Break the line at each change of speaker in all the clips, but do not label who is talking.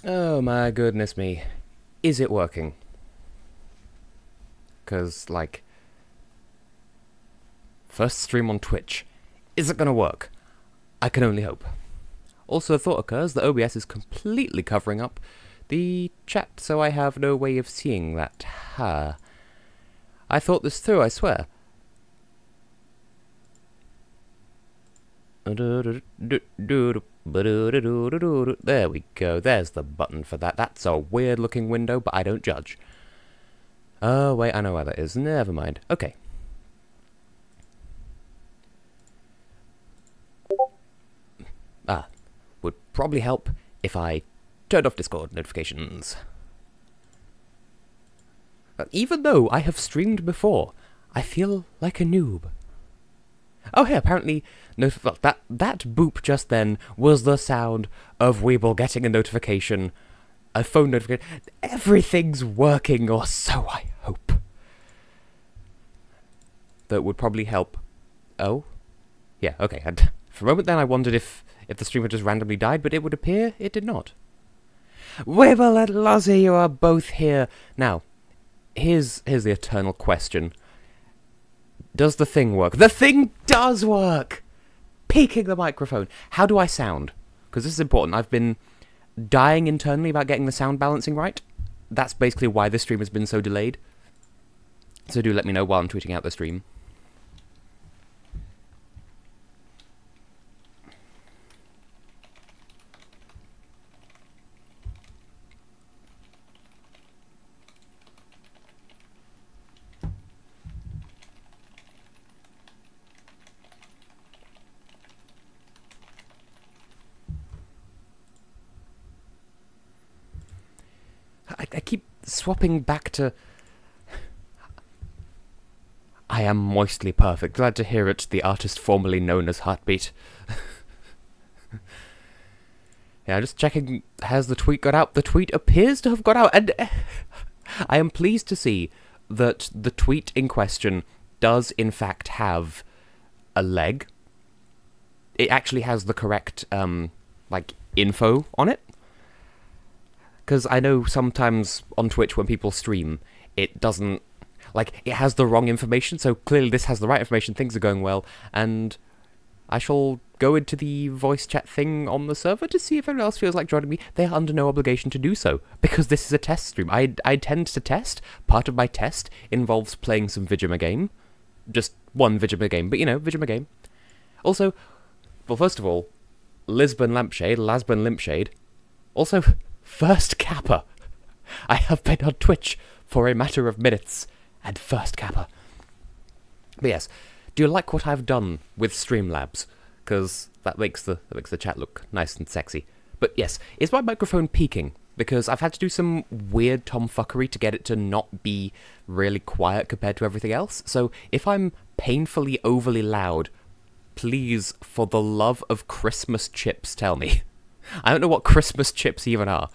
Oh my goodness me. Is it working? Because, like, first stream on Twitch. Is it gonna work? I can only hope. Also, a thought occurs that OBS is completely covering up the chat, so I have no way of seeing that. Ha. I thought this through, I swear. There we go, there's the button for that. That's a weird looking window, but I don't judge. Oh, wait, I know where that is. Never mind. Okay. Would probably help if I turned off Discord notifications. Even though I have streamed before, I feel like a noob. Oh, hey, apparently, that boop just then was the sound of Weeble getting a notification, a phone notification. Everything's working, or so I hope. That would probably help. Oh? Yeah, okay. And for a moment then I wondered if the stream had just randomly died, but it would appear it did not. Weeble and Lozzie, you are both here. Now, here's the eternal question. Does the thing work? The thing does work! Peaking the microphone. How do I sound? Because this is important. I've been dying internally about getting the sound balancing right. That's basically why this stream has been so delayed. So do let me know while I'm tweeting out the stream. I keep swapping back to... I am moistly perfect. Glad to hear it, the artist formerly known as Heartbeat. Yeah, just checking, has the tweet got out? The tweet appears to have got out, and I am pleased to see that the tweet in question does in fact have a leg. It actually has the correct, like, info on it. Because I know sometimes on Twitch when people stream, it doesn't... Like, it has the wrong information, so clearly this has the right information, things are going well, and I shall go into the voice chat thing on the server to see if anyone else feels like joining me. They are under no obligation to do so, because this is a test stream. I tend to test. Part of my test involves playing some Vigima game. Just one Vigima game, but you know, Vigima game. Also, well, first of all, Lasbun Lampshade. Also... First Kappa. I have been on Twitch for a matter of minutes, and first Kappa. But yes, do you like what I've done with StreamLabs? Because that makes the chat look nice and sexy. But yes, is my microphone peaking? Because I've had to do some weird tomfuckery to get it to not be really quiet compared to everything else. So if I'm painfully overly loud, please, for the love of Christmas chips, tell me. I don't know what Christmas chips even are.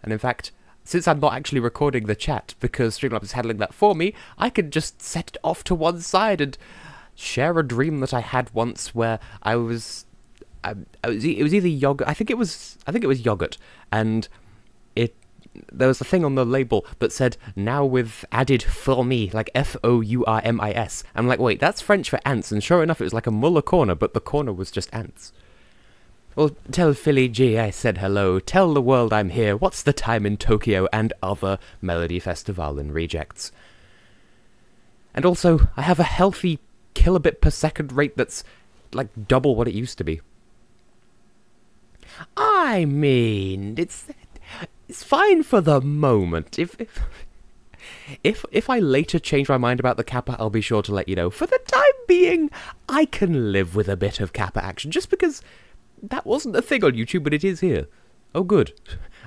And in fact, since I'm not actually recording the chat because StreamLabs is handling that for me, I can just set it off to one side and share a dream that I had once where it was either yogurt. I think it was yogurt, and there was a thing on the label that said now with added fourmis, like Fourmis. I'm like, wait, that's French for ants, and sure enough, it was like a Muller corner, but the corner was just ants. Well, tell Philly G I said hello, tell the world I'm here, what's the time in Tokyo, and other Melody Festival and rejects. And also, I have a healthy kilobit per second rate that's, like, double what it used to be. I mean, it's fine for the moment. If I later change my mind about the Kappa, I'll be sure to let you know. For the time being, I can live with a bit of Kappa action, just because... That wasn't a thing on YouTube, but it is here. Oh, good.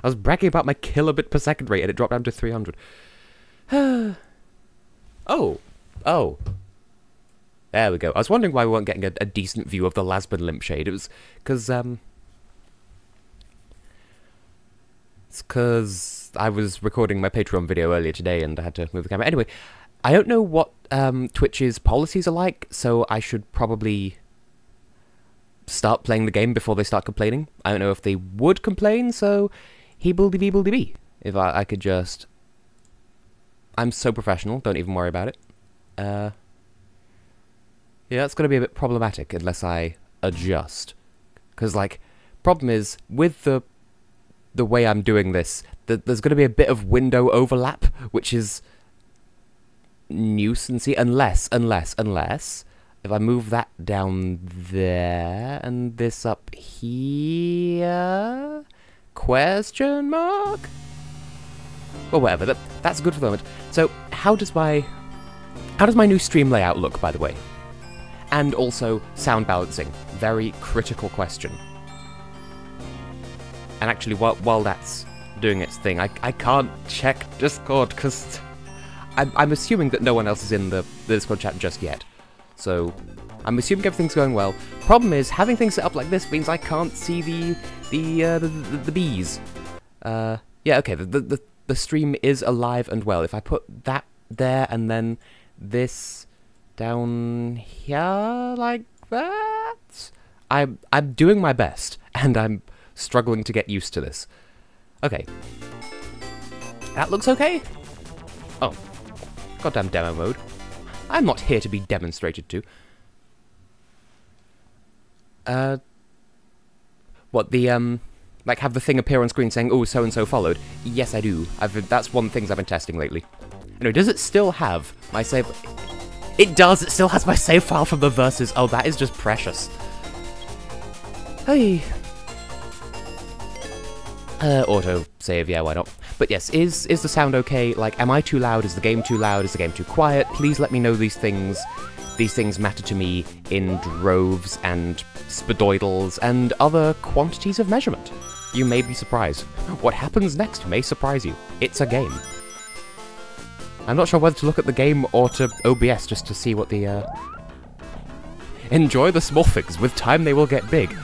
I was bragging about my kilobit per second rate, and it dropped down to 300. Oh. There we go. I was wondering why we weren't getting a decent view of the Lasbun Lampshade. It was because, it's because I was recording my Patreon video earlier today, and I had to move the camera. Anyway, I don't know what Twitch's policies are like, so I should probably... start playing the game before they start complaining. I don't know if they would complain, so heebledy-beebledy-bee. If I could just... I'm so professional, don't even worry about it. Yeah, it's going to be a bit problematic unless I adjust. Because, like, problem is, with the way I'm doing this, there's going to be a bit of window overlap, which is nuisancey, unless, if I move that down there, and this up here... Question mark? Well, whatever, that's good for the moment. So, how does my new stream layout look, by the way? And also, sound balancing. Very critical question. And actually, while that's doing its thing, I can't check Discord, because I'm assuming that no one else is in the Discord chat just yet. So, I'm assuming everything's going well. Problem is, having things set up like this means I can't see the bees. Yeah, okay, the stream is alive and well. If I put that there and then this down here like that, I'm doing my best, and I'm struggling to get used to this. Okay. That looks okay? Oh. Goddamn demo mode. I'm not here to be demonstrated to. What, like, have the thing appear on screen saying, oh, so-and-so followed? Yes, I do. That's one of the things I've been testing lately. Anyway, does it still have my save... It does! It still has my save file from the verses. Oh, that is just precious. Hey. Auto save, yeah, why not? But yes, is the sound okay? Like, am I too loud? Is the game too loud? Is the game too quiet? Please let me know these things. These things matter to me in droves and spadoidals and other quantities of measurement. You may be surprised. What happens next may surprise you. It's a game. I'm not sure whether to look at the game or to OBS just to see what the, Enjoy the small things. With time they will get big.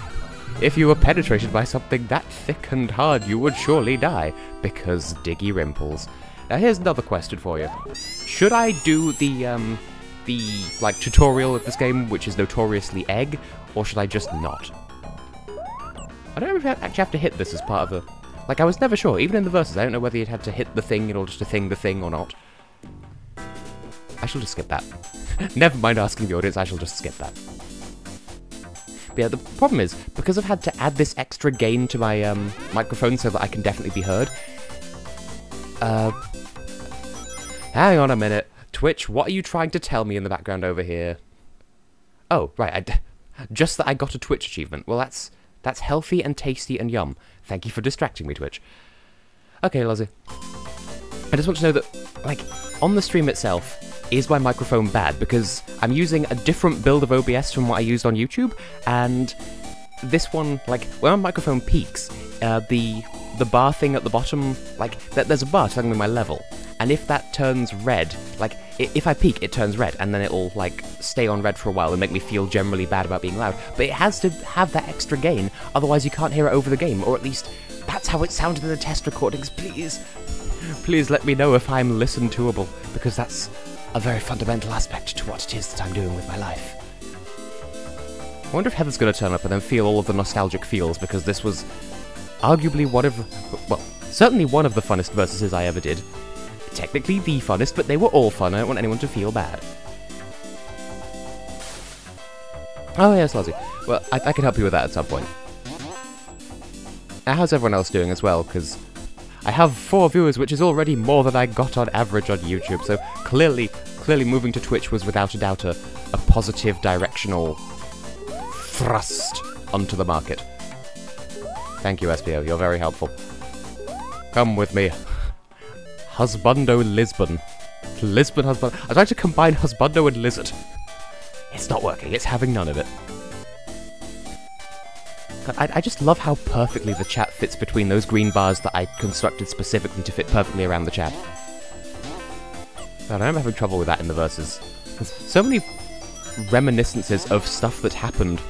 If you were penetrated by something that thick and hard, you would surely die. Because diggy rimples. Now here's another question for you. Should I do the like, tutorial of this game, which is notoriously egg, or should I just not? I don't know if I actually have to hit this as part of the... Like, I was never sure. Even in the verses, I don't know whether you'd have to hit the thing in order to thing the thing or not. I shall just skip that. Never mind asking the audience, I shall just skip that. But yeah, the problem is, because I've had to add this extra gain to my microphone so that I can definitely be heard... hang on a minute. Twitch, what are you trying to tell me in the background over here? Oh, right, just that I got a Twitch achievement. Well, that's healthy and tasty and yum. Thank you for distracting me, Twitch. Okay, Lozzie. I just want to know that, like, on the stream itself, is my microphone bad? Because I'm using a different build of OBS from what I used on YouTube, and this one, like, when my microphone peaks, the bar thing at the bottom, like, there's a bar telling me my level, and if that turns red, like, if I peak, it turns red, and then it'll, like, stay on red for a while and make me feel generally bad about being loud. But it has to have that extra gain, otherwise you can't hear it over the game, or at least that's how it sounded in the test recordings, please. Please let me know if I'm listen-toable, because that's a very fundamental aspect to what it is that I'm doing with my life. I wonder if Heather's going to turn up and then feel all of the nostalgic feels, because this was arguably one of, well, certainly one of the funnest versuses I ever did. Technically the funnest, but they were all fun. I don't want anyone to feel bad. Oh yes, Lozzie. Well, I can help you with that at some point. Now, how's everyone else doing as well? Because I have 4 viewers, which is already more than I got on average on YouTube, so clearly moving to Twitch was without a doubt a positive directional thrust onto the market. Thank you, SPO. You're very helpful. Come with me. Husbando Lisbon. Lisbon husband. I'd like to combine husbando and lizard. It's not working. It's having none of it. God, I just love how perfectly the chat fits between those green bars that I constructed specifically to fit perfectly around the chat. God, I'm having trouble with that in the verses. There's so many reminiscences of stuff that happened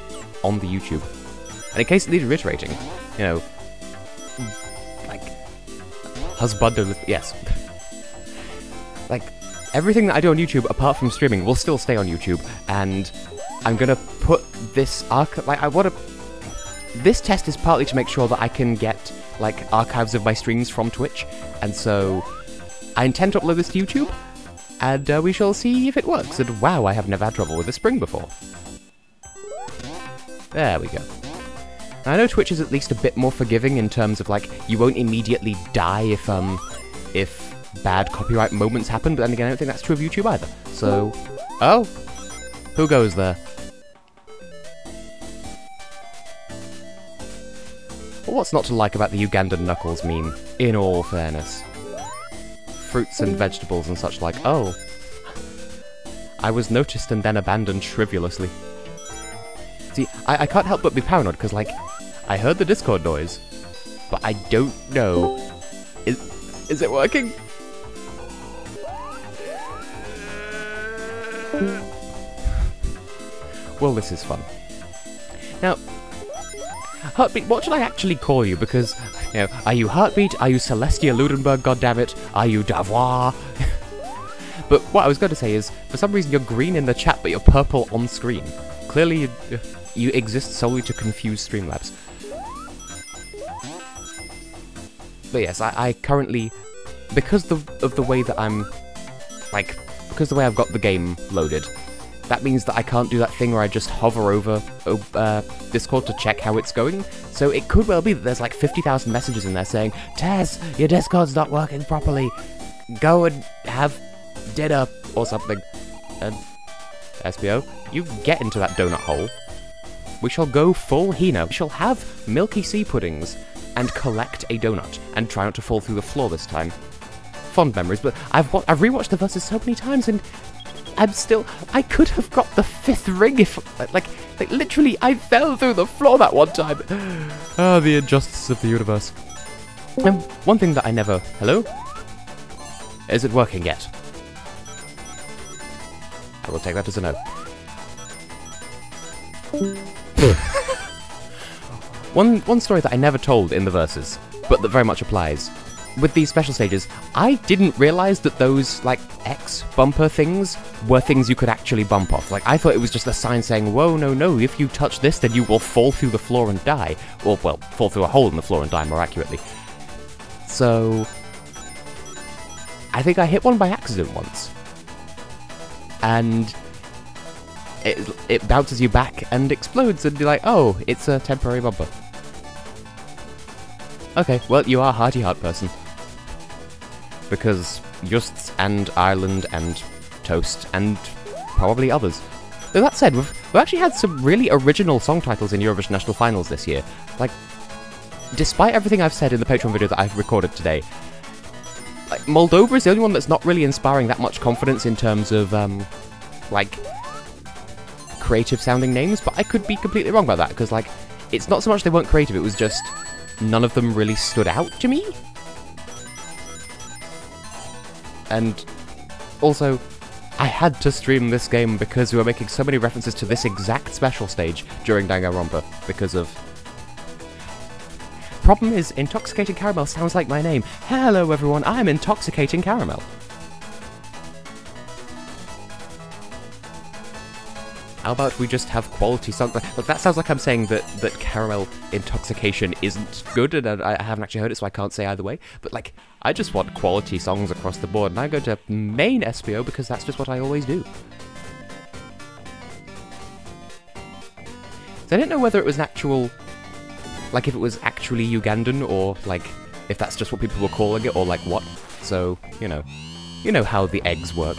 on the YouTube. And in case it needs reiterating, you know, like, husbando, yes. Like, everything that I do on YouTube, apart from streaming, will still stay on YouTube, and I'm gonna put this this test is partly to make sure that I can get, like, archives of my streams from Twitch, and so I intend to upload this to YouTube, and we shall see if it works. And wow, I have never had trouble with a spring before. There we go. Now, I know Twitch is at least a bit more forgiving in terms of, like, you won't immediately die if bad copyright moments happen, but then again, I don't think that's true of YouTube either. So, oh, who goes there? Well, what's not to like about the Ugandan Knuckles meme, in all fairness? Fruits and vegetables and such like. Oh. I was noticed and then abandoned trivialously. See, I can't help but be paranoid, because, like, I heard the Discord noise, but I don't know. Is it working? Well, this is fun. Now, Heartbeat, what should I actually call you? Because, you know, are you Heartbeat? Are you Celestia Ludenberg, goddammit? Are you Davois? But what I was going to say is, for some reason you're green in the chat, but you're purple on screen. Clearly, you exist solely to confuse StreamLabs. But yes, I currently, because of the way that I'm, like, because the way I've got the game loaded, that means that I can't do that thing where I just hover over Discord to check how it's going. So it could well be that there's like 50,000 messages in there saying, Tess, your Discord's not working properly. Go and have dinner or something. And SPO, you get into that donut hole. We shall go full Hina. We shall have milky sea puddings and collect a donut and try not to fall through the floor this time. Fond memories, but I've rewatched the verses so many times and I could have got the 5th ring if, like literally, I fell through the floor that one time. Ah, the injustice of the universe. And one thing that I never... Hello? Is it working yet? I will take that as a no. One story that I never told in the verses, but that very much applies. With these special stages, I didn't realise that those, like, X bumper things were things you could actually bump off. Like, I thought it was just a sign saying, whoa, no, if you touch this, then you will fall through the floor and die. Or, well, fall through a hole in the floor and die, more accurately. So... I think I hit one by accident once. And... It bounces you back and explodes, and you're like, oh, it's a temporary bumper. Okay, well, you are a hearty-heart person. Because Justs and Ireland and Toast and probably others. Though that said, we've actually had some really original song titles in Eurovision National Finals this year. Like, despite everything I've said in the Patreon video that I've recorded today, like, Moldova is the only one that's not really inspiring that much confidence in terms of, like, creative-sounding names, but I could be completely wrong about that, because, like, it's not so much they weren't creative, it was just none of them really stood out to me. And also, I had to stream this game because we were making so many references to this exact special stage during Danganronpa because of... Problem is, Intoxicating Caramel sounds like my name. Hello everyone, I'm Intoxicating Caramel. How about we just have quality songs? Look, that sounds like I'm saying that caramel intoxication isn't good, and I haven't actually heard it, so I can't say either way. But, like, I just want quality songs across the board, and I go to main SPO because that's just what I always do. So I didn't know whether it was an actual... Like, if it was actually Ugandan, or, like, if that's just what people were calling it, or, like, what. So, you know. You know how the eggs work.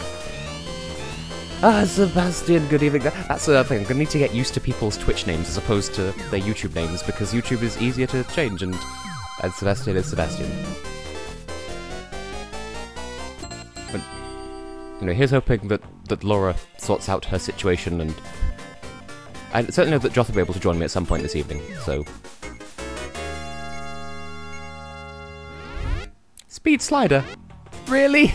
Ah, Sebastian, good evening. That's the thing. I'm gonna need to get used to people's Twitch names as opposed to their YouTube names, because YouTube is easier to change, and Sebastian is Sebastian. But, you know, here's hoping that Laura sorts out her situation, and I certainly know that Joth will be able to join me at some point this evening, so... Speed slider? Really?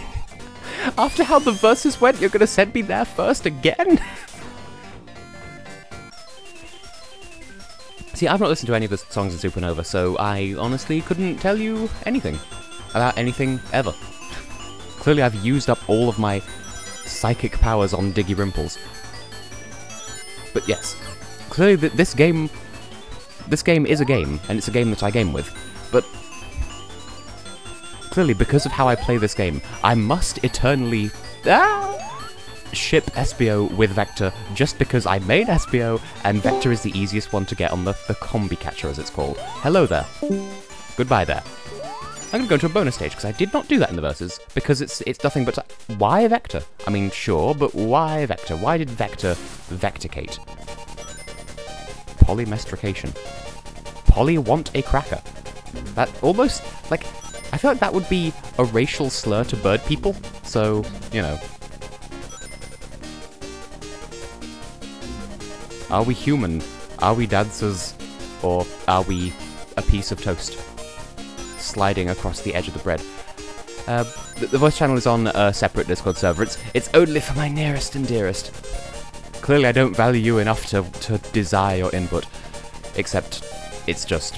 After how the verses went, you're gonna send me there first again? See, I've not listened to any of the songs in Supernova, so I honestly couldn't tell you anything. About anything, ever. Clearly I've used up all of my psychic powers on Diggy Rimples. But yes, clearly this game is a game, and it's a game that I game with. But clearly, because of how I play this game, I must eternally ship SBO with Vector just because I made SBO, and Vector is the easiest one to get on the combi catcher, as it's called. Hello there. Goodbye there. I'm going to go into a bonus stage, because I did not do that in the verses, because it's nothing but... Why Vector? I mean, sure, but why Vector? Why did Vector vecticate? Polymestrication. Polly want a cracker. That almost... like, I feel like that would be a racial slur to bird people, so, you know. Are we human? Are we dancers? Or are we a piece of toast sliding across the edge of the bread? The voice channel is on a separate Discord server. It's only for my nearest and dearest. Clearly I don't value you enough to desire your input. Except, it's just...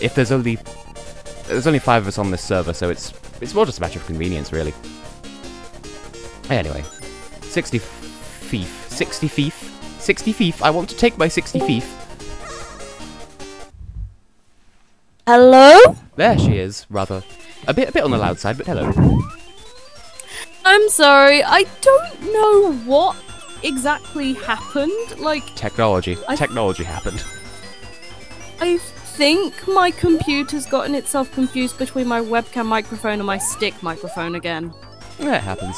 if there's only 5 of us on this server, so it's more just a matter of convenience, really. Anyway. 60 fief. 60 fief. 60 fief. I want to take my 60 fief.
Hello?
There she is, rather. A bit on the loud side, but hello.
I'm sorry, I don't know what exactly happened. Like...
Technology. Technology happened.
I think my computer's gotten itself confused between my webcam microphone and my stick microphone again.
Yeah, it happens.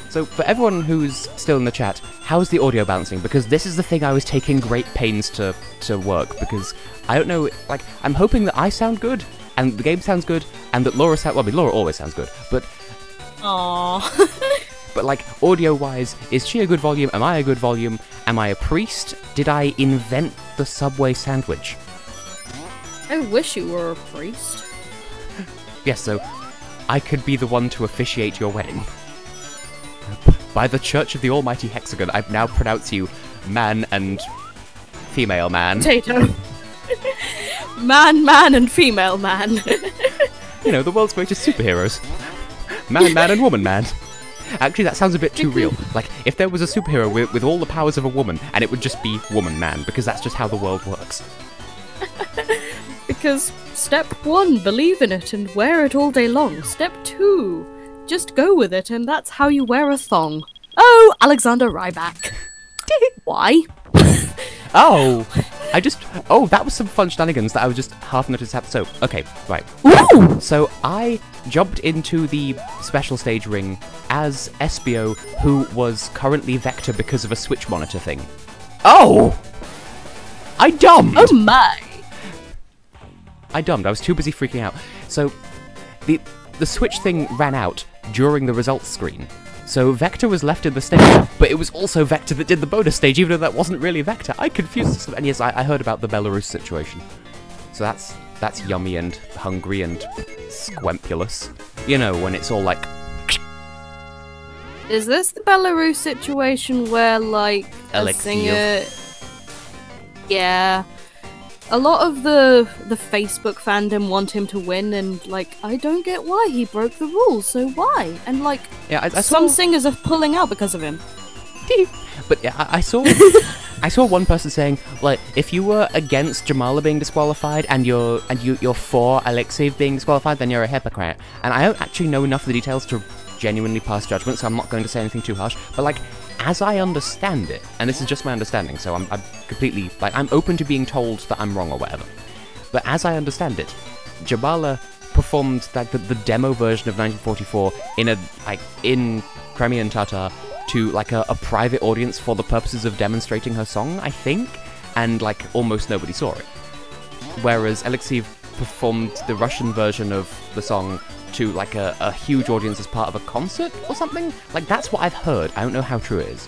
So, for everyone who's still in the chat, how's the audio bouncing? Because this is the thing I was taking great pains to work, because I don't know, like, I'm hoping that I sound good, and the game sounds good, and that Laura sounds... well, I mean, Laura always sounds good, but...
Aww.
But, like, audio-wise, is she a good volume? Am I a good volume? Am I a priest? Did I invent the Subway sandwich?
I wish you were a priest.
Yes, so I could be the one to officiate your wedding. By the Church of the Almighty Hexagon, I now pronounce you man and female man.
Potato. Man, and female man.
You know, the world's greatest superheroes. Man, and woman, man. Actually, that sounds a bit too real. Like, if there was a superhero with all the powers of a woman, and it would just be woman, man, because that's just how the world works.
Because step 1, believe in it and wear it all day long. Step 2, just go with it, and that's how you wear a thong. Oh, Alexander Ryback. Why?
Oh! That was some fun shenanigans that I was just half noticed happened. So, okay, right.
Ooh!
So, I jumped into the special stage ring as SBO, who was currently Vector because of a Switch monitor thing. Oh! I dumbed!
Oh my!
I dumbed. I was too busy freaking out. So, the Switch thing ran out during the results screen. So Vector was left in the stage, but it was also Vector that did the bonus stage, even though that wasn't really Vector. I confused this. And yes, I heard about the Belarus situation. So that's yummy and hungry and squempulous. You know, when it's all like...
Is this the Belarus situation where, like, a singer... Yeah. A lot of the Facebook fandom want him to win, and, like, I don't get why he broke the rules, so why? And, like,
yeah,
some singers are pulling out because of him.
But yeah, I saw one person saying, like, if you were against Jamala being disqualified and you're for Alexei being disqualified, then you're a hypocrite. And I don't actually know enough of the details to genuinely pass judgment, so I'm not going to say anything too harsh. But, like, as I understand it, and this is just my understanding, so I'm completely, like, I'm open to being told that I'm wrong or whatever. But as I understand it, Jamala performed, like, the demo version of 1944 in Crimean Tatar to, like, a private audience for the purposes of demonstrating her song, I think, and, like, almost nobody saw it. Whereas Alexei performed the Russian version of the song to, like, a huge audience as part of a concert or something. Like, that's what I've heard. I don't know how true it is.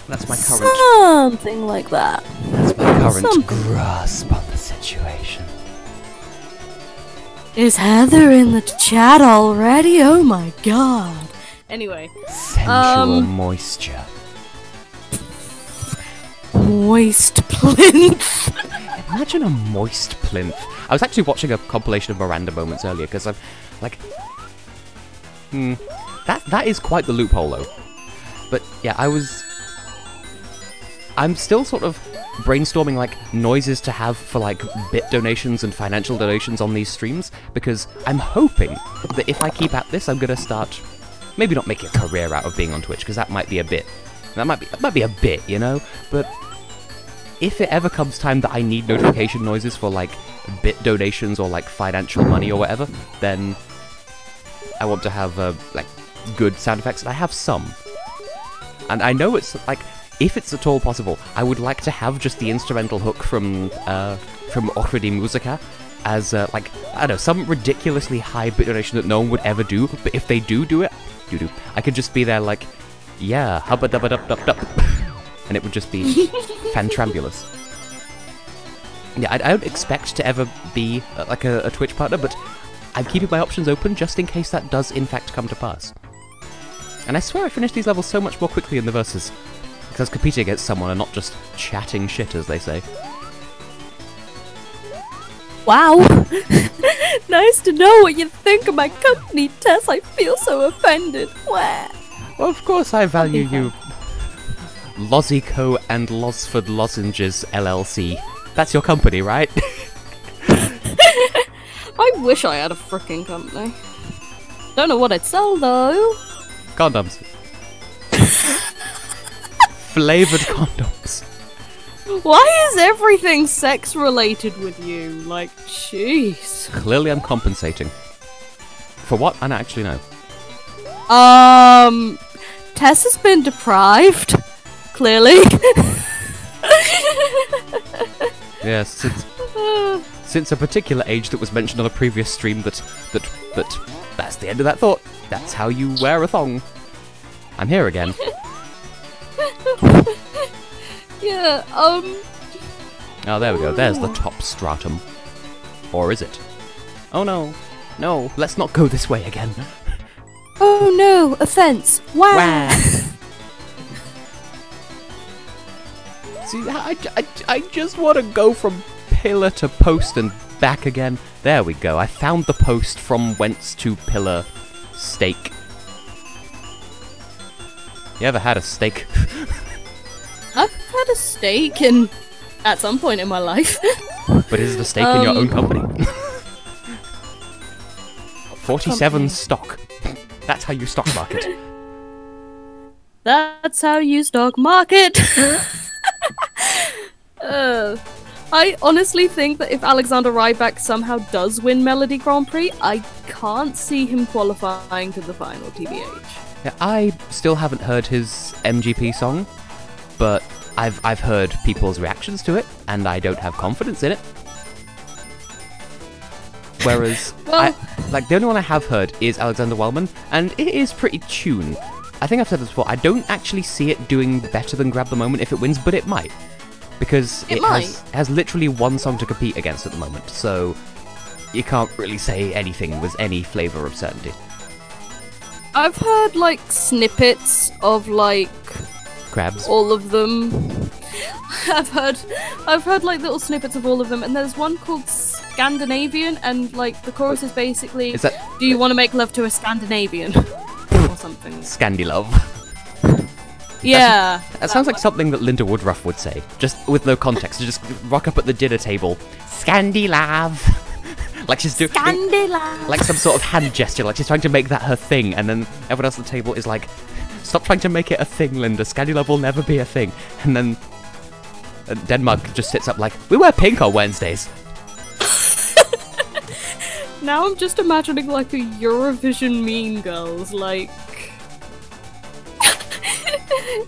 That's my current...
Something like that.
That's my current grasp on the situation.
Is Heather in the chat already? Oh my god. Anyway.
Sensual moisture.
Moist plinth.
Imagine a moist plinth. I was actually watching a compilation of Miranda moments earlier, because I'm like... that is quite the loophole, though. But, yeah, I was... I'm still sort of brainstorming like noises to have for like bit donations and financial donations on these streams, because I'm hoping that if I keep at this, I'm gonna start maybe not making a career out of being on Twitch, because that might be a bit, you know. But if it ever comes time that I need notification noises for like bit donations or like financial money or whatever, then I want to have like good sound effects, and I have some. And I know it's like, if it's at all possible, I would like to have just the instrumental hook from Ochre di Musica as, like, I don't know, some ridiculously high bit donation that no one would ever do, but if they do it, I could just be there like, yeah, hubba dubba dub dub dub, and it would just be fantrambulous. Yeah, I don't expect to ever be, like, a Twitch partner, but I'm keeping my options open just in case that does in fact come to pass. And I swear I finished these levels so much more quickly in the verses, because I was competing against someone and not just chatting shit, as they say.
Wow! Nice to know what you think of my company, Tess. I feel so offended. Wah.
Well, of course I value you. Lozico and Losford Lozenges LLC. That's your company, right?
I wish I had a frickin' company. Don't know what I'd sell, though.
Condoms. Flavoured condoms.
Why is everything sex-related with you? Like, jeez.
Clearly I'm compensating. For what? I don't actually know.
Tess has been deprived. Clearly.
Yes, since a particular age that was mentioned on a previous stream that's the end of that thought. That's how you wear a thong. I'm here again.
Yeah,
Oh, there we go. There's the top stratum. Or is it? Oh no. No, let's not go this way again.
Oh no, offense. Wow.
Wah. See, I just want to go from pillar to post and back again. There we go. I found the post from whence to pillar steak. You ever had a steak?
I've had a steak at some point in my life.
But is it a steak in your own company? 47 stock. That's how you stock market.
That's how you stock market. I honestly think that if Alexander Rybak somehow does win Melody Grand Prix, I can't see him qualifying to the final, TBH.
Yeah, I still haven't heard his MGP song, but I've heard people's reactions to it, and I don't have confidence in it. Whereas,
well,
the only one I have heard is Alexander Wellman, and it is pretty tune. I think I've said this before, I don't actually see it doing better than Grab the Moment if it wins, but it might. Because it has literally one song to compete against at the moment, so you can't really say anything with any flavour of certainty.
I've heard, like, snippets of, like...
Crabs.
All of them. I've heard, like, little snippets of all of them, and there's one called Scandinavian, and, like, the chorus is basically,
is that...
do you want to make love to a Scandinavian? Or something.
Scandi love.
Yeah.
That sounds like something that Linda Woodruff would say, just with no context. To just rock up at the dinner table, Scandi-lav. Like she's doing like some sort of hand gesture, like she's trying to make that her thing, and then everyone else at the table is like, stop trying to make it a thing, Linda. Scandi-love will never be a thing. And then Denmark just sits up like, we wear pink on Wednesdays.
Now I'm just imagining like a Eurovision Mean Girls, like...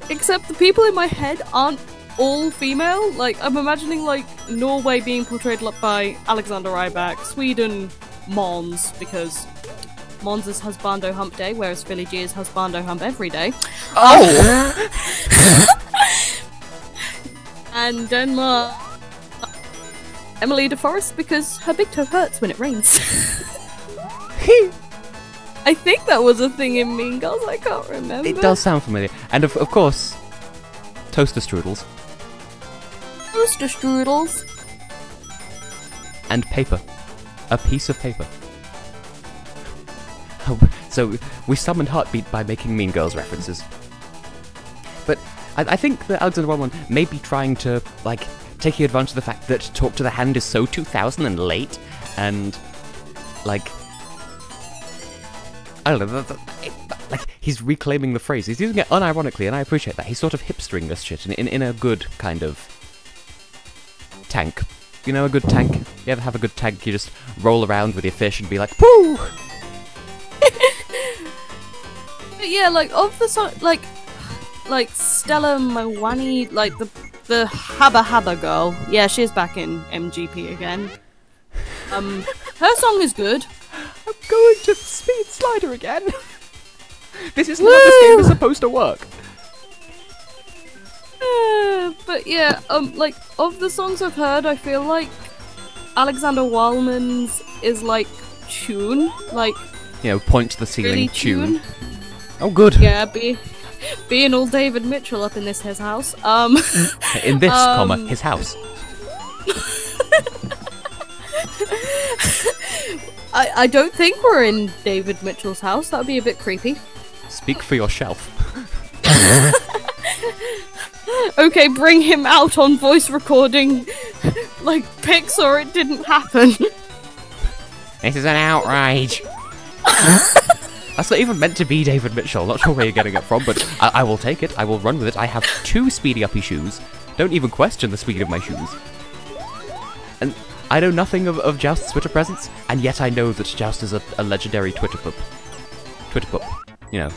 Except the people in my head aren't all female. Like, I'm imagining, like, Norway being portrayed by Alexander Rybak, Sweden, Mons, because Mons is Husbando Hump Day, whereas Philly G is Husbando Hump every day.
Oh!
And Denmark, Emily DeForest, because her big toe hurts when it rains. I think that was a thing in Mean Girls, I can't remember.
It does sound familiar. And of course, toaster strudels.
Toaster strudels.
And paper. A piece of paper. Oh, so we summoned Heartbeat by making Mean Girls references. But I think that Alexander Wellman may be trying to, like, taking advantage of the fact that Talk to the Hand is so 2000 and late, and, like, I don't know, like, he's reclaiming the phrase. He's using it unironically, and I appreciate that. He's sort of hipstering this shit in a good kind of tank. You know, a good tank? You ever have a good tank, you just roll around with your fish and be like, woo!
But yeah, like, of the song, like Stella Mawani, like, the Habba Habba girl. Yeah, she's back in MGP again. Her song is good.
I'm going to Speed Slider again! This is not how this game is supposed to work!
But yeah, like, of the songs I've heard, I feel like Alexander Wallman's is, like, tune. Like,
you know, point to the ceiling
really
tune. Oh, good.
Yeah, being all David Mitchell up in his house.
In this, comma, his house.
I don't think we're in David Mitchell's house. That would be a bit creepy.
Speak for yourself.
Okay, bring him out on voice recording like pics or it didn't happen.
This is an outrage. That's not even meant to be David Mitchell. Not sure where you're getting it from, but I will take it. I will run with it. I have 2 speedy uppy shoes. Don't even question the speed of my shoes. And I know nothing of Joust's Twitter presence, and yet I know that Joust is a legendary Twitter pup. Twitter pup, you know.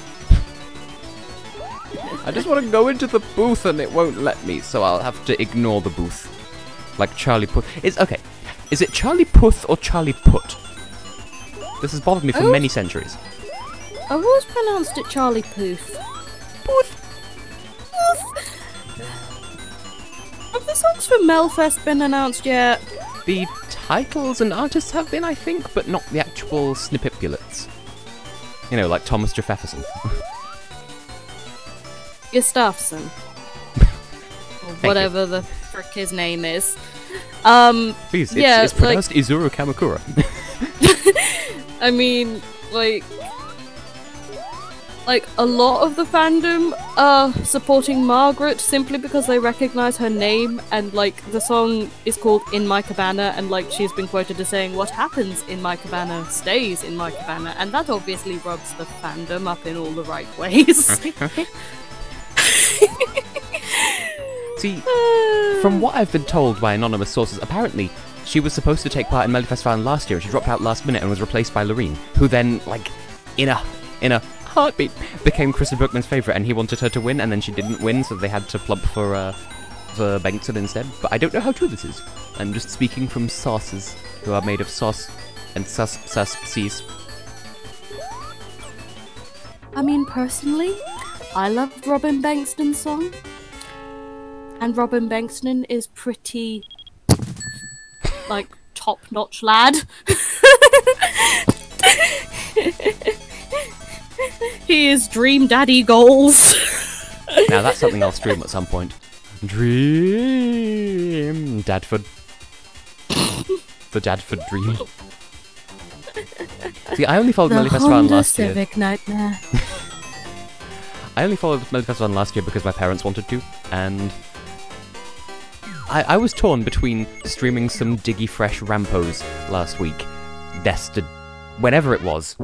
I just want to go into the booth and it won't let me, so I'll have to ignore the booth. Like Charlie Puth. Okay, is it Charlie Puth or Charlie Put? This has bothered me for many centuries.
I've always pronounced it Charlie Puth. Puth. Have the songs for Melfest been announced yet?
The titles and artists have been, I think, but not the actual snippipulets. You know, like Thomas Jefferson.
Gustafsson. Or whatever the frick his name is.
Please,
yeah,
it's pronounced Izuru Kamakura.
I mean, like a lot of the fandom are supporting Margaret simply because they recognize her name, and like the song is called In My Cabana, and like she's been quoted as saying, "What happens in my cabana stays in my cabana," and that obviously rubs the fandom up in all the right ways.
See, from what I've been told by anonymous sources, apparently she was supposed to take part in Melodifestivalen last year, and she dropped out last minute and was replaced by Loreen, who then, like, in a heartbeat, became Chrissy Bookman's favourite, and he wanted her to win, and then she didn't win, so they had to plump for Bengtson instead. But I don't know how true this is. I'm just speaking from sources who are made of sauce and sus-seas.
I mean, personally, I loved Robin Bengtson's song. And Robin Bengtsson is pretty, like, top-notch lad. He is Dream Daddy goals.
Now that's something I'll stream at some point. Dream Dadford. The Dadford Dream. See, I only followed Melodifestivalen last year.
Civic Nightmare.
I only followed Melodifestivalen last year because my parents wanted to, and I was torn between streaming some Diggy Fresh Rampos last week, nested whenever it was,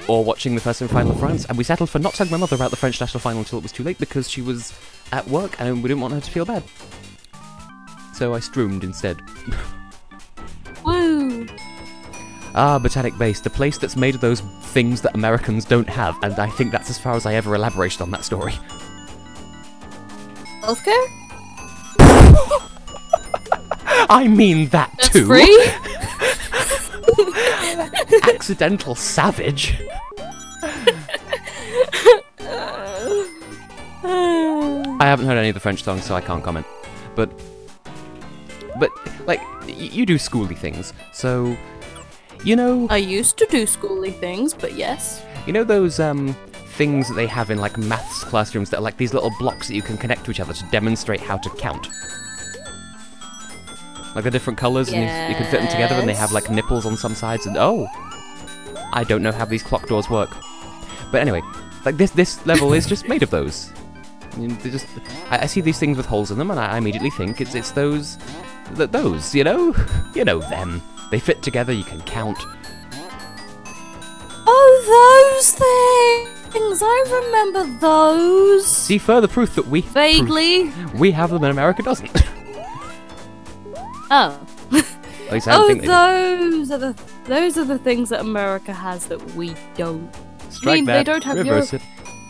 or watching the first and final of France, and we settled for not telling my mother about the French national final until it was too late because she was at work and we didn't want her to feel bad. So I streamed instead.
Woo!
Ah, Botanic Base, the place that's made of those things that Americans don't have, and I think that's as far as I ever elaborated on that story.
Healthcare?
I mean that
That's
too!
free?
Accidental savage! I haven't heard any of the French songs, so I can't comment. But like, you do schooly things, so, you know...
I used to do schooly things, but yes.
You know those, things that they have in, like, maths classrooms that are like these little blocks that you can connect to each other to demonstrate how to count? Like, the different colours, and you can fit them together, and they have, like, nipples on some sides, and oh! I don't know how these clock doors work. But anyway, like, this level is just made of those. You know, I see these things with holes in them, and I immediately think it's those, you know, them. They fit together. You can count.
Oh, those things! I remember those.
See, further proof that we
vaguely
we have them and America doesn't.
Oh.
At least I don't think they do.
Those are the things that America has that we don't.
Strike
I mean,
that.
they don't have
Reverse it.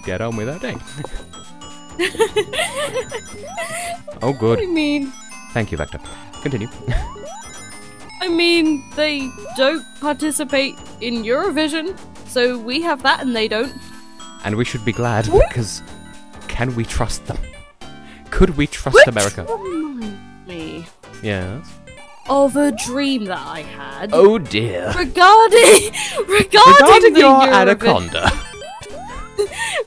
Get on with that thing. Oh, good.
I mean,
thank you, Vector. Continue.
I mean, they don't participate in Eurovision, so we have that and they don't.
And we should be glad, because can we trust them? Could we trust America?
Remind me
Yes.
of a dream that I had.
Oh dear.
Regarding the
your
Eurovision.
anaconda.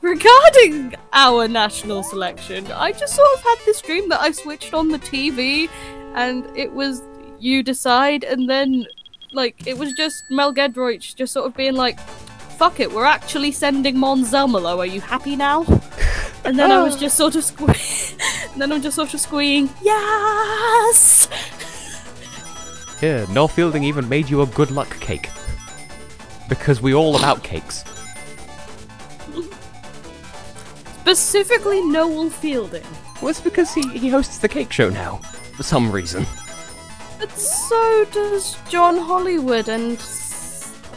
Regarding our national selection, I just sort of had this dream that I switched on the TV, and it was You Decide, and then, like, it was just Mel Gedroych just sort of being like, fuck it, we're actually sending Mons Zelmerlo, are you happy now? And then I was just sort of and then I'm just sort of squeeing, yes!
Here, Noel Fielding even made you a good luck cake. Because we all about cakes.
Specifically Noel Fielding.
Well, it's because he hosts the cake show now, for some reason.
But so does John Hollywood and...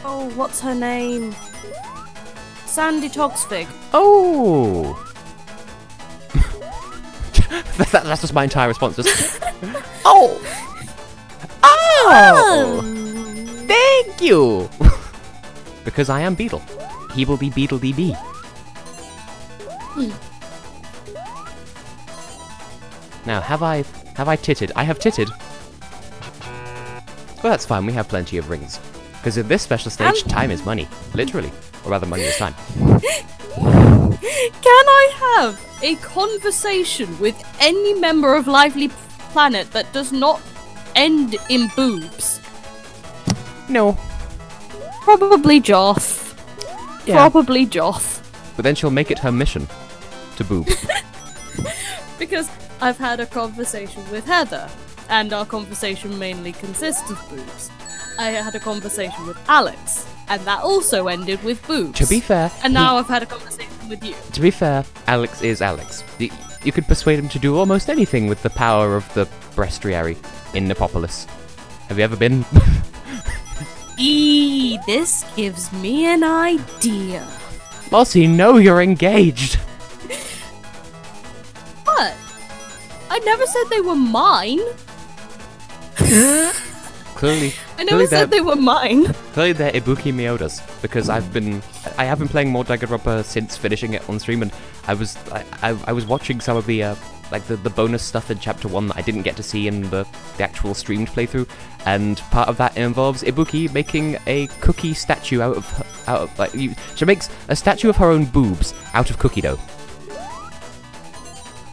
oh, what's her name? Sandy Toksvig.
Oh! That's just my entire response. Just, oh! Oh! Thank you! Because I am Beetle. He will be Beetle-DB. Now, have I titted? I have titted. Well, that's fine. We have plenty of rings. Because in this special stage, time is money. Literally. Or rather, money is time.
Can I have a conversation with any member of Lively Planet that does not end in boobs?
No.
Probably Joth.
Yeah.
Probably Joth.
But then she'll make it her mission to boob.
Because I've had a conversation with Heather, and our conversation mainly consists of boobs. I had a conversation with Alex, and that also ended with boobs.
To be fair...
And now I've had a conversation with you.
To be fair, Alex is Alex. You could persuade him to do almost anything with the power of the breastiary in Nepopolis. Have you ever been?
This gives me an idea.
Mossy, no, you're engaged.
What? I never said they were mine.
Clearly,
I never said they were mine.
Clearly they're Ibuki Miyodas, because I have been playing more Danganronpa since finishing it on stream, and I was watching some of the like the bonus stuff in chapter 1 that I didn't get to see in the actual streamed playthrough, and part of that involves Ibuki making a cookie statue out of like she makes a statue of her own boobs out of cookie dough.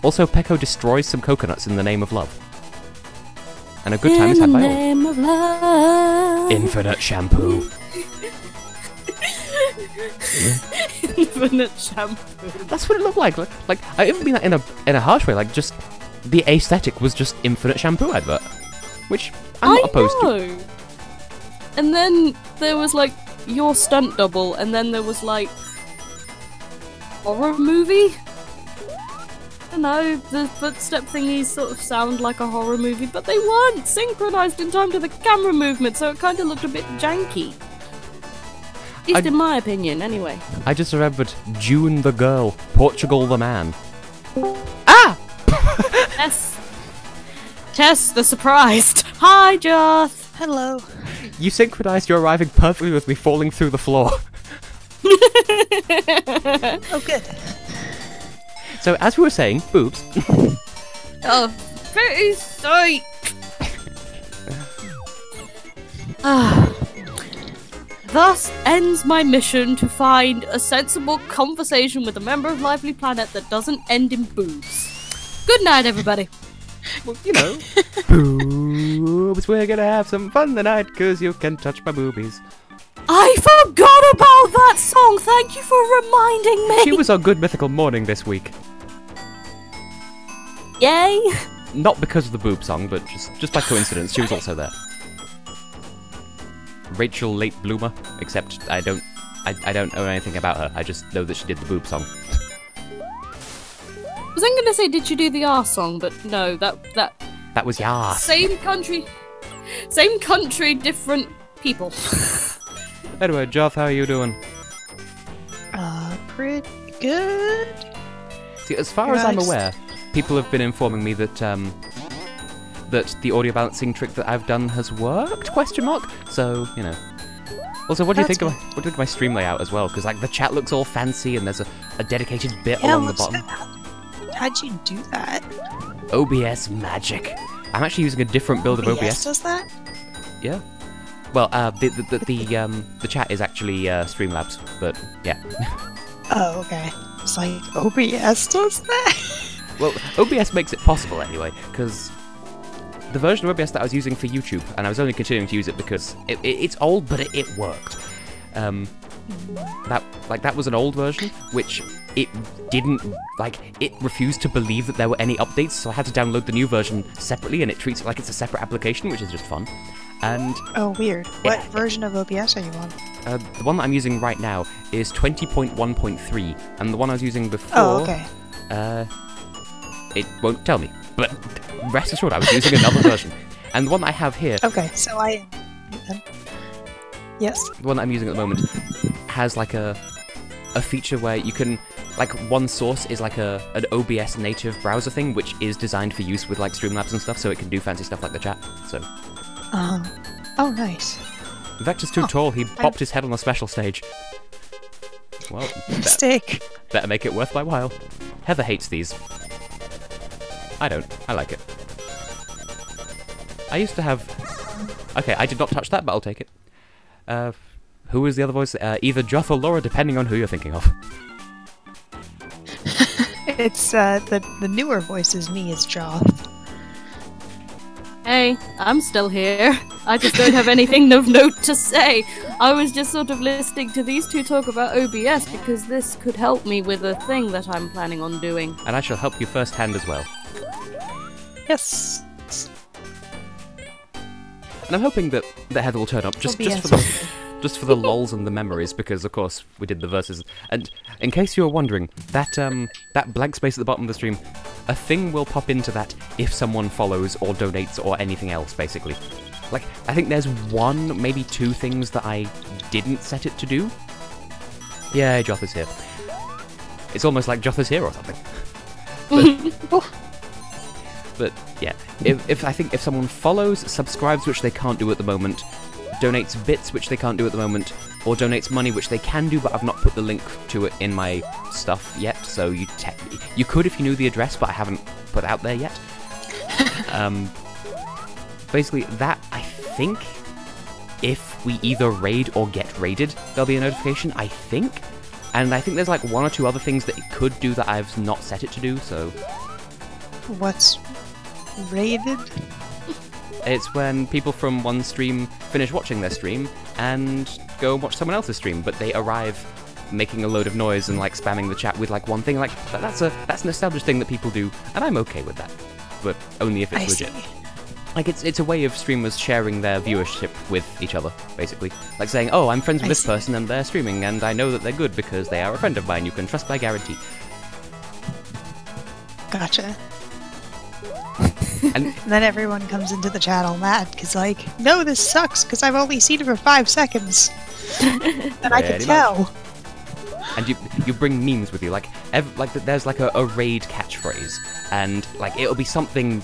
Also, Peko destroys some coconuts in the name of love. And a good time is had by all. Infinite shampoo.
Infinite shampoo.
That's what it looked like. Like I didn't mean that in a harsh way. Like, just the aesthetic was just infinite shampoo advert, which I'm not opposed to.
And then there was like your stunt double, and then there was like horror movie. I don't know, the footstep thingies sort of sound like a horror movie, but they weren't synchronized in time to the camera movement, so it kind of looked a bit janky. At least in my opinion, anyway.
I just remembered June the girl, Portugal the man. Ah!
Tess the surprised. Hi, Joth.
Hello.
You synchronized your arriving perfectly with me falling through the floor.
Oh, good.
So, as we were saying, boobs.
Oh, pretty sight. Thus ends my mission to find a sensible conversation with a member of Lively Planet that doesn't end in boobs. Good night, everybody.
Well, you know. Boobs, we're gonna have some fun tonight, cause you can touch my boobies.
I forgot about that song! Thank you for reminding me!
She was on Good Mythical Morning this week.
Yay!
Not because of the boob song, but just by coincidence, she was also there. Rachel Late Bloomer, except I don't know anything about her. I just know that she did the boob song.
Was I gonna say, did you do the R song? But no, that
was Yas.
Same country, different people.
Anyway, Joff, how are you doing?
Pretty good.
See, as far as I'm aware, people have been informing me that that the audio balancing trick that I've done has worked? Question mark. So, you know. Also, what do you think of my stream layout as well? Because like the chat looks all fancy and there's a dedicated bit along the bottom.
How'd you do that?
OBS magic. I'm actually using a different build of OBS.
Does that?
Yeah. Well, the chat is actually StreamLabs, but yeah.
Oh, okay. It's like OBS does that.
Well, OBS makes it possible anyway, because the version of OBS that I was using for YouTube, and I was only continuing to use it because it's old, but it worked. That was an old version, which it didn't, it refused to believe that there were any updates, so I had to download the new version separately, and it treats it like it's a separate application, which is just fun. And
oh, weird. What version of OBS are you on?
The one that I'm using right now is 20.1.3, and the one I was using before...
Oh, okay.
It won't tell me, but rest assured I was using another version. And the one that I have here...
Okay, so Yes?
The one that I'm using at the moment has like a feature where you can... Like, one source is like an OBS native browser thing, which is designed for use with like Streamlabs and stuff, so it can do fancy stuff like the chat, so...
Oh, nice.
Vector's too tall, he bopped his head on a special stage. Well,
mistake.
Better make it worth my while. Heather hates these. I don't. I like it. I used to have... Okay, I did not touch that, but I'll take it. Who is the other voice? Either Joth or Laura, depending on who you're thinking of.
It's, the newer voice is me, it's Joth.
Hey, I'm still here. I just don't have anything of note to say. I was just sort of listening to these two talk about OBS because this could help me with a thing that I'm planning on doing.
And I shall help you firsthand as well.
Yes.
And I'm hoping that Heather will turn up just for the lols and the memories, because of course we did the verses. And in case you were wondering, that blank space at the bottom of the stream, a thing will pop into that if someone follows or donates or anything else, basically. Like, I think there's one, maybe two things that I didn't set it to do. Yay, Joth is here. It's almost like Joth is here or something. But yeah, I think if someone follows, subscribes, which they can't do at the moment, donates bits, which they can't do at the moment, or donates money, which they can do, but I've not put the link to it in my stuff yet, so you could if you knew the address, but I haven't put out there yet. Basically, that, I think, if we either raid or get raided, there'll be a notification, I think. And I think there's like one or two other things that it could do that I've not set it to do, so...
What's raided?
It's when people from one stream finish watching their stream and go and watch someone else's stream, but they arrive making a load of noise and like spamming the chat with like one thing. Like that's an established thing that people do, and I'm okay with that, but only if it's legit. Like it's a way of streamers sharing their viewership with each other, basically. Like saying, "Oh, I'm friends with this person and they're streaming, and I know that they're good because they are a friend of mine. You can trust my guarantee."
Gotcha. And then everyone comes into the chat all mad, because like, no, this sucks, because I've only seen it for 5 seconds. And I can tell.
And you bring memes with you, like there's like a raid catchphrase, and like it'll be something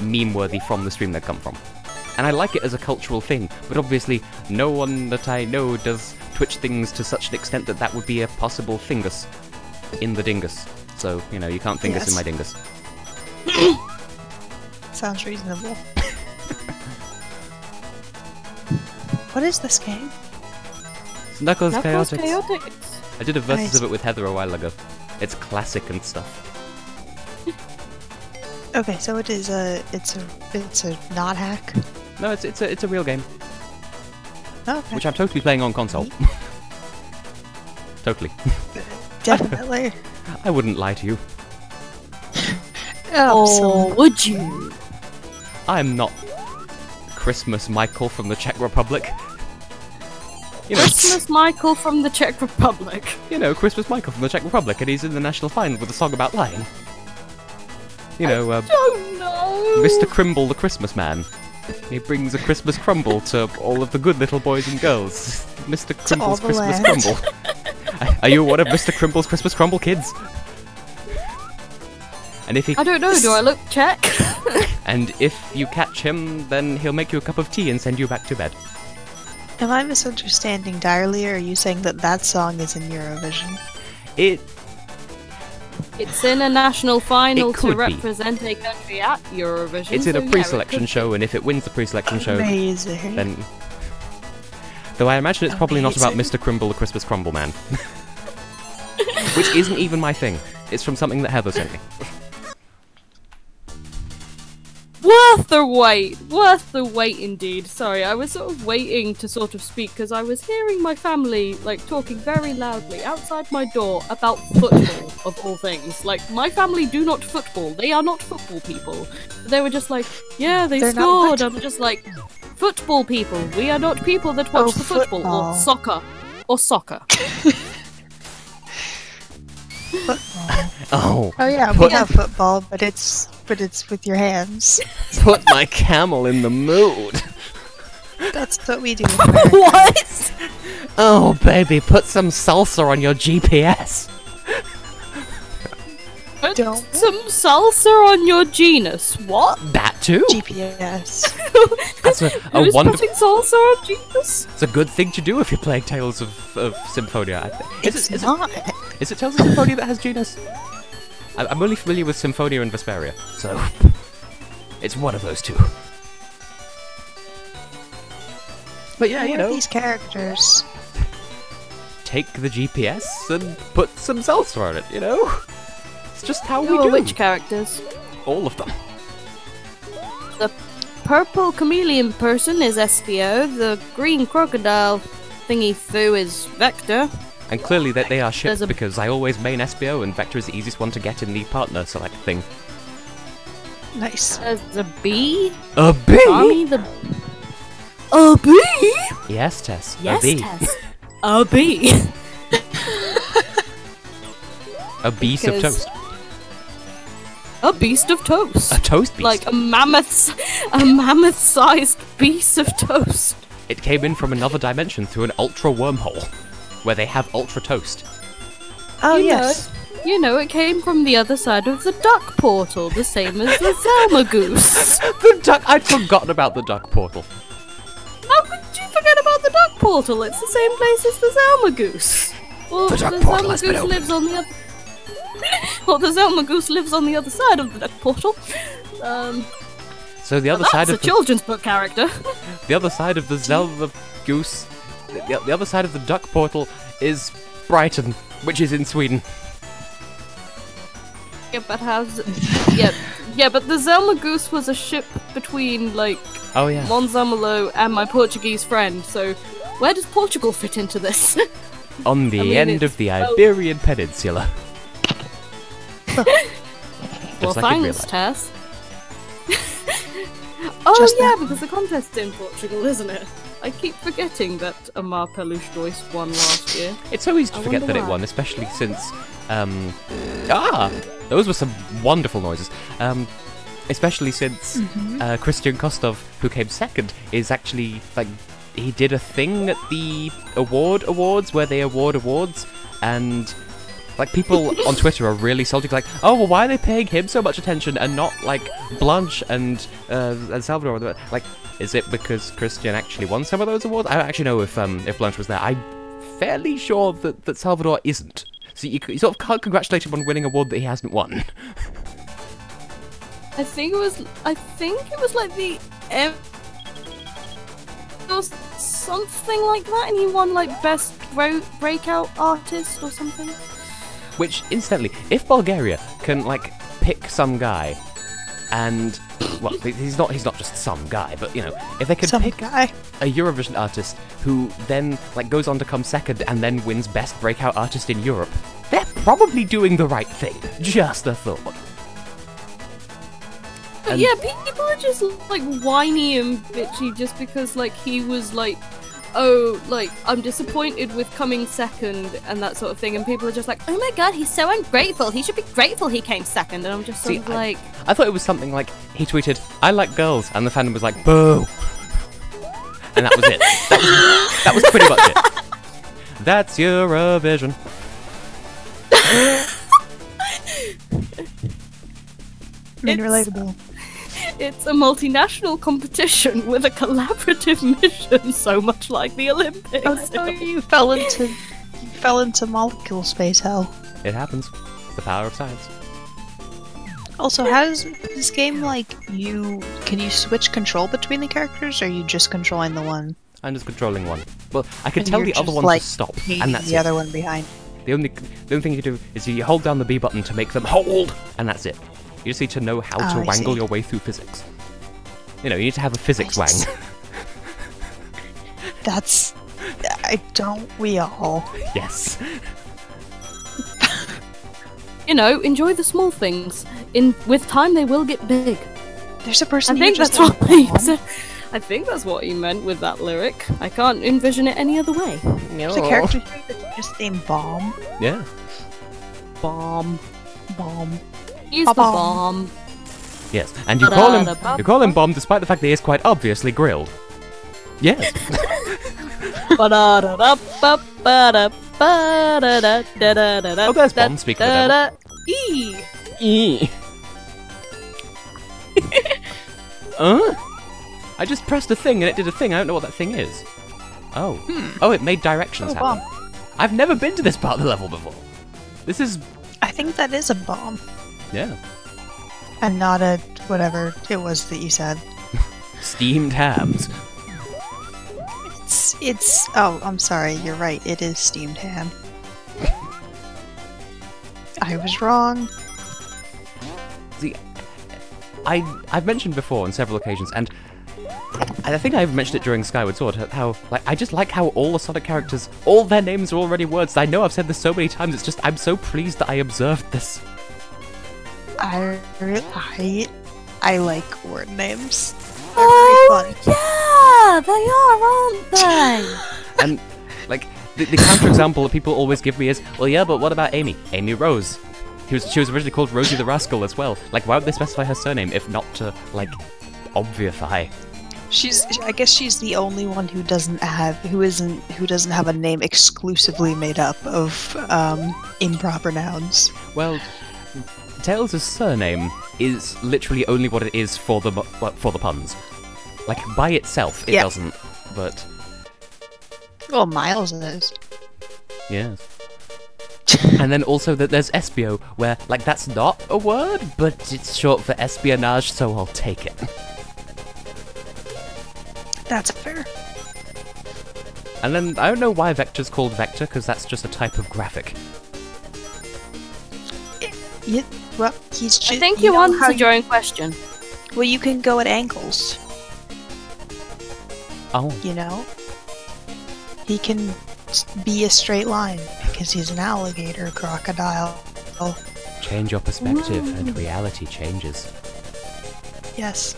meme-worthy from the stream they come from. And I like it as a cultural thing, but obviously no one that I know does Twitch things to such an extent that that would be a possible thingus in the dingus. So, you know, you can't thingus in my dingus.
Sounds reasonable. What is this game?
It's Knuckles Chaotix.
Chaotix.
I did a versus of it with Heather a while ago. It's classic and stuff.
Okay, so it is it's a not hack.
No, it's a real game.
Okay.
Which I'm totally playing on console. Totally.
Definitely.
I wouldn't lie to you.
Or would you?
I'm not Christmas Michael from the Czech Republic. You know,
Christmas Michael from the Czech Republic.
You know, Christmas Michael from the Czech Republic, and he's in the national final with a song about lying. You know,
Don't know.
Mr. Crimble, the Christmas man. He brings a Christmas crumble to all of the good little boys and girls. Mr. Crimble's Christmas crumble. Are you one of Mr. Crimble's Christmas crumble kids? And if he...
I don't know, do I look Czech?
And if you catch him, then he'll make you a cup of tea and send you back to bed.
Am I misunderstanding direly, or are you saying that that song is in Eurovision?
It's in a national final
It could
to
be.
represent a country at Eurovision.
It's in
so
a
yeah,
pre-selection
it could
show, and if it wins the pre-selection show,
Amazing.
then... Though I imagine it's probably not about
Amazing.
Mr. Crimble, the Christmas crumble man. Which isn't even my thing. It's from something that Heather sent me.
Worth the wait! Worth the wait indeed. Sorry, I was sort of waiting to sort of speak because I was hearing my family, like, talking very loudly outside my door about football, of all things. Like, my family do not football. They are not football people. They were just like, yeah,
They're not
scored.
what?
I'm just like, football people. We are not people that watch the football.
football.
Or soccer. Or soccer.
Football.
Oh,
Oh yeah, we have football, but it's with your hands.
put my camel in the mood.
That's what we do. In America.
What?
Oh, baby, put some salsa on your GPS.
Put
Don't.
some salsa on your genus. What?
That too.
GPS.
That's a
Who's
wonderful.
putting salsa on genus?
It's a good thing to do if you're playing Tales of Symphonia. I think.
It's not.
Is it Tales of Symphonia that has genus? I'm only familiar with Symphonia and Vesperia, so it's one of those two. But yeah, you
Who are
know,
these characters.
take the GPS and put some salsa on it. You know, it's just how we
Who are
do.
which characters?
All of them.
The purple chameleon person is SPO, the green crocodile thingy-foo is Vector.
And clearly that they are shipped
There's a-
because I always main SBO and Vector is the easiest one to get in the partner select thing.
Nice.
There's a bee.
A bee?
Tommy the... A bee?
Yes, Tess.
Yes,
a bee.
Tess. A bee.
A piece of
Because-
toast.
A beast of toast.
A toast beast.
Like a mammoth-sized piece of toast.
It came in from another dimension through an ultra wormhole, where they have ultra toast.
Oh
You
yes.
You know, it came from the other side of the duck portal, the same as the Zelma goose.
The duck. I'd forgotten about the duck portal.
How could you forget about the duck portal? It's the same place as the Zelma goose. Well,
The duck portal
Zelma
has been
goose
opened.
lives on the other. Well, the Zelma goose lives on the other side of the duck portal.
So the other
That's
side
a
of the,
children's book character.
the other side of the Zelda goose, the other side of the duck portal is Brighton, which is in Sweden.
Yeah, but how's it? Yeah, but the Zelma goose was a ship between like
Oh yeah.
Monzamalo and my Portuguese friend. So, where does Portugal fit into this?
On the
I mean,
end
it's-
of the Iberian Peninsula.
Well,
Just like in real
thanks,
life.
Tess. Oh
Just
yeah,
that.
because the contest's in Portugal, isn't it? I keep forgetting that Amar Peluche Joyce won last year.
It's so easy to
I
forget
wonder
that it
why.
won, especially since, those were some wonderful noises. Especially since Christian Kostov, who came second, is actually, like, he did a thing at the awards where they award awards, and, like, people on Twitter are really salty, like, oh, well, why are they paying him so much attention and not, like, Blanche and Salvador? Like, is it because Christian actually won some of those awards? I don't actually know if Blanche was there. I'm fairly sure that Salvador isn't. So you sort of can't congratulate him on winning an award that he hasn't won.
I think it was like the or something like that, and he won like best breakout artist or something.
Which, incidentally, if Bulgaria can, like, pick some guy, and, well, he's not just some guy, but, you know, if they can
Some
pick
guy.
a Eurovision artist who then, like, goes on to come second and then wins best breakout artist in Europe, they're probably doing the right thing. Just a thought. And
yeah, people are just like whiny and bitchy just because like he was like, oh, like I'm disappointed with coming second and that sort of thing, and people are just like, oh my god, he's so ungrateful. He should be grateful he came second. And I'm just sort of like,
I thought it was something like he tweeted, "I like girls," and the fandom was like, "Boo," and that was it. That was pretty much it. That's Eurovision.
Relatable.
it's a multinational competition with a collaborative mission, so much like the Olympics.
Oh, no, you fell into molecule space hell.
It happens. It's the power of science.
Also, how does this game, like, can you switch control between the characters, or are you just controlling the one?
I'm just controlling one. Well, I can
And
tell
you're
the other
just,
one
like,
to stop,
leaving
and that's
the
it.
other one behind.
The only thing you do is you hold down the B button to make them hold, and that's it. You just need to know how to
I
wangle
see.
your way through physics. You know, you need to have a physics wang.
Don't we all?
Yes.
You know, enjoy the small things. With time, they will get big.
There's a person
I think
who just
that's what he
bomb.
said. I think that's what he meant with that lyric. I can't envision it any other way.
There's a character that's just named Bomb.
Yeah.
Bomb.
Bomb.
He's the
Ba-bomb.
bomb.
Yes, and you call him Bomb despite the fact that he is quite obviously grilled. Yes. Oh, there's Bomb, speaking of the
E.
E. I just pressed a thing and it did a thing. I don't know what that thing is. Oh. Oh, it made directions happen.
Bomb.
I've never been to this part of the level before. This is...
I think that is a bomb.
Yeah.
And not a whatever it was that you said.
Steamed hams.
It's oh, I'm sorry, you're right, it is steamed ham. I was wrong.
See, I've mentioned before on several occasions, and I think I've mentioned it during Skyward Sword, how, like, I just like how all the Sonic characters, all their names are already words. I know I've said this so many times, it's just, I'm so pleased that I observed this.
I like word names. They're
Oh,
very fun.
yeah, they are, aren't they?
And, like, the counterexample that people always give me is, well, yeah, but what about Amy? Amy Rose. She was originally called Rosie the Rascal as well. Like, why would they specify her surname if not to, like, obvify?
I guess she's the only one who doesn't have a name exclusively made up of improper nouns.
Well, Tails' surname is literally only what it is for the puns. Like, by itself, it
Yeah.
doesn't, but...
Well, Miles is.
Yes. And then also that there's Espio, where, like, that's not a word, but it's short for espionage, so I'll take it.
That's fair.
And then, I don't know why Vector's called Vector, because that's just a type of graphic.
Yeah, well, he's just.
I think you
know how
answered your own question.
Well, you can go at angles.
Oh.
You know, he can be a straight line because he's an alligator crocodile.
Change your perspective, and reality changes.
Yes.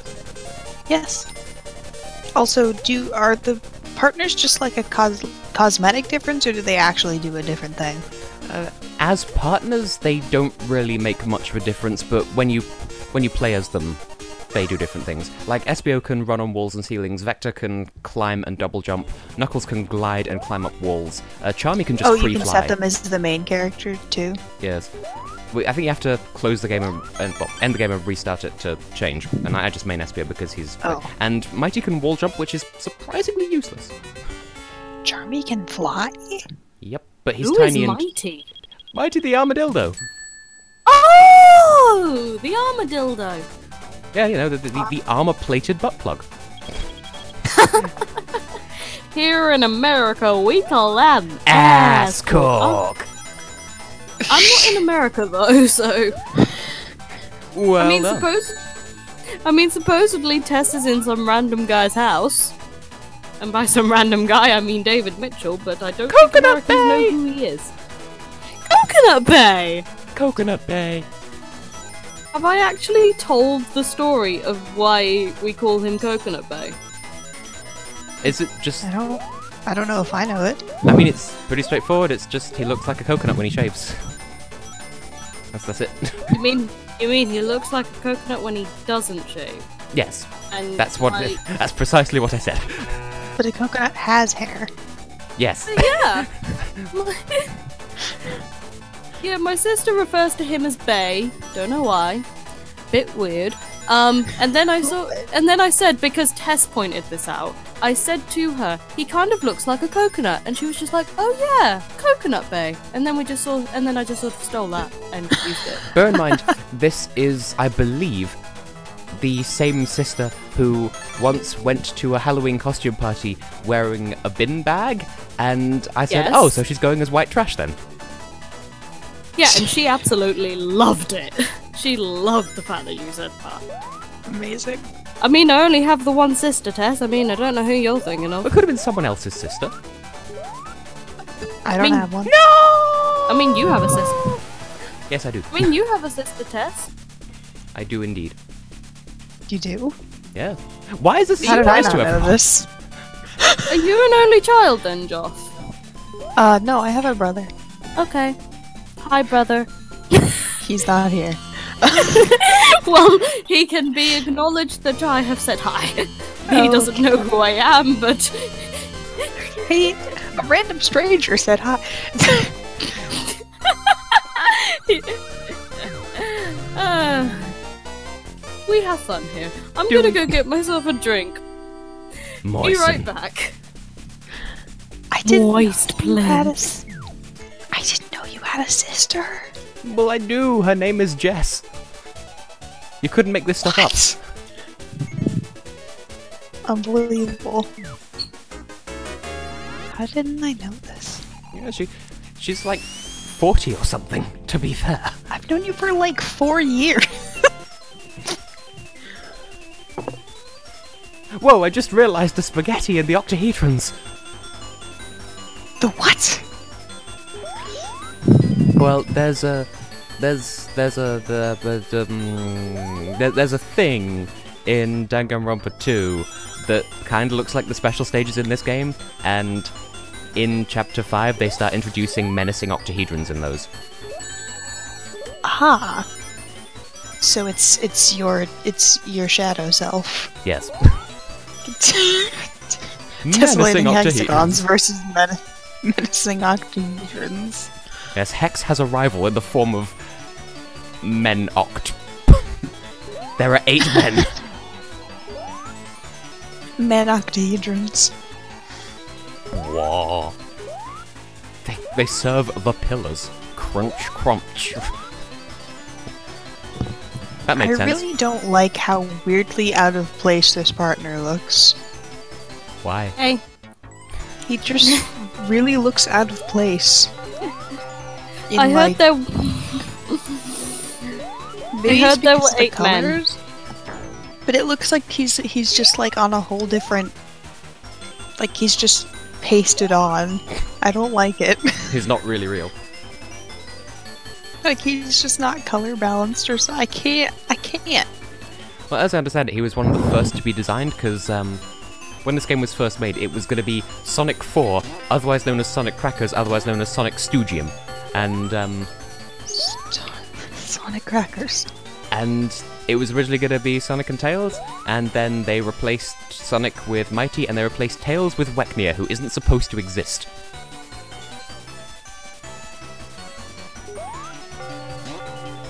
Yes. Also, are the partners just like a cosmetic difference, or do they actually do a different thing?
As partners, they don't really make much of a difference, but when you play as them, they do different things. Like, Espio can run on walls and ceilings, Vector can climb and double jump, Knuckles can glide and climb up walls, Charmy can just free
you can
fly.
set them as the main character, too?
Yes. I think you have to close the game and end the game and restart it to change, and I just main Espio because he's...
Oh.
And Mighty can wall jump, which is surprisingly useless.
Charmy can fly?
Yep, but he's
Who
tiny
is
and...
Mighty?
Mighty the Armadillo!
Oh, the armadillo.
Yeah, you know, the armor-plated butt plug.
Here in America, we call that an
Ass
cock.
cock!
I'm not in America though, so
Well
I mean,
done.
supposedly Tess is in some random guy's house, and by some random guy I mean David Mitchell, but I don't think
Coconut
Americans know
Bay!
who he is. Coconut Bay.
Coconut Bay.
Have I actually told the story of why we call him Coconut Bay?
Is it just...
I don't know if I know it.
I mean, it's pretty straightforward. It's just he looks like a coconut when he shaves. That's it.
You mean he looks like a coconut when he doesn't shave?
Yes.
And
That's what. That's precisely what I said.
But a coconut has hair.
Yes.
Yeah. Yeah, my sister refers to him as Bay. Don't know why. Bit weird. And then I said, because Tess pointed this out, I said to her, he kind of looks like a coconut, and she was just like, oh yeah, Coconut Bay. And then I just sort of stole that and used it.
Bear in mind, this is, I believe, the same sister who once went to a Halloween costume party wearing a bin bag, and I said,
Yes.
oh, so she's going as white trash then.
Yeah, and she absolutely loved it. She loved the fact that you said that.
Amazing.
I mean, I only have the one sister, Tess. I mean, I don't know who you're thinking of.
It could have been someone else's sister.
I don't have one.
No!
I mean, you have a sister.
Yes, I do.
I mean, you have a sister, Tess.
I do indeed.
You do?
Yeah. Why is this a
How did I
surprise
not
to
know
everyone?
this?
Are you an only child then, Joss?
No, I have a brother.
Okay. Hi, brother.
He's not here.
Well, he can be acknowledged that I have said hi. He doesn't know who I am, but...
Hey, a random stranger said hi.
We have fun here. I'm gonna go get myself a drink.
Moisten.
Be right back.
I didn't
Moist
know you had a
plants.
I didn't know you had a sister.
Well, I do. Her name is Jess. You couldn't make this stuff up.
Unbelievable. How didn't I know this?
Yeah, she's like 40 or something, to be fair.
I've known you for like 4 years.
Whoa, I just realized the spaghetti and the octahedrons.
The what?
Well, there's a thing in Danganronpa 2 that kind of looks like the special stages in this game, and in Chapter 5 they start introducing menacing octahedrons in those.
Ah. So it's your shadow self.
Yes.
Tessellating
Menacing
hexagons versus menacing octahedrons.
Yes, Hex has a rival in the form of Men Oct. There are 8 men.
Men octahedrons.
Whoa. They serve the pillars. Crunch, crunch. That makes sense.
I really don't like how weirdly out of place this partner looks.
Why?
Hey.
He just really looks out of place.
I heard there...
Maybe
I
it's
heard there
because
were
the
8 men.
colors, but it looks like he's just like on a whole different... Like he's just pasted on. I don't like it.
He's not really real.
Like he's just not color balanced or so. I can't.
Well, as I understand it, he was one of the first to be designed, because when this game was first made, it was going to be Sonic 4, otherwise known as Sonic Crackers, otherwise known as Sonic Stoogium. And,
Sonic Crackers.
And it was originally going to be Sonic and Tails, and then they replaced Sonic with Mighty, and they replaced Tails with Weknir, who isn't supposed to exist.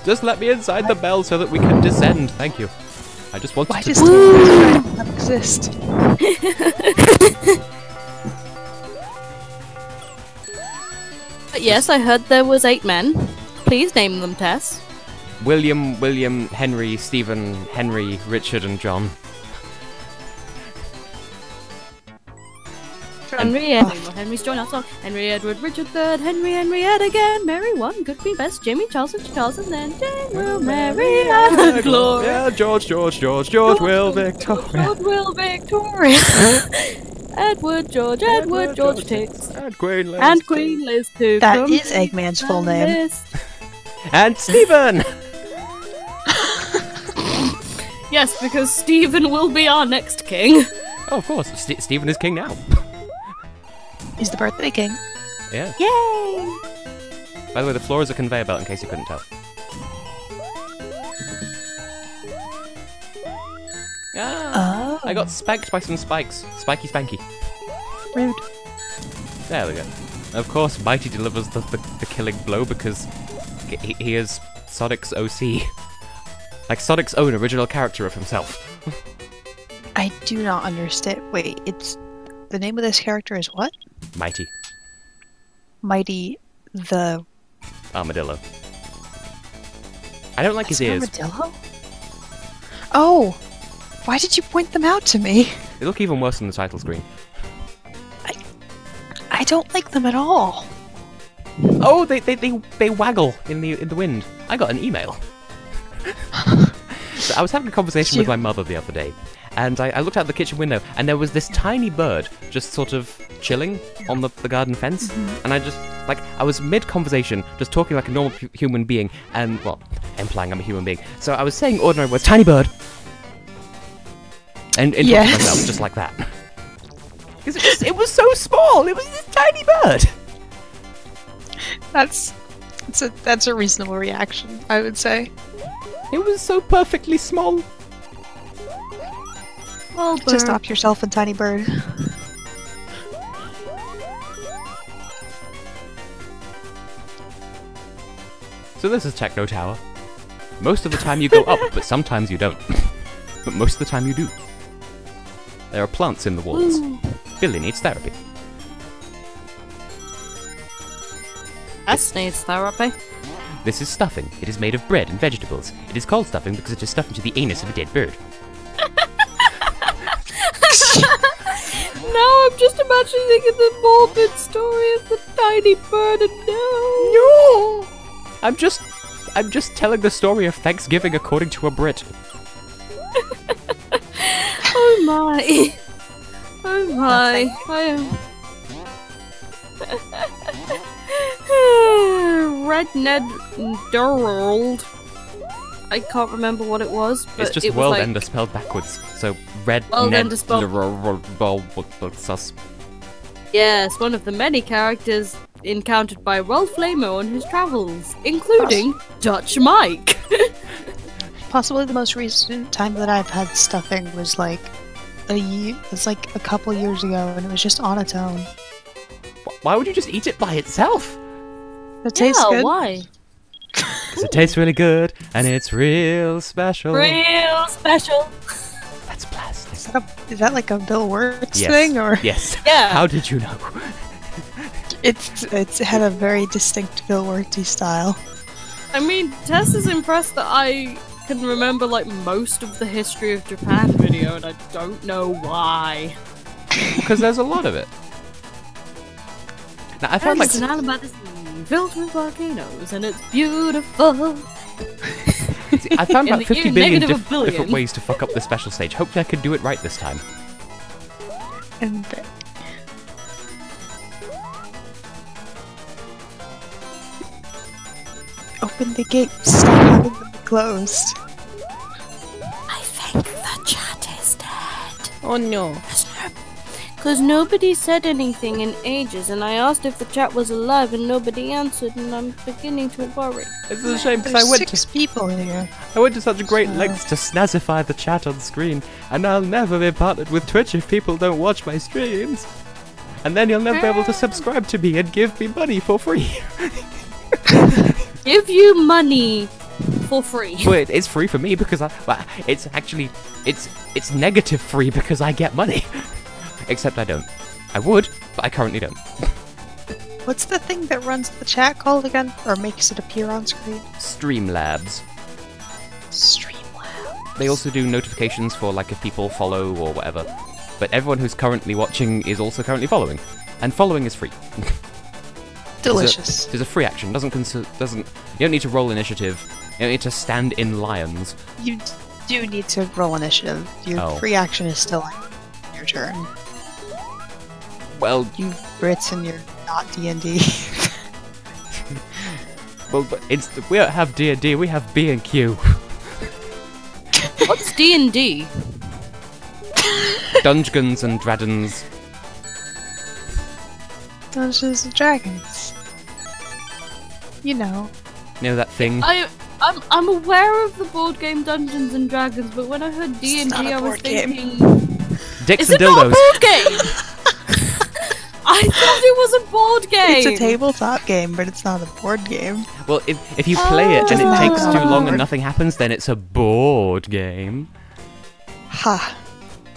Just let me inside the bell so that we can descend, thank you. I just wanted
Why
to...
does Tails not exist?
But yes, I heard there was 8 men. Please name them, Tess.
William, Henry, Stephen, Henry, Richard, and John.
Henry's join our song. Henry, Edward, Richard, Third, Henriette again. Mary, 1, good Queen, Best, Jimmy, Charles, and then Jane, Will, Mary, and Gloria.
Yeah, George, Will, Victoria.
George, Will, Victoria. Edward, George, Tix. And Queen Liz, too.
That is Eggman's full name.
And Stephen!
Yes, because Stephen will be our next king.
Oh, of course. Stephen is king now.
He's the birthday king.
Yeah.
Yay!
By the way, the floor is a conveyor belt, in case you couldn't tell. Ah, I got spanked by some spikes. Spiky spanky.
Rude.
There we go. Of course, Mighty delivers the killing blow because he is Sonic's OC. Like Sonic's own original character of himself.
I do not understand. Wait, it's... The name of this character is what?
Mighty.
Mighty the...
Armadillo. I don't like his ears.
Armadillo? Oh! Why did you point them out to me?
They look even worse than the title screen.
I don't like them at all.
Oh, they waggle in the wind. I got an email. So I was having a conversation with my mother the other day, and I looked out the kitchen window, and there was this tiny bird just sort of chilling on the garden fence, and I was mid-conversation, just talking like a normal human being, and, well, implying I'm a human being. So I was saying ordinary words, tiny bird, and interrupted myself just like that. Because it was so small, it was this tiny bird!
That's a reasonable reaction, I would say.
It was so perfectly small.
Well,
Just stop yourself and tiny bird.
So this is Techno Tower. Most of the time you go up, but sometimes you don't. But most of the time you do. There are plants in the walls. Billy needs therapy.
Tess needs therapy.
This is stuffing. It is made of bread and vegetables. It is called stuffing because it is stuffed into the anus of a dead bird.
Now I'm just imagining the morbid story of the tiny bird and
No! I'm just telling the story of Thanksgiving according to a Brit.
Oh my. Oh my. I am... Red Ned Durald. I can't remember what it was, but
It's just
it was
World
like...
Ender spelled backwards. So Red
World
Ned
Ender spelled-
sus.
Yes, one of the many characters encountered by Rolf Lamo on his travels, including Dutch Mike.
Possibly the most recent time that I've had stuffing was like a couple years ago, and it was just on its own.
Why would you just eat it by itself?
It tastes good.
Why?
Because it tastes really good, and it's real special.
Real special.
That's plastic.
Is that like a Bill Wirtz
Yes.
thing, or
Yes.
Yeah.
How did you know?
it's had a very distinct Bill Wirtz style.
I mean, Tess is impressed that I can remember like most of the history of Japan video, and I don't know why.
Because there's a lot of it. Now, I found like
It's an island by the sea, filled with volcanoes, and it's beautiful.
I found
In
about
the
50
year
billion
negative a billion.
different ways to fuck up this special stage. Hopefully I can do it right this time.
And open the gates, stop having them closed.
I think the chat is dead.
Oh no.
Because nobody said anything in ages, and I asked if the chat was alive, and nobody answered, and I'm beginning to worry.
It's a shame because
There's
I went
six people here.
to such great lengths to snazify the chat on screen, and I'll never be partnered with Twitch if people don't watch my streams. And then you'll never be able to subscribe to me and give me money for free.
Give you money for free.
But it's free for me because it's negative free because I get money. Except I don't. I would, but I currently don't.
What's the thing that runs the chat called again? Or makes it appear on screen?
StreamLabs.
StreamLabs.
They also do notifications for like if people follow or whatever. But everyone who's currently watching is also currently following. And following is free.
Delicious.
There's a free action. You don't need to roll initiative. You don't need to stand in lions.
You do need to roll initiative. Your free action is still on your turn.
Well,
You Brits and your not D&D.
well, but we don't have D&D. We have B&Q.
What's D&D?
Dungeons and Dragons.
Dungeons and Dragons. You know.
You know that thing?
I'm aware of the board game Dungeons and Dragons, but when I heard D&D, I was thinking...
Dicks
Is
and
it not a
dildos.
board game? I thought it was a board game!
It's a tabletop game, but it's not a board game.
Well, if you play it and it takes too long and
board.
nothing happens, then it's a board game.
Ha.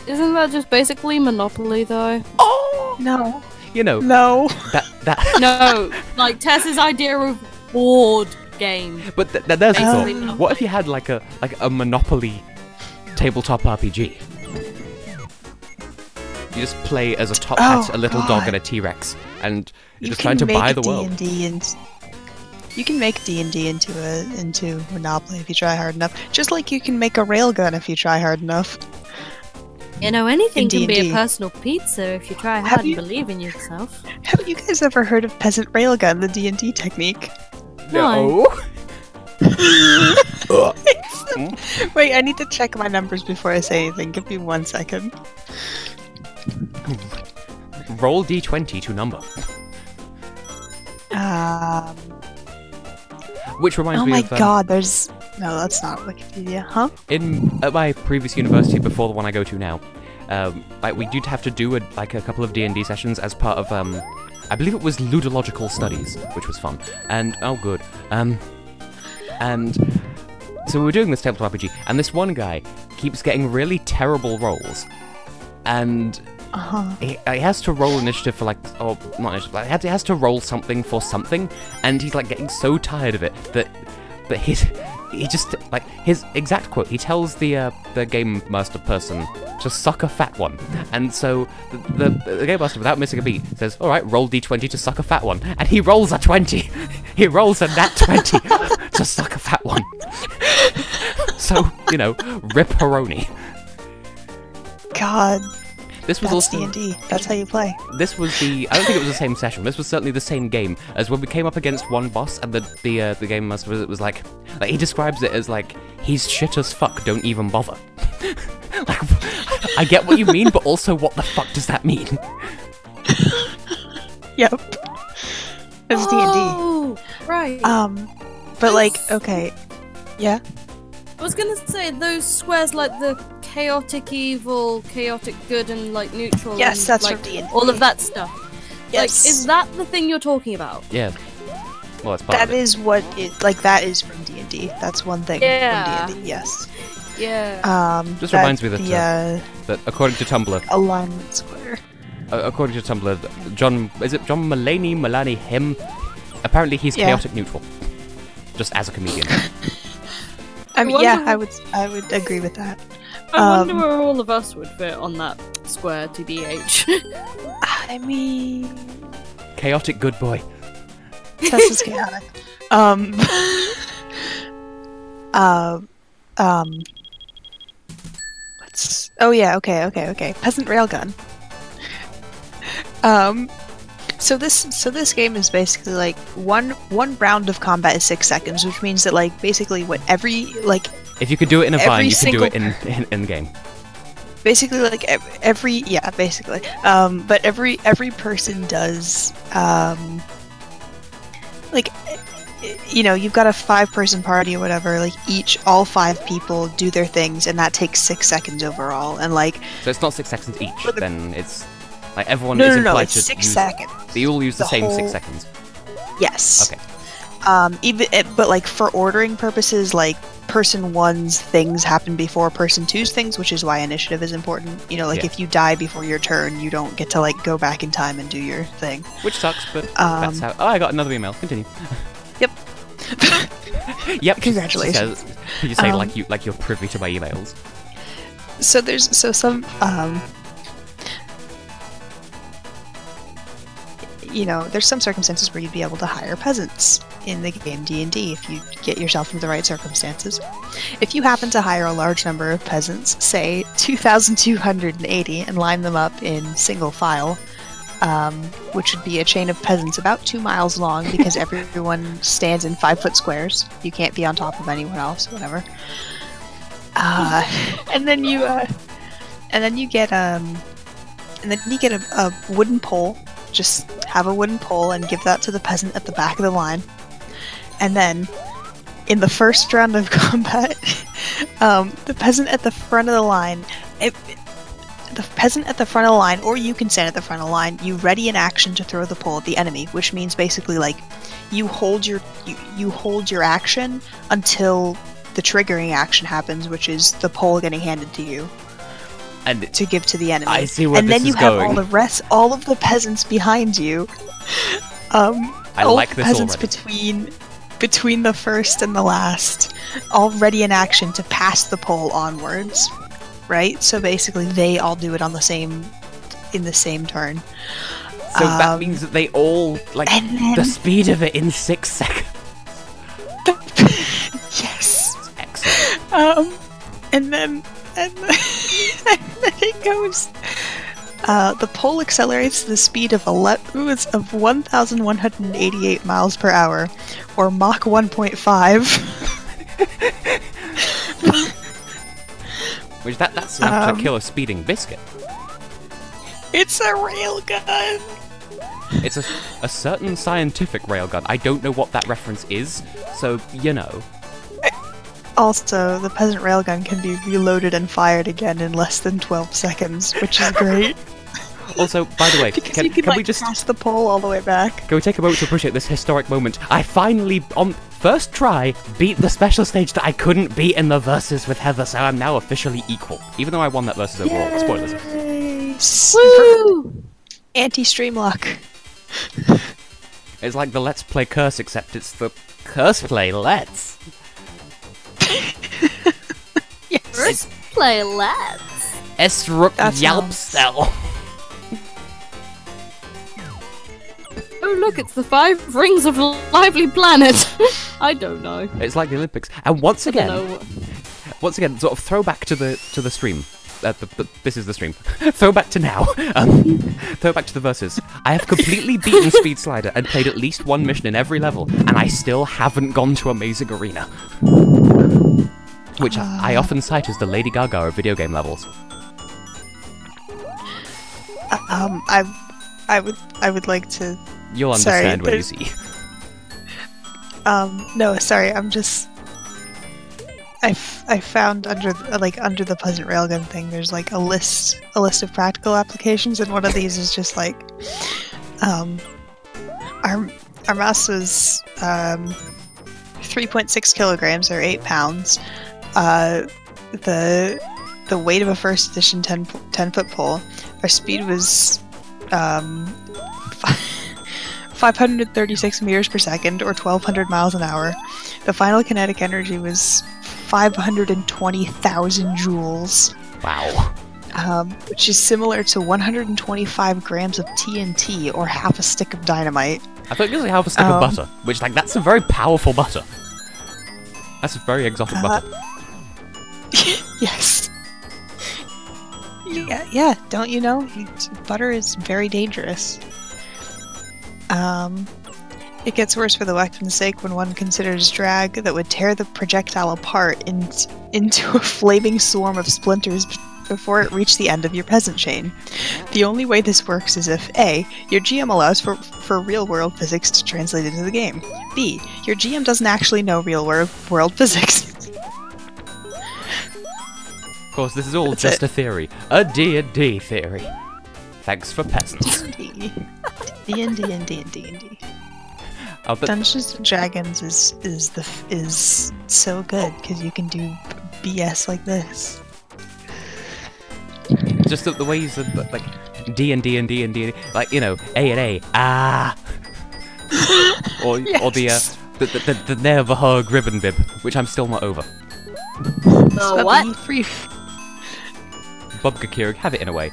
Isn't that just basically Monopoly, though?
Oh!
No.
You know,
No.
that
No, like Tess's idea of board game.
But there's a
Basically
thought.
Monopoly.
What if you had like a Monopoly tabletop RPG? You just play as a top hat, a little dog, and a T-Rex, and you're just trying to buy the world.
You can make D&D into Monopoly if you try hard enough. Just like you can make a railgun if you try hard enough.
You know, anything
In
can be
D&D.
a personal pizza if you try
Have
hard
you-
and believe in yourself.
Have you guys ever heard of peasant railgun, the D&D technique?
No.
Wait, I need to check my numbers before I say anything. Give me 1 second.
Roll d20 to number. Which reminds
Oh
me
my
of
god, there's... No, that's not Wikipedia, huh?
at my previous university before the one I go to now. Like we did have to do a couple of D&D sessions as part of I believe it was ludological studies, which was fun. And oh good. And so we were doing this tabletop RPG, and this one guy keeps getting really terrible rolls, and he has to roll initiative for like, or not initiative, like, he has to roll something for something, and he's like getting so tired of it that he just like his exact quote. He tells the game master person to suck a fat one, and so the game master, without missing a beat, says, "All right, roll d20 to suck a fat one," and he rolls a 20. He rolls a nat 20 to suck a fat one. So you know, rip Haroni.
God,
This was
that's
also
D&D. That's how you play.
This was the. I don't think it was the same session. This was certainly the same game as when we came up against one boss, and the game master was like he describes it as like, he's shit as fuck. Don't even bother. Like, I get what you mean, but also what the fuck does that mean?
Yep. It's D&D.
Oh, right.
But like, okay. Yeah?
I was gonna say, those squares like the chaotic evil, chaotic good, and like neutral.
Yes,
and,
that's
like,
from D&D.
all of that stuff.
Yes.
Like, is that the thing you're talking about?
Yeah. Well, it's part
That
of it.
is what it, like, that is from D&D. That's one thing
Yeah.
from D&D, yes.
Yeah.
Just reminds me that
the
that according to Tumblr,
alignment square.
according to Tumblr, John Mulaney, him. Apparently, he's
Yeah.
chaotic neutral, just as a comedian.
I mean,
wonder
yeah,
what-
I would agree with that.
I wonder where all of us would fit on that square, TBH.
I mean,
Chaotic good boy.
Tessa's chaotic. What's... Oh yeah, okay. Peasant railgun. So this game is basically like one round of combat is 6 seconds, which means that like basically what
If you could do it in a vine,
every
you can do it
single-
in game.
basically like every basically but every person does like, you know, you've got a 5-person party or whatever, like all 5 people do their things, and that takes 6 seconds overall, and like
So it's not 6 seconds each.
For the-
Then it's like everyone
no
is
no no
implied
it's
to
6
use.
seconds.
They all use the
The
same
whole-
6 seconds.
Yes.
Okay.
But like for ordering purposes, like person 1's things happen before person 2's things, which is why initiative is important. You know, like
Yeah.
if you die before your turn, you don't get to like go back in time and do your thing.
Which sucks, but that's how. Oh, I got another email. Continue.
Yep.
Yep. she
Congratulations.
says- you say like you're privy to my emails.
So there's some you know, there's some circumstances where you'd be able to hire peasants in the game D&D if you get yourself into the right circumstances. If you happen to hire a large number of peasants, say 2,280, and line them up in single file, which would be a chain of peasants about 2 miles long because everyone stands in 5-foot squares. You can't be on top of anyone else, whatever. And then you get a wooden pole. Just have a wooden pole and give that to the peasant at the back of the line. And then, in the first round of combat, the peasant at the front of the line, or you can stand at the front of the line, you ready an action to throw the pole at the enemy, which means basically like you hold your action until the triggering action happens, which is the pole getting handed to you. And to give to the enemy.
I see where
and
this
then you
is
have
going.
all of the peasants behind you.
I like this
peasants
already.
between the first and the last, all ready in action to pass the pole onwards, right? So basically, they all do it in the same turn.
So that means that they all the speed of it in 6 seconds.
Yes.
Excellent.
And then it goes. The pole accelerates to the speed of 1,188 miles per hour, or Mach 1.5.
Which that's enough to kill a speeding biscuit.
It's a railgun.
It's a certain scientific railgun. I don't know what that reference is, so you know.
Also, the peasant railgun can be reloaded and fired again in less than 12 seconds, which is great.
Also, by the way,
can we just pass the pole all the way back?
Can we take a moment to appreciate this historic moment? I finally, on first try, beat the special stage that I couldn't beat in the versus with Heather, so I'm now officially equal. Even though I won that versus overall. Spoilers.
Woo! Anti-stream lock.
It's like the Let's Play curse, except it's the curse play Let's.
Yes.
Let's play Let's.
Esruk Yalpstel.
Oh look, it's the 5 rings of Lively Planet. I don't know.
It's like the Olympics. And once again,
I
sort of throwback to the stream. This is the stream. Throwback to now. Throwback to the verses. I have completely beaten Speed Slider and played at least one mission in every level, and I still haven't gone to Amazing Arena, which I often cite as the Lady Gaga of video game levels.
I would like to.
You'll understand when you see.
No, sorry. I'm just. I found under the Pleasant Railgun thing, there's like a list of practical applications, and one of these is just like, our mass was 3.6 kilograms or 8 pounds. The weight of a first edition 10-foot pole. Our speed was 536 meters per second, or 1,200 miles an hour. The final kinetic energy was 520,000 joules.
Wow.
Which is similar to 125 grams of TNT, or half a stick of dynamite.
I thought you were going to say half a stick of butter, which, that's a very powerful butter. That's a very exotic butter.
Yes. Yeah, don't you know? Butter is very dangerous. It gets worse for the weapon's sake when one considers drag that would tear the projectile apart into a flaming swarm of splinters before it reached the end of your peasant chain. The only way this works is if A, your GM allows for real-world physics to translate into the game. B, your GM doesn't actually know real-world physics.
Of course, this is all just a theory. A D&D theory. Thanks for peasants.
D&D. Dungeons and Dragons is so good because you can do BS like this.
Just the way you said like D&D and D&D, like, you know, A and A, or
Yes.
or the Never Hug Ribbon Bib, which I'm still not over.
The what?
Bubka Keurig, have it in a way.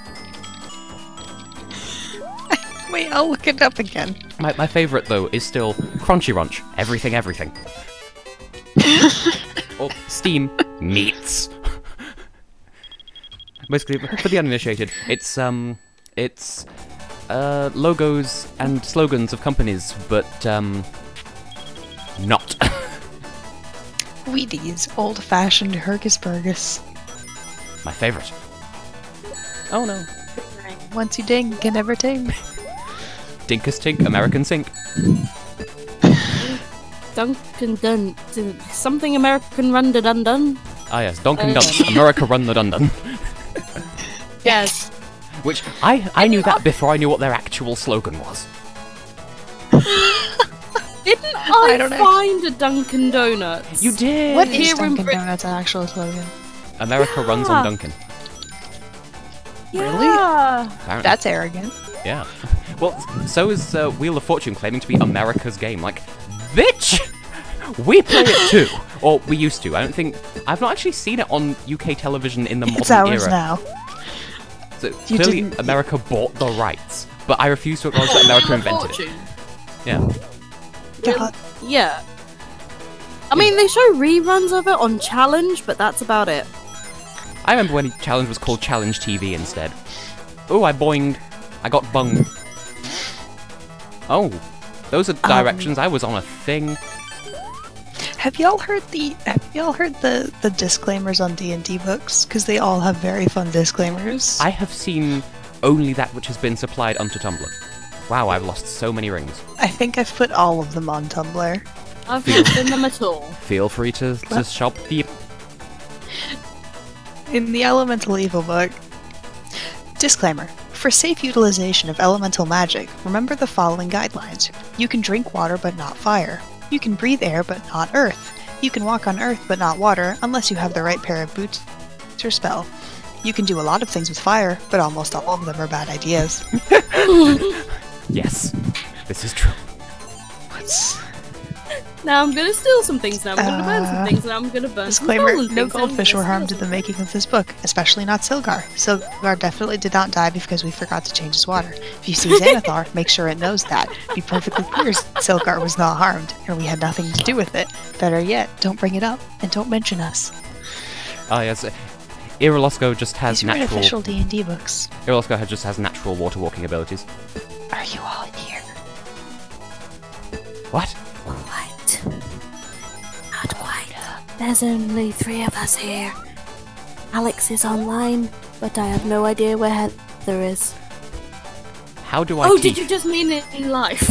Wait, I'll look it up again.
My favourite, though, is still Crunchy Runch. Everything. Or Steam Meats. Basically, for the uninitiated, it's logos and slogans of companies, but not.
Wheaties, old-fashioned Hergus-Burgus.
My favourite. Oh no.
Once you ding, can never ting.
Dinkus Tink, American Sink.
Dunkin' Dun. Something American Run da Dun Dun.
Ah yes, Dunkin' Dunce, America Run the Dun Dun.
Yes.
Which, I knew that before I knew what their actual slogan was.
Didn't
I don't know.
find a Dunkin' Donuts?
You did!
What
Here
is
in
Dunkin'
Brit-
Donuts' actual slogan?
America runs on Dunkin'.
Yeah.
Apparently.
That's arrogant.
Yeah. Well, so is Wheel of Fortune claiming to be America's game. Like, bitch! We play it too! Or we used to. I've not actually seen it on UK television in the
It's
modern
ours
era.
now.
So
You
clearly
didn't-
America bought the rights. But I refuse to acknowledge that America invented it. Yeah.
God.
Yeah. I mean, they show reruns of it on Challenge, but that's about it.
I remember when Challenge was called Challenge TV instead. Oh, I boinged. I got bunged. Oh, those are directions. I was on a thing.
Have y'all heard the disclaimers on D&D books? Because they all have very fun disclaimers.
I have seen only that which has been supplied onto Tumblr. Wow, I've lost so many rings.
I think I've put all of them on Tumblr.
I've not seen them at all.
Feel free to shop the...
In the Elemental Evil book. Disclaimer. For safe utilization of elemental magic, remember the following guidelines. You can drink water but not fire. You can breathe air but not earth. You can walk on earth but not water unless you have the right pair of boots or spell. You can do a lot of things with fire, but almost all of them are bad ideas.
Yes, this is true.
What's...
Now I'm gonna steal some things, now I'm gonna burn some things, now I'm gonna burn some
Disclaimer,
stolen
no
things, now I'm
goldfish
gonna
were harmed
steal
in the
some
making of this book, especially not Silgar. Silgar definitely did not die because we forgot to change his water. If you see Xanathar, make sure it knows that. Be perfectly clear, Silgar was not harmed, and we had nothing to do with it. Better yet, don't bring it up, and don't mention us.
Ah, yes. Irilosco just has
These are
natural...
official D&D books.
Irilosco just has natural water walking abilities.
Are you all in here?
What?
What? Not quite. There's only 3 of us here. Alex is online, but I have no idea where Heather is.
How do I
Oh,
teeth?
did you just mean it in life?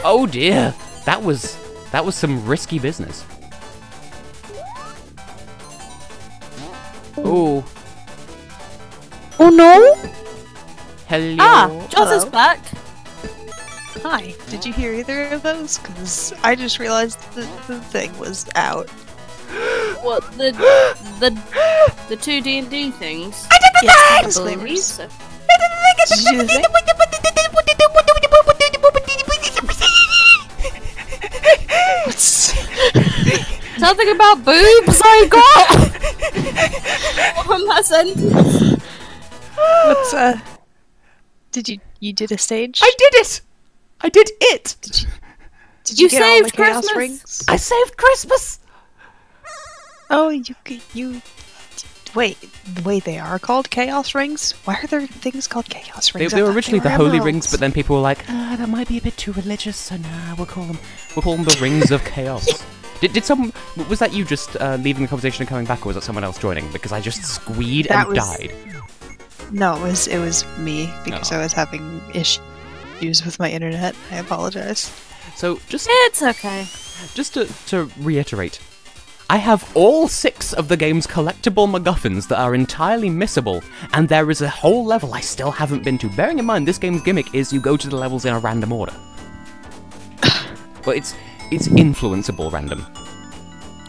Oh dear! That was some risky business. Oh.
Oh no!
Hello.
Ah, Joss is
Hello.
back.
Hi, did you hear either of those? Because I just realized the thing was out.
What, the 2 D&D things?
Yes,
I
disclaimers.
believe so.
Did you do the thing? What's...
Something about boobs I got! On that sentence.
What's Did you did a stage?
I did it! I did it!
Did
You
get all the
saved
chaos
Christmas!
rings?
I saved Christmas!
Oh, you wait, they are called chaos rings? Why are there things called chaos
They
rings?
were originally the holy
emeralds.
rings, but then people were like, that might be a bit too religious, so nah, we'll call them the rings of chaos. Was that you just leaving the conversation and coming back, or was that someone else joining? Because I just squeed
That
and
was-
died.
No, it was me because
Oh.
I was having issues with my internet. I apologize.
So just
It's okay.
to reiterate, I have all 6 of the game's collectible MacGuffins that are entirely missable, and there is a whole level I still haven't been to. Bearing in mind, this game's gimmick is you go to the levels in a random order. But it's influenceable random.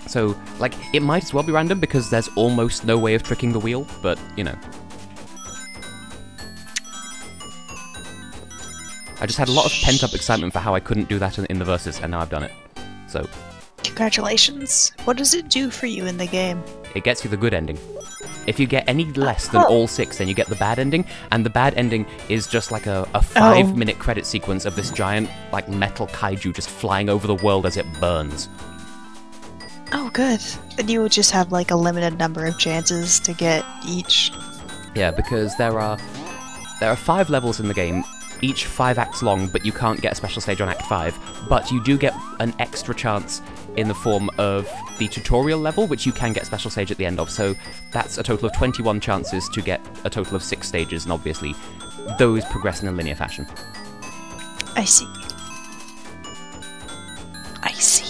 So, like, it might as well be random because there's almost no way of tricking the wheel, but, you know. I just had a lot of pent-up excitement for how I couldn't do that in the verses, and now I've done it. So,
Congratulations. What does it do for you in the game?
it gets you the good ending. If you get any less than all 6, then you get the bad ending, and the bad ending is just like a 5-minute credit sequence of this giant, like, metal kaiju just flying over the world as it burns.
Oh, good. And you would just have like a limited number of chances to get each.
Yeah, because there are 5 levels in the game, each 5 acts long, but you can't get a special stage on Act 5, but you do get an extra chance in the form of the tutorial level, which you can get special stage at the end of, so that's a total of 21 chances to get a total of 6 stages, and obviously those progress in a linear fashion.
I see. I see.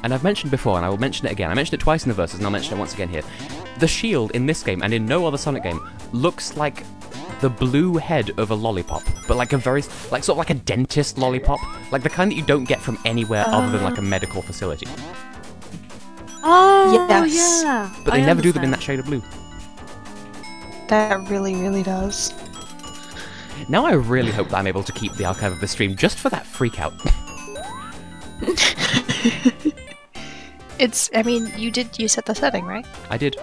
And I've mentioned before, and I will mention it again, I mentioned it twice in the Versus, and I'll mention it once again here. The shield in this game, and in no other Sonic game, looks like the blue head of a lollipop, but like a very, like sort of like a dentist lollipop, like the kind that you don't get from anywhere other than like a medical facility.
Oh,
Yes.
yeah.
But they
I
never do them in that
understand.
shade of blue.
That really, really does.
Now I really hope that I'm able to keep the archive of the stream just for that freak out.
It's, I mean, you set the setting, right?
I did.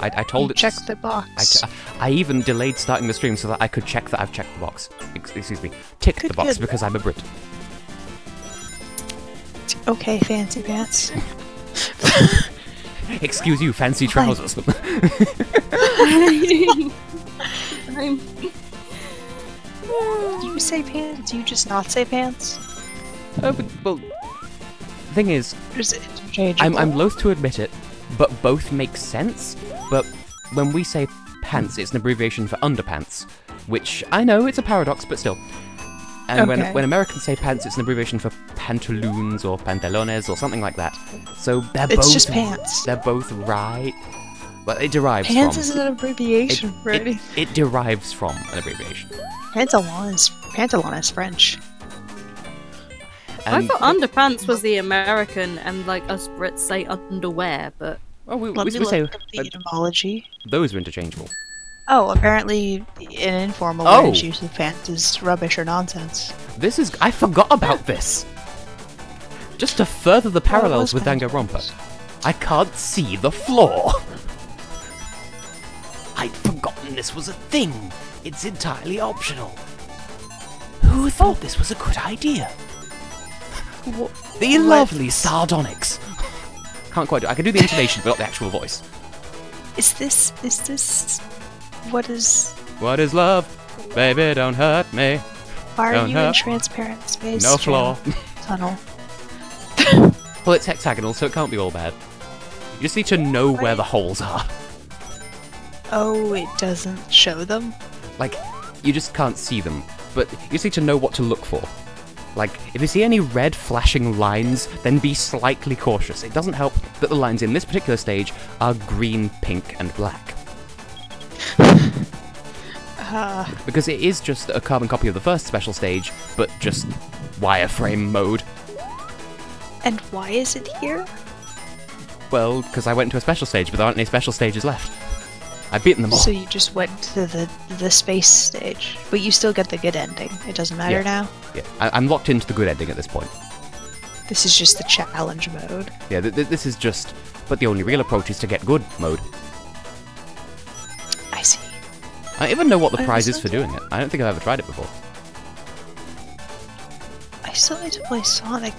I told it.
Check the box.
I even delayed starting the stream so that I could check that I've checked the box. Excuse me, tick the box
good.
because I'm a Brit.
Okay, fancy pants.
Excuse you, fancy trousers.
I'm...
Do you say pants? Do you just not say pants?
Well, the thing is,
Or is it interchangeable?
I'm loath to admit it, but both make sense. But when we say pants, it's an abbreviation for underpants, which I know it's a paradox, but still. And
Okay.
when Americans say pants, it's an abbreviation for pantaloons or pantalones or something like that. So they're
It's
both
just pants.
They're both right. Well, it derives
Pants
from.
is an abbreviation for anything.
It derives from an abbreviation.
Pantalon is French.
I
And-
thought underpants was the American, and like us Brits say underwear, but
Oh, we
Let me
say
look up the etymology.
those are interchangeable.
Oh, apparently in informal
Oh.
words, use of pants is rubbish or nonsense.
I forgot about this. Just to further the parallels with
pants?
Danganronpa, I can't see the floor. I'd forgotten this was a thing. It's entirely optional. Who thought this was a good idea? The lovely sardonyx. Can't quite do it. I can do the intonation, but not the actual voice.
Is this what is
What is love? Baby, don't hurt me.
why are
Don't
you in
hurt.
transparent space?
No floor.
Tunnel.
Well, it's hexagonal, so it can't be all bad. You just need to know where the holes are.
Oh, it doesn't show them?
Like, you just can't see them, but you just need to know what to look for. Like, if you see any red flashing lines, then be slightly cautious. It doesn't help that the lines in this particular stage are green, pink, and black. Because it is just a carbon copy of the first special stage, but just wireframe mode.
And why is it here?
Well, because I went to a special stage, but there aren't any special stages left. I've beaten them all.
So you just went to the space stage, but you still get the good ending. It doesn't matter
Yeah.
now.
Yeah, I'm locked into the good ending at this point.
This is just the challenge mode.
Yeah, this is just... But the only real approach is to get good mode.
I see.
I even know what the
I
prize is for
understand.
doing it. I don't think I've ever tried it before.
I still need to play Sonic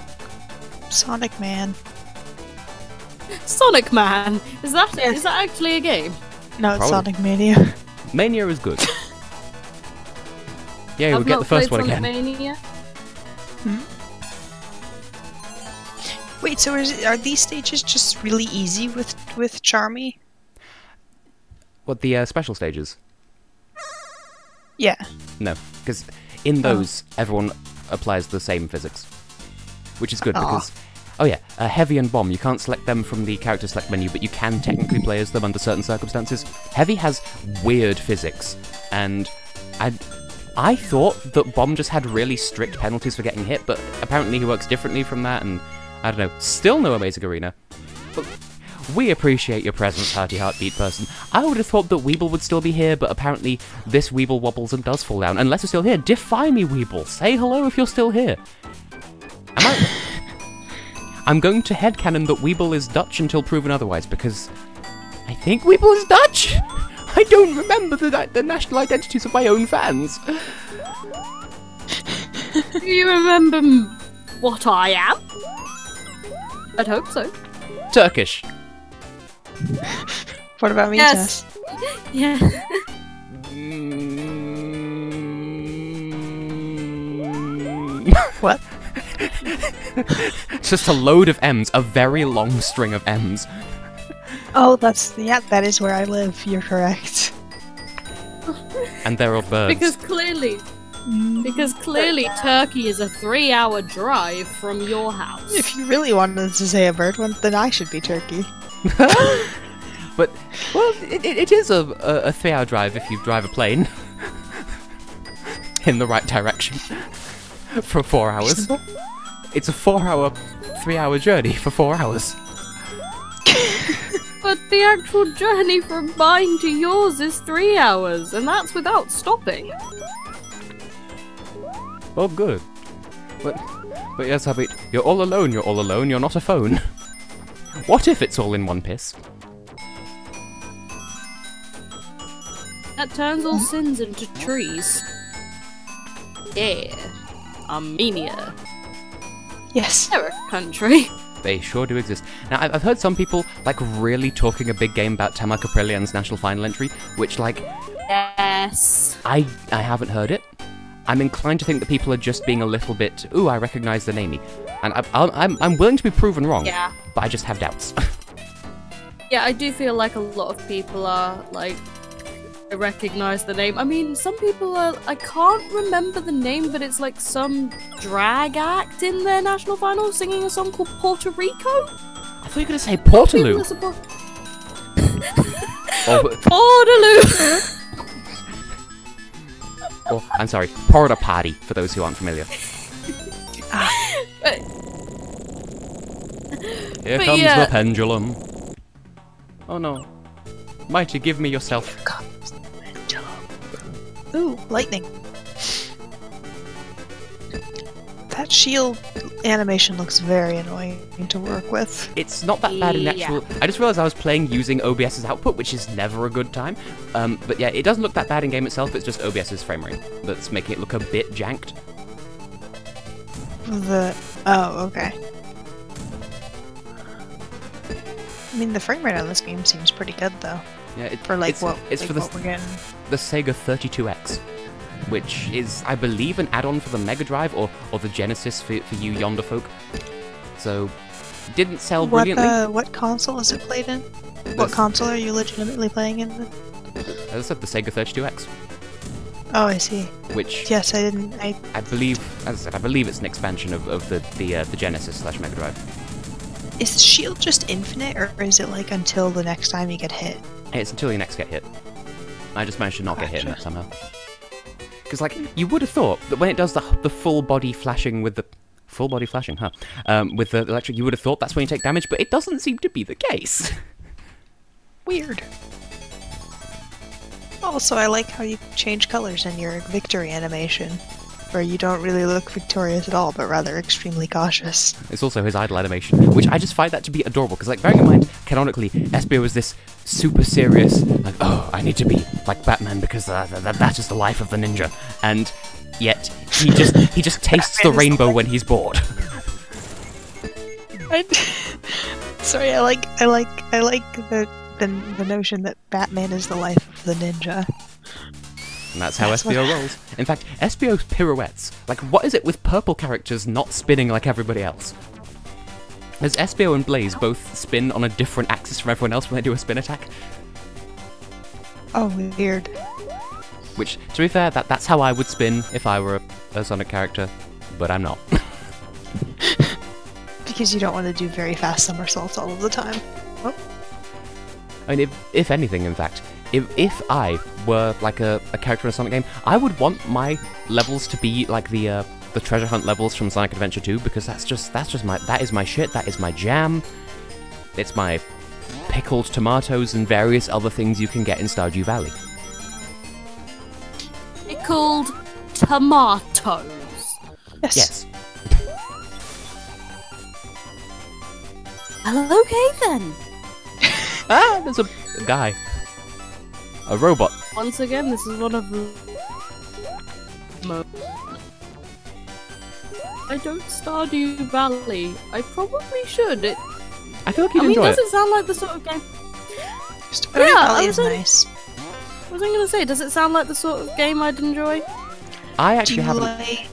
Man.
Sonic Man! Is that actually a game?
No, it's
Probably.
Sonic Mania.
Mania is good. Yeah, we'll
I've
get
not
the first
played
one
Sonic
again.
Mania.
Wait, so are these stages just really easy with Charmy?
What, the special stages?
Yeah.
No, because in those, everyone applies the same physics. Which is good,
Aw.
because... Oh yeah, Heavy and Bomb, you can't select them from the character select menu, but you can technically play as them under certain circumstances. Heavy has weird physics, and I thought that Bomb just had really strict penalties for getting hit, but apparently he works differently from that, and I don't know, still no Amazing Arena. But we appreciate your presence, Hearty Heartbeat person. I would have thought that Weeble would still be here, but apparently this Weeble wobbles and does fall down. Unless you're still here, defy me, Weeble. Say hello if you're still here. I'm going to headcanon that Weeble is Dutch until proven otherwise, because I think Weeble is Dutch? I don't remember the national identities of my own fans.
Do you remember what I am? I'd hope so.
Turkish.
What about me,
Yes.
Tess?
Yeah.
What?
Just a load of M's, a very long string of M's.
Oh, that is where I live. You're correct.
And they're all birds.
Because clearly Turkey is a 3-hour drive from your house.
If you really wanted to say a bird one, then I should be Turkey.
But, well, it is a 3-hour drive if you drive a plane. In the right direction. For 4 hours. It's a 4-hour, 3-hour journey for 4 hours.
But the actual journey from mine to yours is 3 hours, and that's without stopping.
Oh, good. But yes, Habit, you're all alone, you're not a phone. What if it's all in one piss?
That turns all sins into trees. Yeah. Armenia.
Yes.
They're a country.
They sure do exist. Now, I've heard some people, like, really talking a big game about Tamar Kaprilyan's national final entry, which, like...
Yes.
I haven't heard it. I'm inclined to think that people are just being a little bit, ooh, I recognise the namey. And I'm willing to be proven wrong,
Yeah.
but I just have doubts.
Yeah, I do feel like a lot of people are, like, I recognise the name. I mean, some people are, I can't remember the name, but it's like some drag act in their national final singing a song called Puerto Rico?
I thought you were going to say Portaloo.
Portaloo!
Oh, I'm sorry, Porta Potty, for those who aren't familiar. Here
But
comes
yeah.
the pendulum. Oh no. Mighty, give me yourself.
Ooh, lightning. That shield animation looks very annoying to work with.
It's not that bad in
Yeah.
actual... I just realised I was playing using OBS's output, which is never a good time. But yeah, it doesn't look that bad in game itself, it's just OBS's frame rate that's making it look a bit janked.
Oh, okay. I mean, the frame rate on this game seems pretty good, though.
Yeah,
For like
it's
what we're getting.
the Sega 32X, which is, I believe, an add-on for the Mega Drive or the Genesis for you yonder folk. So, didn't sell brilliantly.
What console is it played in? What console are you legitimately playing in?
As I said, the Sega 32X,
Oh, I see.
which
Yes, I didn't.
I believe, as I said, I believe it's an expansion of the Genesis / Mega Drive.
Is the shield just infinite, or is it like until the next time you get hit?
It's until you next get hit. I just managed to not get hit in
Gotcha.
that somehow. Because, like, you would have thought that when it does the full body flashing with the... Full body flashing, huh? With the electric, you would have thought that's when you take damage, but it doesn't seem to be the case.
Weird. Also, I like how you change colors in your victory animation, where you don't really look victorious at all, but rather extremely cautious.
It's also his idle animation, which I just find that to be adorable, because, like, bearing in mind, canonically, SBO is this super serious, like, oh, I need to be like Batman because that is the life of the ninja, and yet he just tastes the rainbow when he's bored.
Sorry, I like the notion that Batman is the life of the ninja.
And that's how
That's
SBO
what-
rolls. In fact, SBO's pirouettes, like, what is it with purple characters not spinning like everybody else? As SBO and Blaze both spin on a different axis from everyone else when they do a spin attack.
Oh, weird.
Which, to be fair, that's how I would spin if I were a Sonic character, but I'm not.
Because you don't want to do very fast somersaults all of the time. Oh.
I mean, if anything, in fact, if I were like a character in a Sonic game, I would want my levels to be like the treasure hunt levels from Sonic Adventure 2, because that is my shit, that is my jam. It's my pickled tomatoes and various other things you can get in Stardew Valley.
Pickled tomatoes.
Yes.
Well, okay then.
Ah, there's a guy. A robot.
Once again, this is one of the... I don't Stardew Valley. I probably should.
I feel like you'd enjoy
does
it.
it sound like the sort of game...
Stardew
Yeah,
Valley
I
is
was
nice.
What was I going to say? Does it sound like the sort of game I'd enjoy?
I
Do
actually
you
haven't...
like...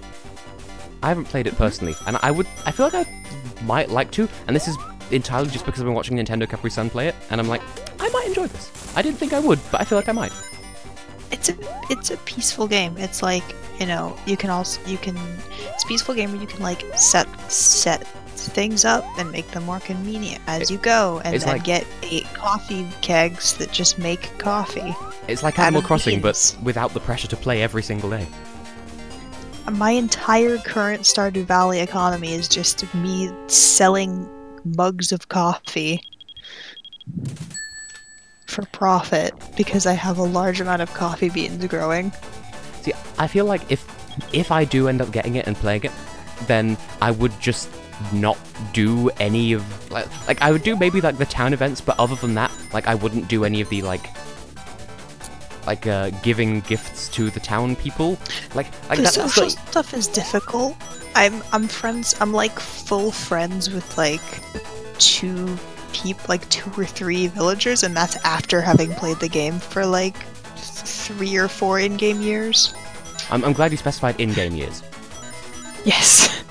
I haven't played it personally, and I feel like I might like to, and this is entirely just because I've been watching Nintendo Capri Sun play it, and I'm like, I might enjoy this. I didn't think I would, but I feel like I might.
It's a peaceful game. It's like, you know, it's a peaceful game where you can like set things up and make them more convenient as you go, and then get 8 coffee kegs that just make coffee.
It's like Animal Crossing, but without the pressure to play every single day.
My entire current Stardew Valley economy is just me selling mugs of coffee for profit because I have a large amount of coffee beans growing.
See, I feel like if I do end up getting it and playing it, then I would just not do any of like I would do maybe like the town events, but other than that, like I wouldn't do any of the like giving gifts to the town people. Like
the social stuff is difficult. I'm like full friends with like 2 or 3 villagers, and that's after having played the game for like 3 or 4 in-game years.
I'm glad you specified in-game years.
Yes.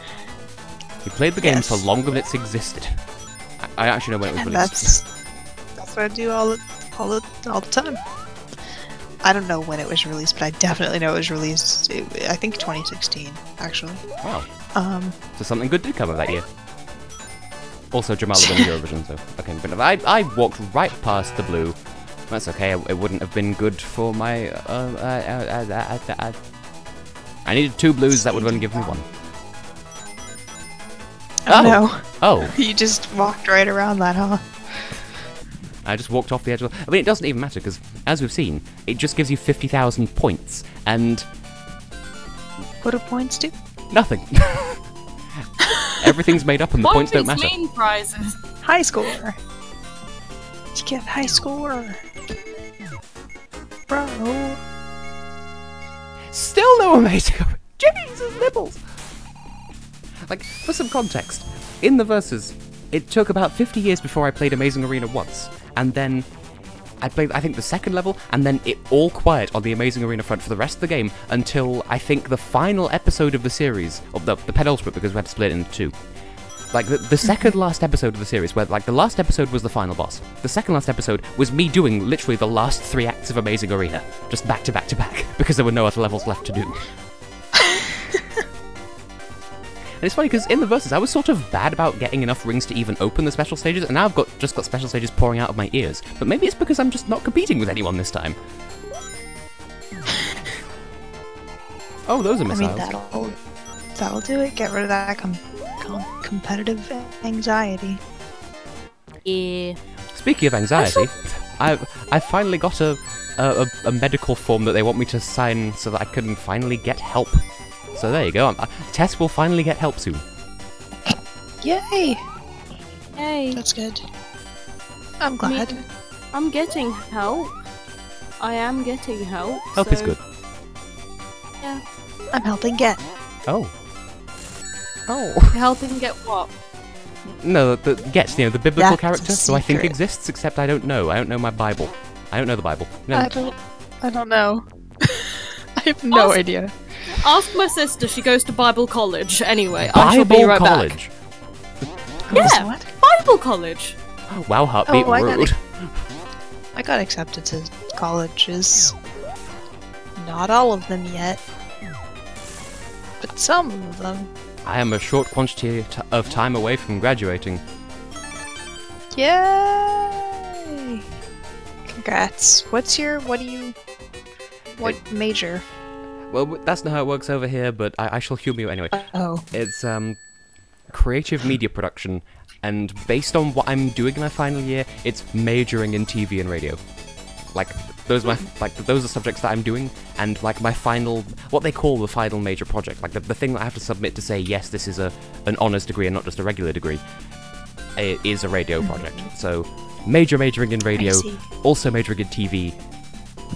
You played the game for longer than it's existed. I actually know when it was released.
That's what I do all the time. I don't know when it was released, but I definitely know it was released. I think 2016, actually.
Wow. So something good did come of that year. Also, Jamal won Eurovision, so okay. But I walked right past the blue. That's okay. It wouldn't have been good for my. I needed 2 blues. That would have only given me 1.
Oh no!
Oh.
You just walked right around that, huh?
I just walked off the edge of the... I mean, it doesn't even matter, because, as we've seen, it just gives you 50,000 points, and...
What do points do?
Nothing. Everything's made up and the points don't matter.
What are these main prizes?
High score! You get high score! Bro!
Still no amazing... Jesus, nipples! Like, for some context, in the Versus, it took about 50 years before I played Amazing Arena once, and then I played, I think, the 2nd level, and then it all quiet on the Amazing Arena front for the rest of the game until, I think, the final episode of the series, or the penultimate, because we had to split it into 2. Like, the second last episode of the series, where, like, the last episode was the final boss. The second last episode was me doing literally the last 3 acts of Amazing Arena, just back to back to back, because there were no other levels left to do. And it's funny, because in the Versus, I was sort of bad about getting enough rings to even open the special stages, and now I've just got special stages pouring out of my ears. But maybe it's because I'm just not competing with anyone this time. Oh, those are missiles.
I mean, that'll do it. Get rid of that competitive anxiety.
Yeah.
Speaking of anxiety, I finally got a medical form that they want me to sign so that I can finally get help. So there you go. Tess will finally get help soon.
Yay!
Yay.
That's good. I'm glad.
I'm getting help. I am getting help.
Help is good.
Yeah.
I'm helping get.
Oh. Oh.
Helping get what?
No, the the biblical
That's
character who I think exists, except I don't know. I don't know my Bible. I don't know the Bible. No.
I don't know. I have no idea.
Ask my sister. She goes to Bible college. Anyway, I shall be right
college.
back. Yeah,
what?
Bible college.
Wow, heartbeat rude.
I got accepted to colleges. Not all of them yet, but some of them.
I am a short quantity of time away from graduating.
Yay! Congrats. What major?
Well, that's not how it works over here, but I shall humor you anyway.
Oh.
It's creative media production, and based on what I'm doing in my final year, it's majoring in TV and radio. Like those are those are subjects that I'm doing, and like my final, what they call the final major project, like the thing that I have to submit to say yes, this is an honours degree and not just a regular degree, is a radio project. So majoring in radio, also majoring in TV.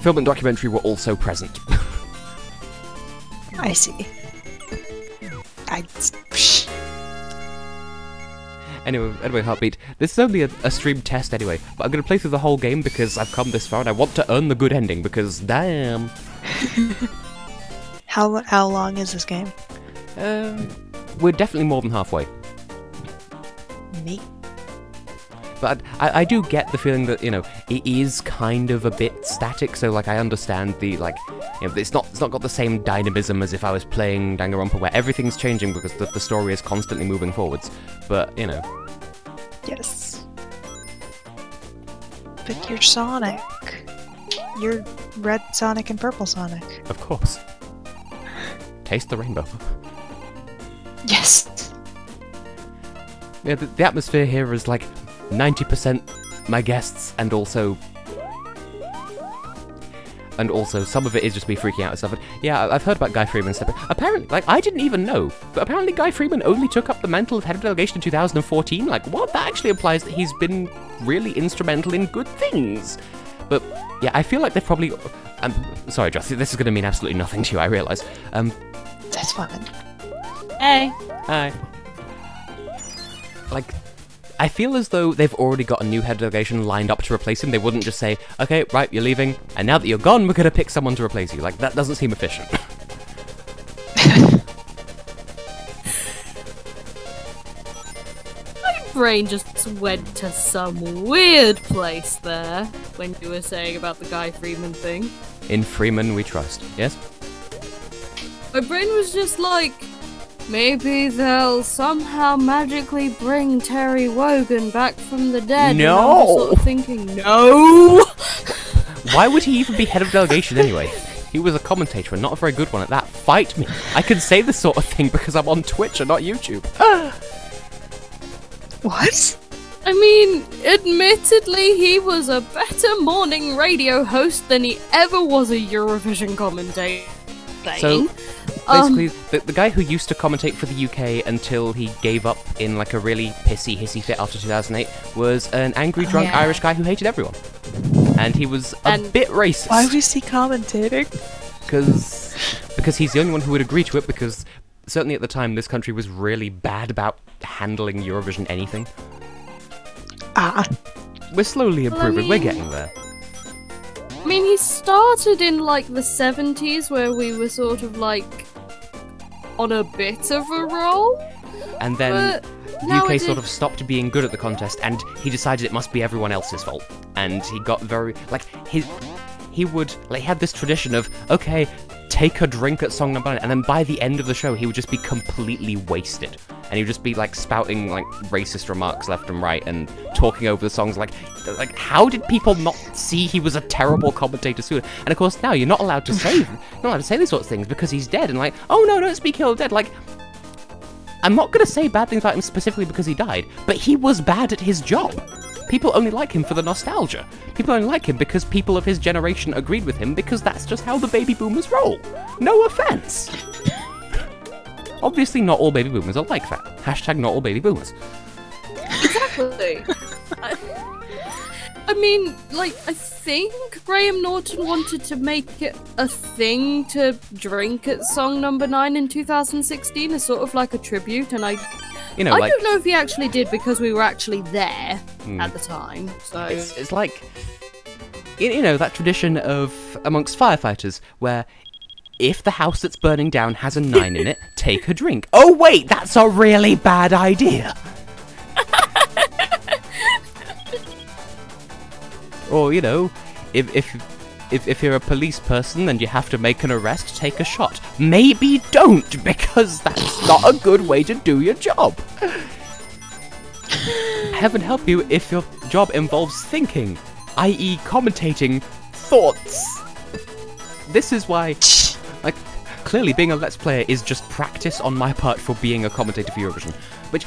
Film and documentary were also present.
I see.
Anyway, Heartbeat, this is only a stream test anyway, but I'm going to play through the whole game because I've come this far and I want to earn the good ending because, damn.
How long is this game?
We're definitely more than halfway.
Me.
But I do get the feeling that, you know, it is kind of a bit static, so, like, I understand the, like, you know, it's not got the same dynamism as if I was playing Danganronpa, where everything's changing because the story is constantly moving forwards. But, you know.
Yes. But you're Sonic. You're Red Sonic and Purple Sonic.
Of course. Taste the rainbow.
Yes.
Yeah, the atmosphere here is, like, 90% my guests, and also some of it is just me freaking out and stuff. And yeah, I've heard about Guy Freeman stuff. Apparently, like, I didn't even know, but apparently Guy Freeman only took up the mantle of head of delegation in 2014. Like, what? That actually implies that he's been really instrumental in good things. But yeah, I feel like they've probably. Sorry, Joss, this is going to mean absolutely nothing to you, I realise.
That's fine.
Hey.
Hi. Like, I feel as though they've already got a new head of delegation lined up to replace him. They wouldn't just say, okay, right, you're leaving, and now that you're gone, we're going to pick someone to replace you. Like, that doesn't seem efficient.
My brain just went to some weird place there when you were saying about the Guy Freeman thing.
In Freeman we trust, yes?
My brain was just like, maybe they'll somehow magically bring Terry Wogan back from the dead.
No!
And I'm just sort of thinking, no!
Why would he even be head of delegation anyway? He was a commentator and not a very good one at that. Fight me! I can say this sort of thing because I'm on Twitch and not YouTube.
What?
I mean, admittedly, he was a better morning radio host than he ever was a Eurovision commentator.
So, basically, the guy who used to commentate for the UK until he gave up in, like, a really pissy, hissy fit after 2008 was an angry, drunk Irish guy who hated everyone. And he was a bit racist.
Why was he commentating?
Because he's the only one who would agree to it, because certainly at the time this country was really bad about handling Eurovision anything. We're slowly improving, we're getting there.
I mean, he started in, like, the 70s, where we were sort of, like, on a bit of a roll.
And then the UK sort of stopped being good at the contest, and he decided it must be everyone else's fault. And he got very, like, he had this tradition of, okay, take a drink at song number 9, and then by the end of the show, he would just be completely wasted. And he would just be, like, spouting, like, racist remarks left and right, and talking over the songs, like, how did people not see he was a terrible commentator sooner? And of course, now you're not allowed to say, these sorts of things because he's dead, and like, oh no, don't speak ill dead. Like, I'm not gonna say bad things about him specifically because he died, but he was bad at his job. People only like him for the nostalgia. People only like him because people of his generation agreed with him because that's just how the baby boomers roll. No offense. Obviously, not all baby boomers are like that. Hashtag not all baby boomers.
Exactly. I mean, like, I think Graham Norton wanted to make it a thing to drink at song number 9 in 2016 as sort of like a tribute, and I don't know if he actually did because we were actually there at the time. So
it's like, you know, that tradition of amongst firefighters where if the house that's burning down has a 9 in it, take a drink. Oh wait, that's a really bad idea. Or, you know, if you're a police person and you have to make an arrest, take a shot. Maybe don't, because that's not a good way to do your job. Heaven help you if your job involves thinking, i.e. commentating thoughts. This is why, like, clearly being a Let's Player is just practice on my part for being a commentator for Eurovision. Which,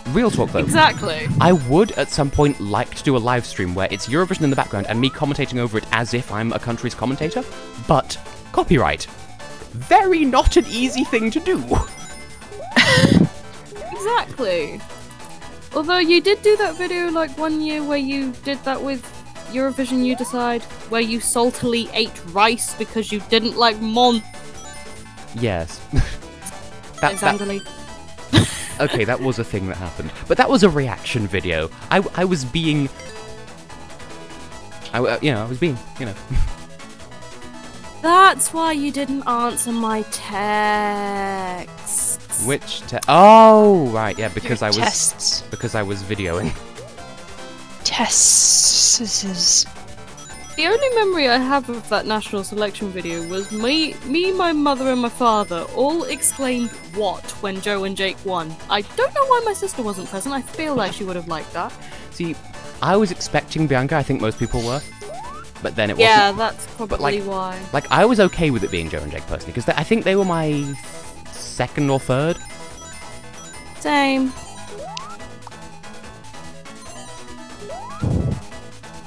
real talk though.
Exactly.
I would at some point like to do a live stream where it's Eurovision in the background and me commentating over it as if I'm a country's commentator, but copyright. Very not an easy thing to do.
Exactly. Although you did do that video like one year where you did that with Eurovision You Decide, where you saltily ate rice because you didn't like Mon.
Yes. Okay, that was a thing that happened. But that was a reaction video. I was being... I was being, you know...
That's why you didn't answer my text.
Which oh, right, yeah, because
Your
I was
tests.
because I was videoing.
Tests.
The only memory I have of that national selection video was me, my mother, and my father all exclaimed "what" when Joe and Jake won. I don't know why my sister wasn't present. I feel like she would have liked that.
See, I was expecting Bianca. I think most people were, but then it wasn't.
Yeah, that's probably
like-
why.
Like, I was okay with it being Joe and Jake personally, because I think they were my second or third.
Same.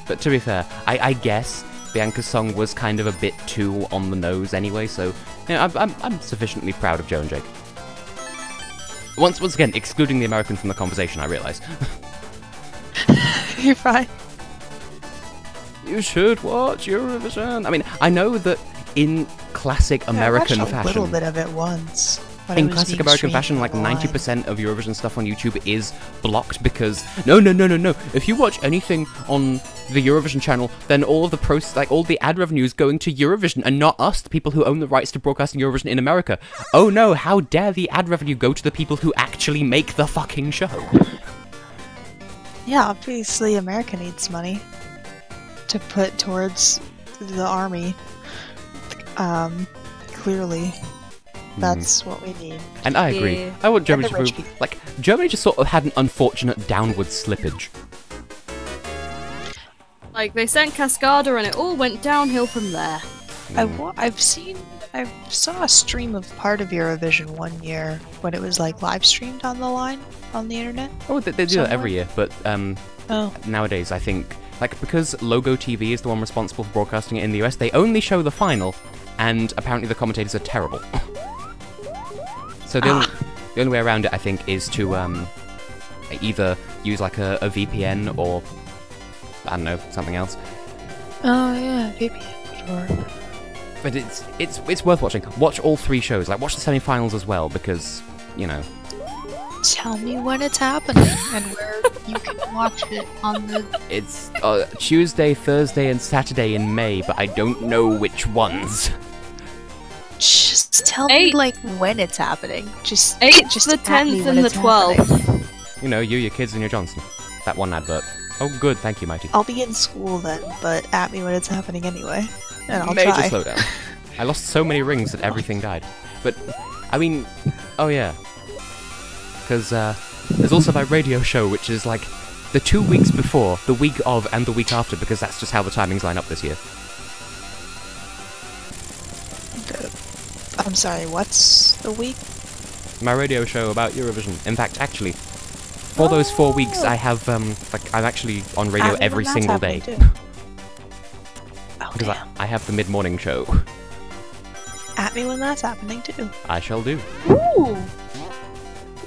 But to be fair, I guess Bianca's song was kind of a bit too on the nose anyway, so you know, I'm sufficiently proud of Joe and Jake. Once again, excluding the American from the conversation, I realise.
You're fine.
You should watch Eurovision. I mean, I know that in classic American
I watched a
fashion,
little bit of it once. when it
in
was
classic
being
American
streamed
fashion, like
online.
90% of Eurovision stuff on YouTube is blocked because no. If you watch anything on the Eurovision channel, then all of the all the ad revenue is going to Eurovision and not us, the people who own the rights to broadcasting Eurovision in America. Oh no, how dare the ad revenue go to the people who actually make the fucking show?
Yeah, obviously America needs money to put towards the army. Clearly. That's what we need.
And I agree.
Yeah.
I want Germany
And
to
the rich
move.
people.
Like, Germany just sort of had an unfortunate downward slippage.
Like, they sent Cascada and it all went downhill from there.
I saw a stream of part of Eurovision one year when it was like live streamed on the line on the internet.
Oh, they do that every year, but
Oh,
nowadays I think, like, because Logo TV is the one responsible for broadcasting it in the US, they only show the final, and apparently the commentators are terrible. So the only way around it, I think, is to either use like a VPN or, I don't know, something else.
oh yeah, VPN would work.
But it's worth watching. Watch all three shows. Like, watch the semi-finals as well, because, you know.
Tell me when it's happening and where you can watch it on the.
It's Tuesday, Thursday, and Saturday in May, but I don't know which ones.
Just tell me
Eight-
like when it's happening. Just
8th,
just
the
at me
10th,
when
and the
it's happening.
12th.
You know, you, your kids, and your Johnson. That one advert. Oh, good, thank you, Mighty.
I'll be in school then, but at me when it's happening anyway, and I'll
Major
try.
slowdown. I lost so many rings that everything died. But, I mean, oh yeah. Because there's also my radio show, which is like the 2 weeks before, the week of, and the week after, because that's just how the timings line up this year.
I'm sorry, what's the week?
My radio show about Eurovision. In fact, actually, for those 4 weeks, I have, like, I'm actually on radio
At me when
every
that's
single day.
happening, too. Oh,
Because
damn.
I have the mid-morning show.
At me when that's happening too.
I shall do.
Ooh.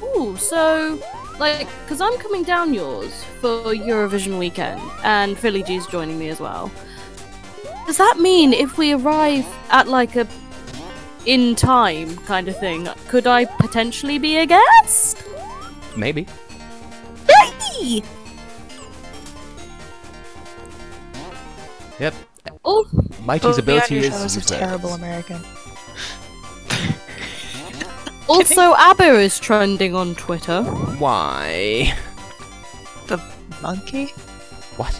Ooh, so, like, because I'm coming down yours for Eurovision weekend, and Philly G's joining me as well. Does that mean if we arrive at, like, a in time kind of thing, could I potentially be a guest?
Maybe.
Yay!
Yep.
Oh,
Mighty's ability
the
is
show is a
useless.
terrible American.
also, ABBA is trending on Twitter.
Why?
The monkey?
What?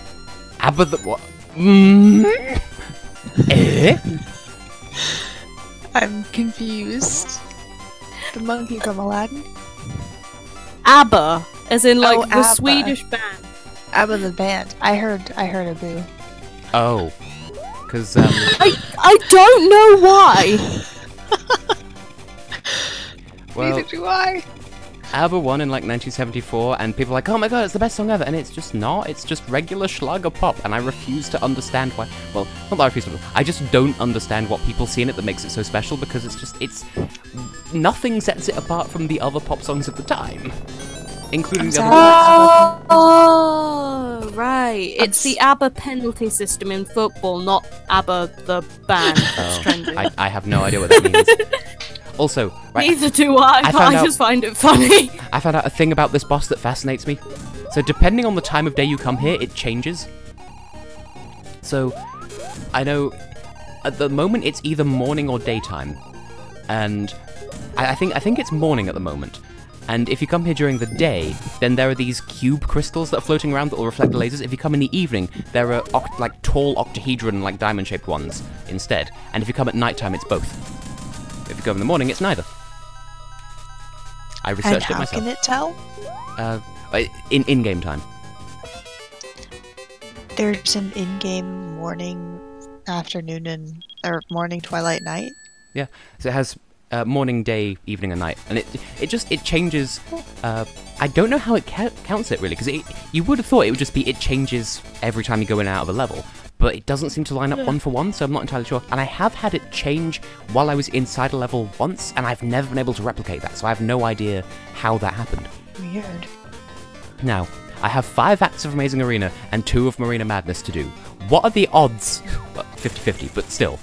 ABBA the what? Eh?
I'm confused. The monkey from Aladdin?
ABBA, as in, like,
Oh,
the
ABBA.
Swedish band.
ABBA the band. I heard a boo.
Oh. Because,
I don't know why.
well,
Neither do I.
ABBA won in like 1974, and people are like, oh my god, it's the best song ever, and it's just not. It's just regular Schlager pop, and I refuse to understand why. Well, not that I refuse to. I just don't understand what people see in it that makes it so special, because it's nothing sets it apart from the other pop songs of the time, including
I'm
the
sorry.
other.
Oh, right. It's the ABBA penalty system in football, not ABBA the band that's trending.
I have no idea what that means. Also, right,
Neither do I, but
found
I
out-
just find it funny.
I found out a thing about this boss that fascinates me. So depending on the time of day you come here, it changes. So, I know at the moment it's either morning or daytime. And I think it's morning at the moment. And if you come here during the day, then there are these cube crystals that are floating around that will reflect the lasers. If you come in the evening, there are like tall octahedron, like diamond-shaped ones instead. And if you come at nighttime, it's both. If you go in the morning, it's neither. I researched it myself.
And how can it tell?
In-game time.
There's an in-game morning, afternoon, or morning, twilight, night?
Yeah, so it has morning, day, evening, and night, and it changes. I don't know how it counts it really, because you would have thought it would just be it changes every time you go in and out of a level, but it doesn't seem to line up one for one, so I'm not entirely sure. And I have had it change while I was inside a level once, and I've never been able to replicate that, so I have no idea how that happened.
Weird.
Now, I have 5 acts of Amazing Arena and 2 of Marina Madness to do. What are the odds? Well, 50-50, but still.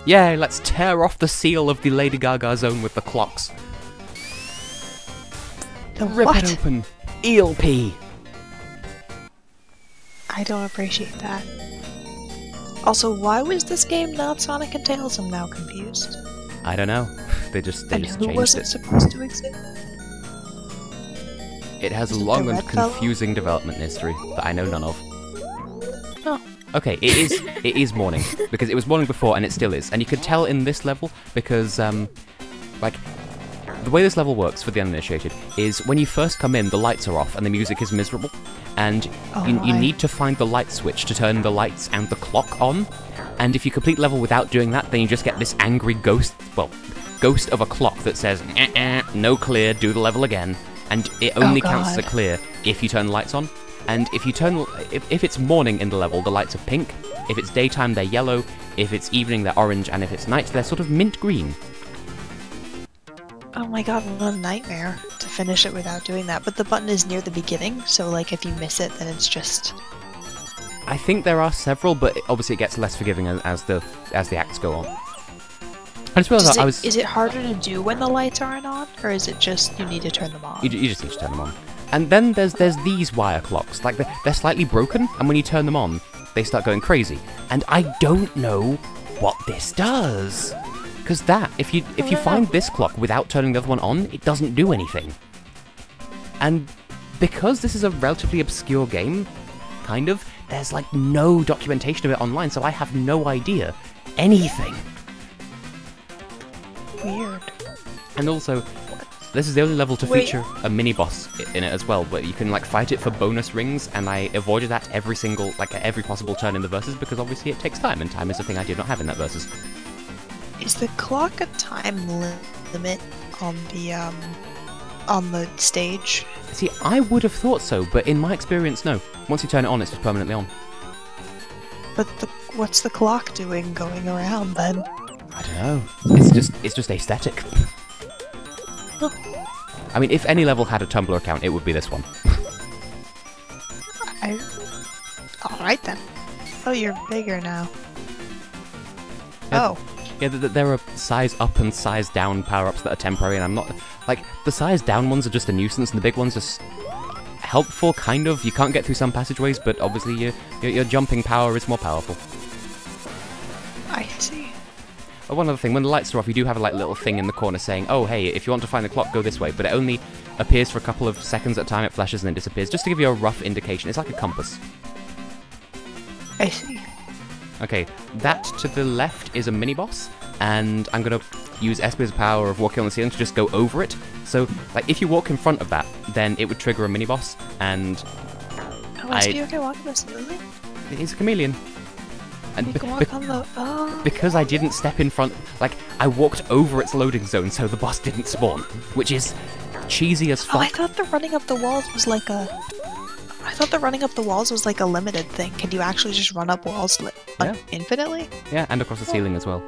Yay, let's tear off the seal of the Lady Gaga zone with the clocks. Rip it open. Eel pee.
I don't appreciate that. Also, why was this game not Sonic and Tails? I'm now confused.
I don't know. They just changed it.
Was it supposed to exist?
It has a long and confusing development history that I know none of.
Oh.
Okay, it is morning, because it was morning before and it still is. And you could tell in this level because, like, the way this level works for the uninitiated is when you first come in, the lights are off and the music is miserable. And you need to find the light switch to turn the lights and the clock on. And if you complete level without doing that, then you just get this angry ghost of a clock that says, no clear, do the level again. And it only counts as a clear if you turn the lights on. And if it's morning in the level, the lights are pink. If it's daytime, they're yellow. If it's evening, they're orange. And if it's night, they're sort of mint green.
Oh my god, what a nightmare to finish it without doing that. But the button is near the beginning, so like if you miss it, then it's just...
I think there are several, but obviously it gets less forgiving as the acts go on. I just realized
Is it harder to do when the lights aren't on, or is it just you need to turn them on?
You just need to turn them on. And then there's these wire clocks, like they're slightly broken, and when you turn them on, they start going crazy. And I don't know what this does. Because if you find this clock without turning the other one on, it doesn't do anything. And because this is a relatively obscure game, kind of, there's like no documentation of it online, so I have no idea anything.
Weird.
And also, this is the only level to feature a mini-boss in it as well, where you can like fight it for bonus rings, and I avoided that every possible turn in the versus, because obviously it takes time, and time is a thing I did not have in that versus.
Is the clock a time limit on the stage?
See, I would have thought so, but in my experience, no. Once you turn it on, it's just permanently on.
But what's the clock doing going around then?
I don't know. It's just aesthetic. I mean, if any level had a Tumblr account, it would be this one.
Alright then. Oh, you're bigger now.
Yeah,
oh.
Yeah, there are size up and size down power-ups that are temporary, and I'm not... Like, the size down ones are just a nuisance, and the big ones are helpful, kind of. You can't get through some passageways, but obviously your jumping power is more powerful.
I see.
One other thing, when the lights are off, you do have a little thing in the corner saying, oh, hey, if you want to find the clock, go this way, but it only appears for a couple of seconds at a time, it flashes and then disappears, just to give you a rough indication. It's like a compass.
I see.
Okay, that to the left is a mini-boss, and I'm going to use Espier's power of walking on the ceiling to just go over it. So, like, if you walk in front of that, then it would trigger a mini-boss, and...
Oh, Espier can walk on the ceiling?
He's a chameleon. And
you can walk on the... Oh.
Because I didn't step in front... Like, I walked over its loading zone so the boss didn't spawn, which is cheesy as fuck.
Oh, I thought the running up the walls was like a... I thought the running up the walls was like a limited thing. Can you actually just run up walls infinitely?
Yeah, and across the ceiling as well.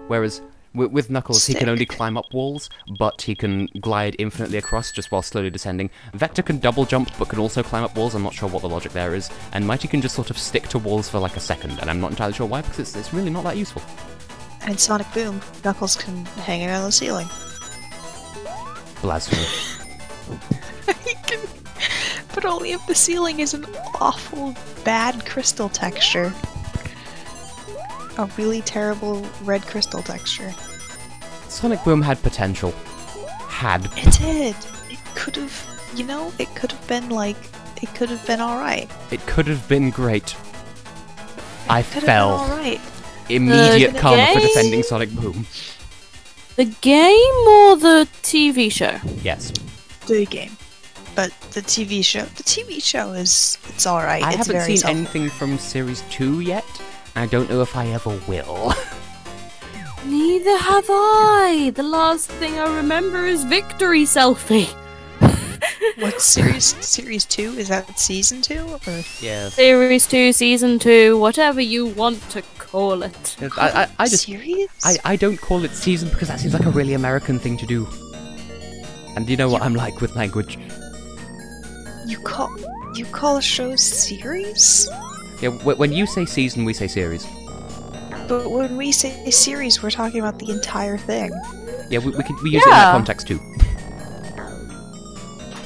Whereas with Knuckles, he can only climb up walls, but he can glide infinitely across just while slowly descending. Vector can double jump, but can also climb up walls. I'm not sure what the logic there is. And Mighty can just sort of stick to walls for like a second, and I'm not entirely sure why, because it's really not that useful.
And in Sonic Boom, Knuckles can hang around the ceiling.
Blasphemy.
He can... But only if the ceiling is an awful, bad crystal texture. a really terrible red crystal texture.
Sonic Boom had potential.
It did. It could have, you know, it could have been like, it could have been alright.
It could have been great. I fell.
Alright.
Immediate
The
karma for
game?
defending Sonic Boom.
The game or the TV show?
Yes.
The game. But the TV show is, it's alright.
I
It's
haven't
very
seen anything from Series 2 yet. I don't know if I ever will.
Neither have I. The last thing I remember is Victory Selfie.
What's series 2? Is that season 2? Or?
Yes.
Series 2, Season 2, whatever you want to call it.
I just
Series?
I don't call it season because that seems like a really American thing to do. And you know what I'm like with language.
You call a show series?
Yeah, when you say season, we say series.
But when we say series, we're talking about the entire thing.
Yeah, we use it in that
Yeah.
context too.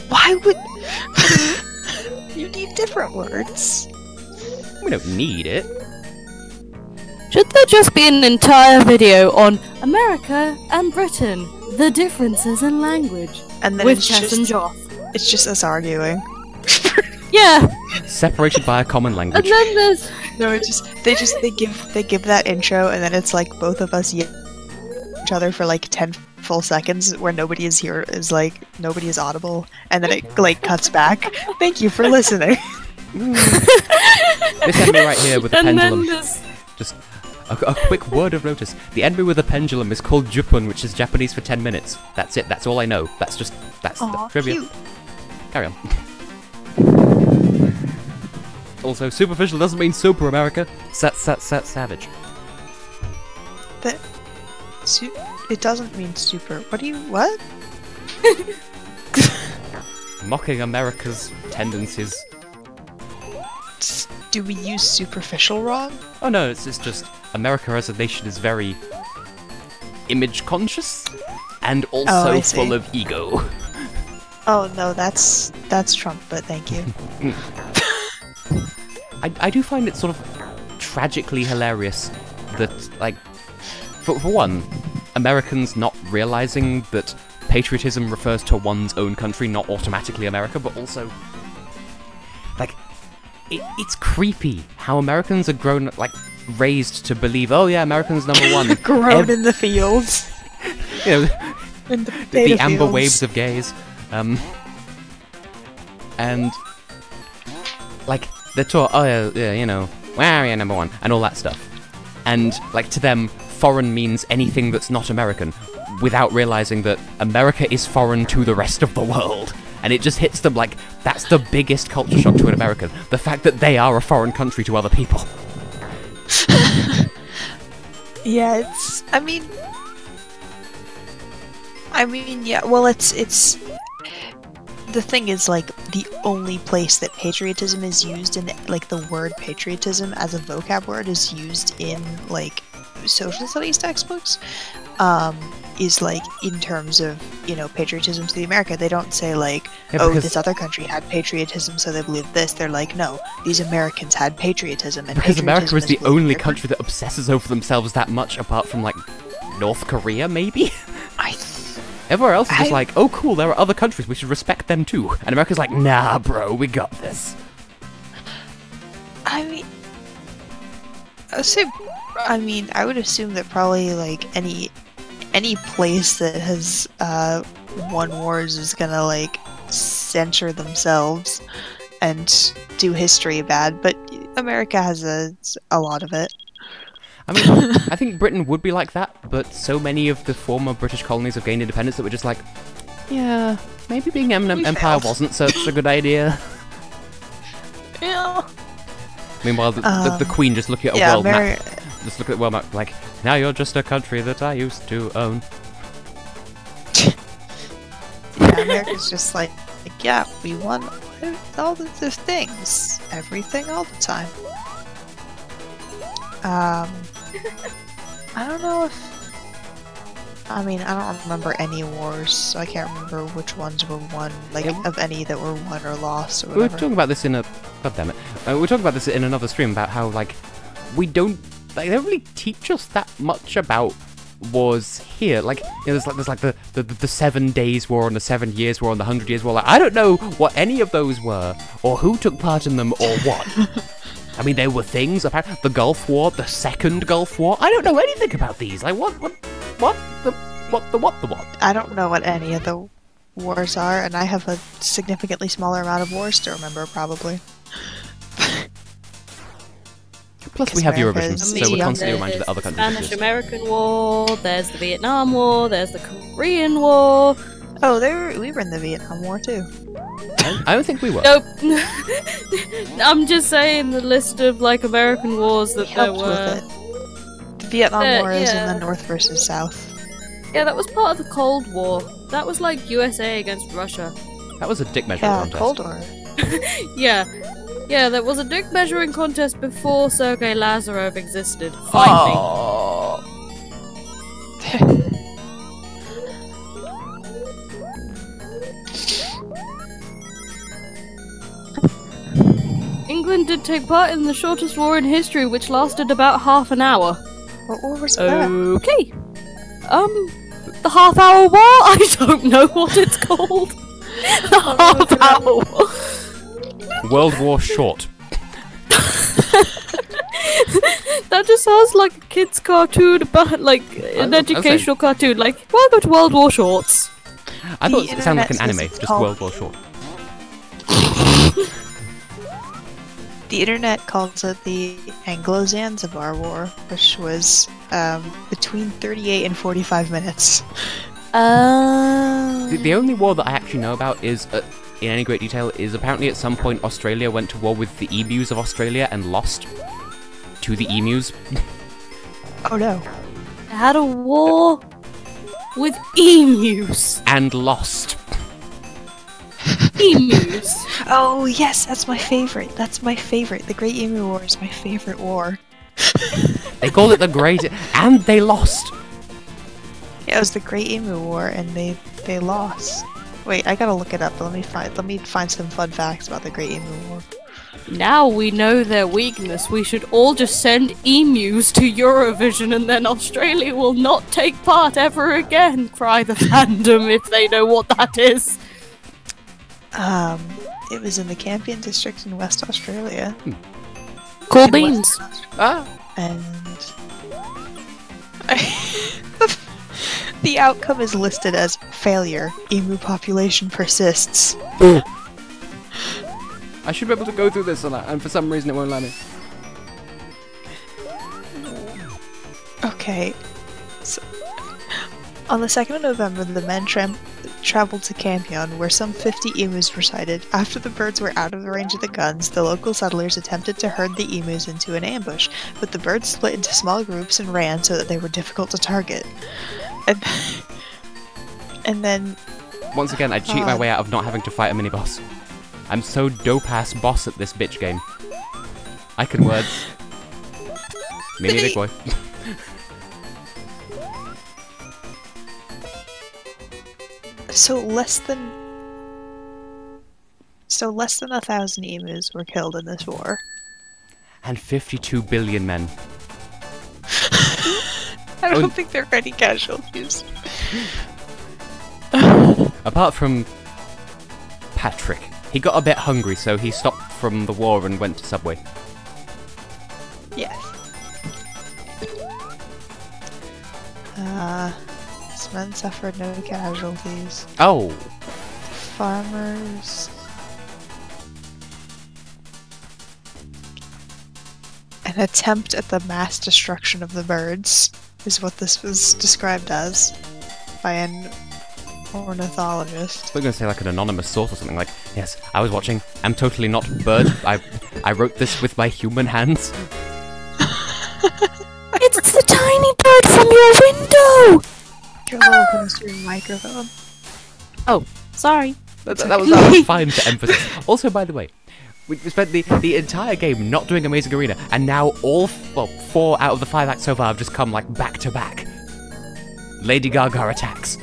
Why would you need different words?
We don't need it.
Should there just be an entire video on America and Britain, the differences in language,
And then
with
it's
Tess and
just
Joth?
it's just us arguing.
Yeah,
Separated by a common
and
language.
then there's
No, they give that intro, and then it's like both of us yell at each other for like 10 full seconds where nobody is here, is like nobody is audible, and then it like cuts back. Thank you for listening.
This enemy right here with the
and
pendulum.
then there's
Just a quick word of notice. The enemy with the pendulum is called Jupun, which is Japanese for 10 minutes. That's it. That's all I know. That's the
Aw,
trivia.
cute.
Carry on. Also, superficial doesn't mean super America. Savage.
That it doesn't mean super. What?
Mocking America's tendencies.
Do we use superficial wrong?
Oh no, it's just America as a nation is very image conscious and also
I see.
full of ego.
Oh no, that's Trump, but thank you.
I do find it sort of tragically hilarious that, like, for one, Americans not realizing that patriotism refers to one's own country, not automatically America, but also, like, it's creepy how Americans are raised to believe, oh yeah, Americans number one.
Grown in the fields.
You know,
In the,
the amber
fields.
waves of gays. And, like, they're taught, oh yeah, you know, wow, yeah, number one, and all that stuff. And, like, to them, foreign means anything that's not American, without realizing that America is foreign to the rest of the world. And it just hits them like, that's the biggest culture shock to an American. The fact that they are a foreign country to other people.
Yeah, it's. I mean, yeah. Well, it's. The thing is, like, the only place that patriotism is used in, like, the word patriotism as a vocab word is used in, like, social studies textbooks, is, like, in terms of, you know, patriotism to the America. They don't say, like,
Yeah,
oh,
because-
this other country had patriotism, so they believe this. They're like, no, these Americans had patriotism. And
Because America
patriotism
is the
believed
only
their
country that obsesses over themselves that much, apart from, like, North Korea, maybe? Everywhere else is just like, oh cool, there are other countries, we should respect them too. And America's like, nah bro, we got this.
I mean, I would assume that probably, like, any place that has won wars is gonna, like, censor themselves and do history bad, but America has a lot of it.
I mean, I think Britain would be like that, but so many of the former British colonies have gained independence that we're just like, yeah, maybe being an empire
failed.
wasn't such a good idea.
Yeah.
Meanwhile, the Queen just looking at a
Yeah,
world map. Just look at the world map, like, now you're just a country that I used to own.
Yeah, America's just like, yeah, we won all the things, everything, all the time. I don't know if. I mean, I don't remember any wars, so I can't remember which ones were won, like,
Yeah.
of any that were won or lost or
We were
whatever.
talking about this in a... God damn it. We were talking about this in another stream about how, like, we don't they don't really teach us that much about wars here. Like, you know, there's like the 7 Days War and the 7 Years War and the 100 Years War. Like, I don't know what any of those were, or who took part in them, or what. I mean, there were things about the Gulf War, the Second Gulf War. I don't know anything about these. Like, what?
I don't know what any of the wars are, and I have a significantly smaller amount of wars to remember, probably.
Plus, we have
America
Eurovision,
is
so we're
the
constantly reminded that other countries
Spanish-American War, there's the Vietnam War, there's the Korean War.
Oh, we were in the Vietnam War too.
I don't think we were.
Nope. I'm just saying the list of like American wars that there
Helped
were.
with it. The Vietnam War is in the North versus South.
Yeah, that was part of the Cold War. That was like USA against Russia.
That was a dick measuring contest.
Cold War.
Yeah, there was a dick measuring contest before Sergei Lazarev existed. Find me. England did take part in the shortest war in history, which lasted about half an hour.
What war was that?
Okay. The half-hour war? I don't know what it's called. The half-hour war.
World War Short.
That just sounds like a kid's cartoon about, like, an educational cartoon. Like, welcome to World War Shorts.
I thought it sounded like an anime, just World War Short.
The internet calls it the Anglo-Zanzibar War, which was between 38 and 45 minutes.
The only war that I actually know about is, in any great detail, is apparently at some point Australia went to war with the emus of Australia and lost to the emus.
Oh no.
Had a war with emus.
And lost.
Emus.
Oh yes, that's my favorite. That's my favorite. The Great Emu War is my favorite war.
They called it the Great, and they lost.
Yeah, it was the Great Emu War, and they lost. Wait, I gotta look it up. Let me find some fun facts about the Great Emu War.
Now we know their weakness. We should all just send emus to Eurovision, and then Australia will not take part ever again. Cry the fandom if they know what that is.
It was in the Campion district in West Australia.
Cool beans.
And the outcome is listed as failure. Emu population persists.
I should be able to go through this, and for some reason it won't let me.
Okay. So, on the 2nd of November, the men traveled to Campion, where some 50 emus were sighted. After the birds were out of the range of the guns, the local settlers attempted to herd the emus into an ambush, but the birds split into small groups and ran so that they were difficult to target. And then...
Once again, I cheat my way out of not having to fight a mini-boss. I'm so dope-ass boss at this bitch game. I can words. Mini big boy.
So less than 1,000 emus were killed in this war.
And 52 billion men.
I don't think there are any casualties.
Apart from Patrick. He got a bit hungry, so he stopped from the war and went to Subway.
Yes. These men suffered no casualties.
Oh!
Farmers... An attempt at the mass destruction of the birds is what this was described as by an ornithologist.
I was going to say like an anonymous source or something like, yes, I was watching, I'm totally not bird, I wrote this with my human hands.
It's the tiny bird from your window!
You're a little close to your microphone.
Oh, sorry.
That was fine for emphasis. Also, by the way, we spent the entire game not doing Amazing Arena, and now all, 4 out of the 5 acts so far have just come, like, back to back. Lady Gaga attacks.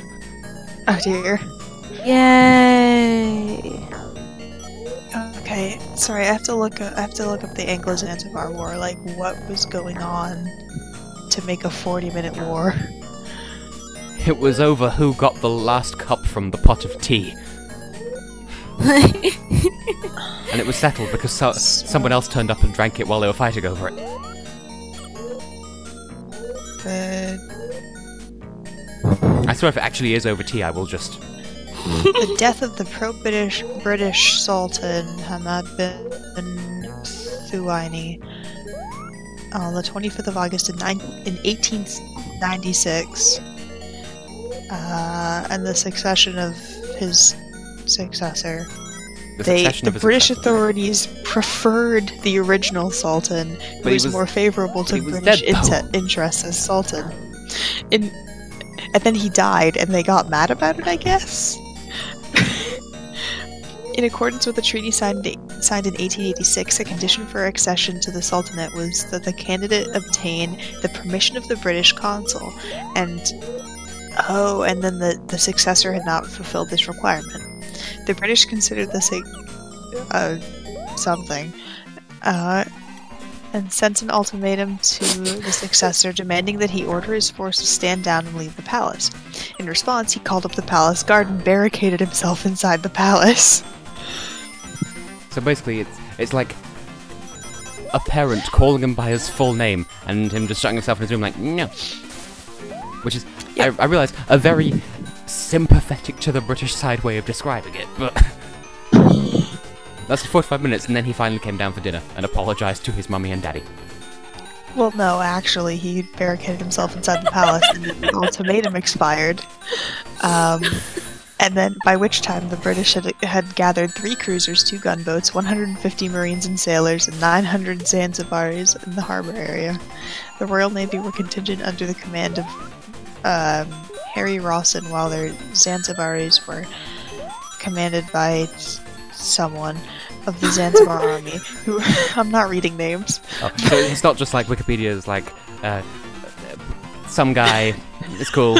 Oh dear.
Yay!
Okay. Okay, sorry, I have to look up the Anglo-Zanzibar War, like what was going on to make a 40-minute war.
It was over who got the last cup from the pot of tea. And it was settled because someone else turned up and drank it while they were fighting over it. I swear if it actually is over tea, I will just...
The death of the pro-British Sultan Hamad bin Thuwaini on the 25th of August in 1896, and the succession of his successor. The British authorities preferred the original Sultan, who was more favorable to British interests as Sultan. And then he died, and they got mad about it, I guess? In accordance with the treaty signed in 1886, a condition for accession to the Sultanate was that the candidate obtain the permission of the British consul, and then the successor had not fulfilled this requirement. The British considered this something, and sent an ultimatum to the successor demanding that he order his force to stand down and leave the palace. In response, he called up the palace guard and barricaded himself inside the palace.
So basically, it's like a parent calling him by his full name and him just shutting himself in his room like, no. Which is, yep. I realise, a very sympathetic to the British side way of describing it, but... That's for 45 minutes, and then he finally came down for dinner and apologised to his mummy and daddy.
Well, no, actually, he barricaded himself inside the palace, and then the ultimatum expired. And then, by which time the British had gathered 3 cruisers, 2 gunboats, 150 marines and sailors, and 900 Zanzibaris in the harbour area. The Royal Navy were contingent under the command of Harry Rawson, while their Zanzibaris were commanded by someone of the Zanzibar army, who I'm not reading names.
Oh, so it's not just like Wikipedia's like some guy. It's cool.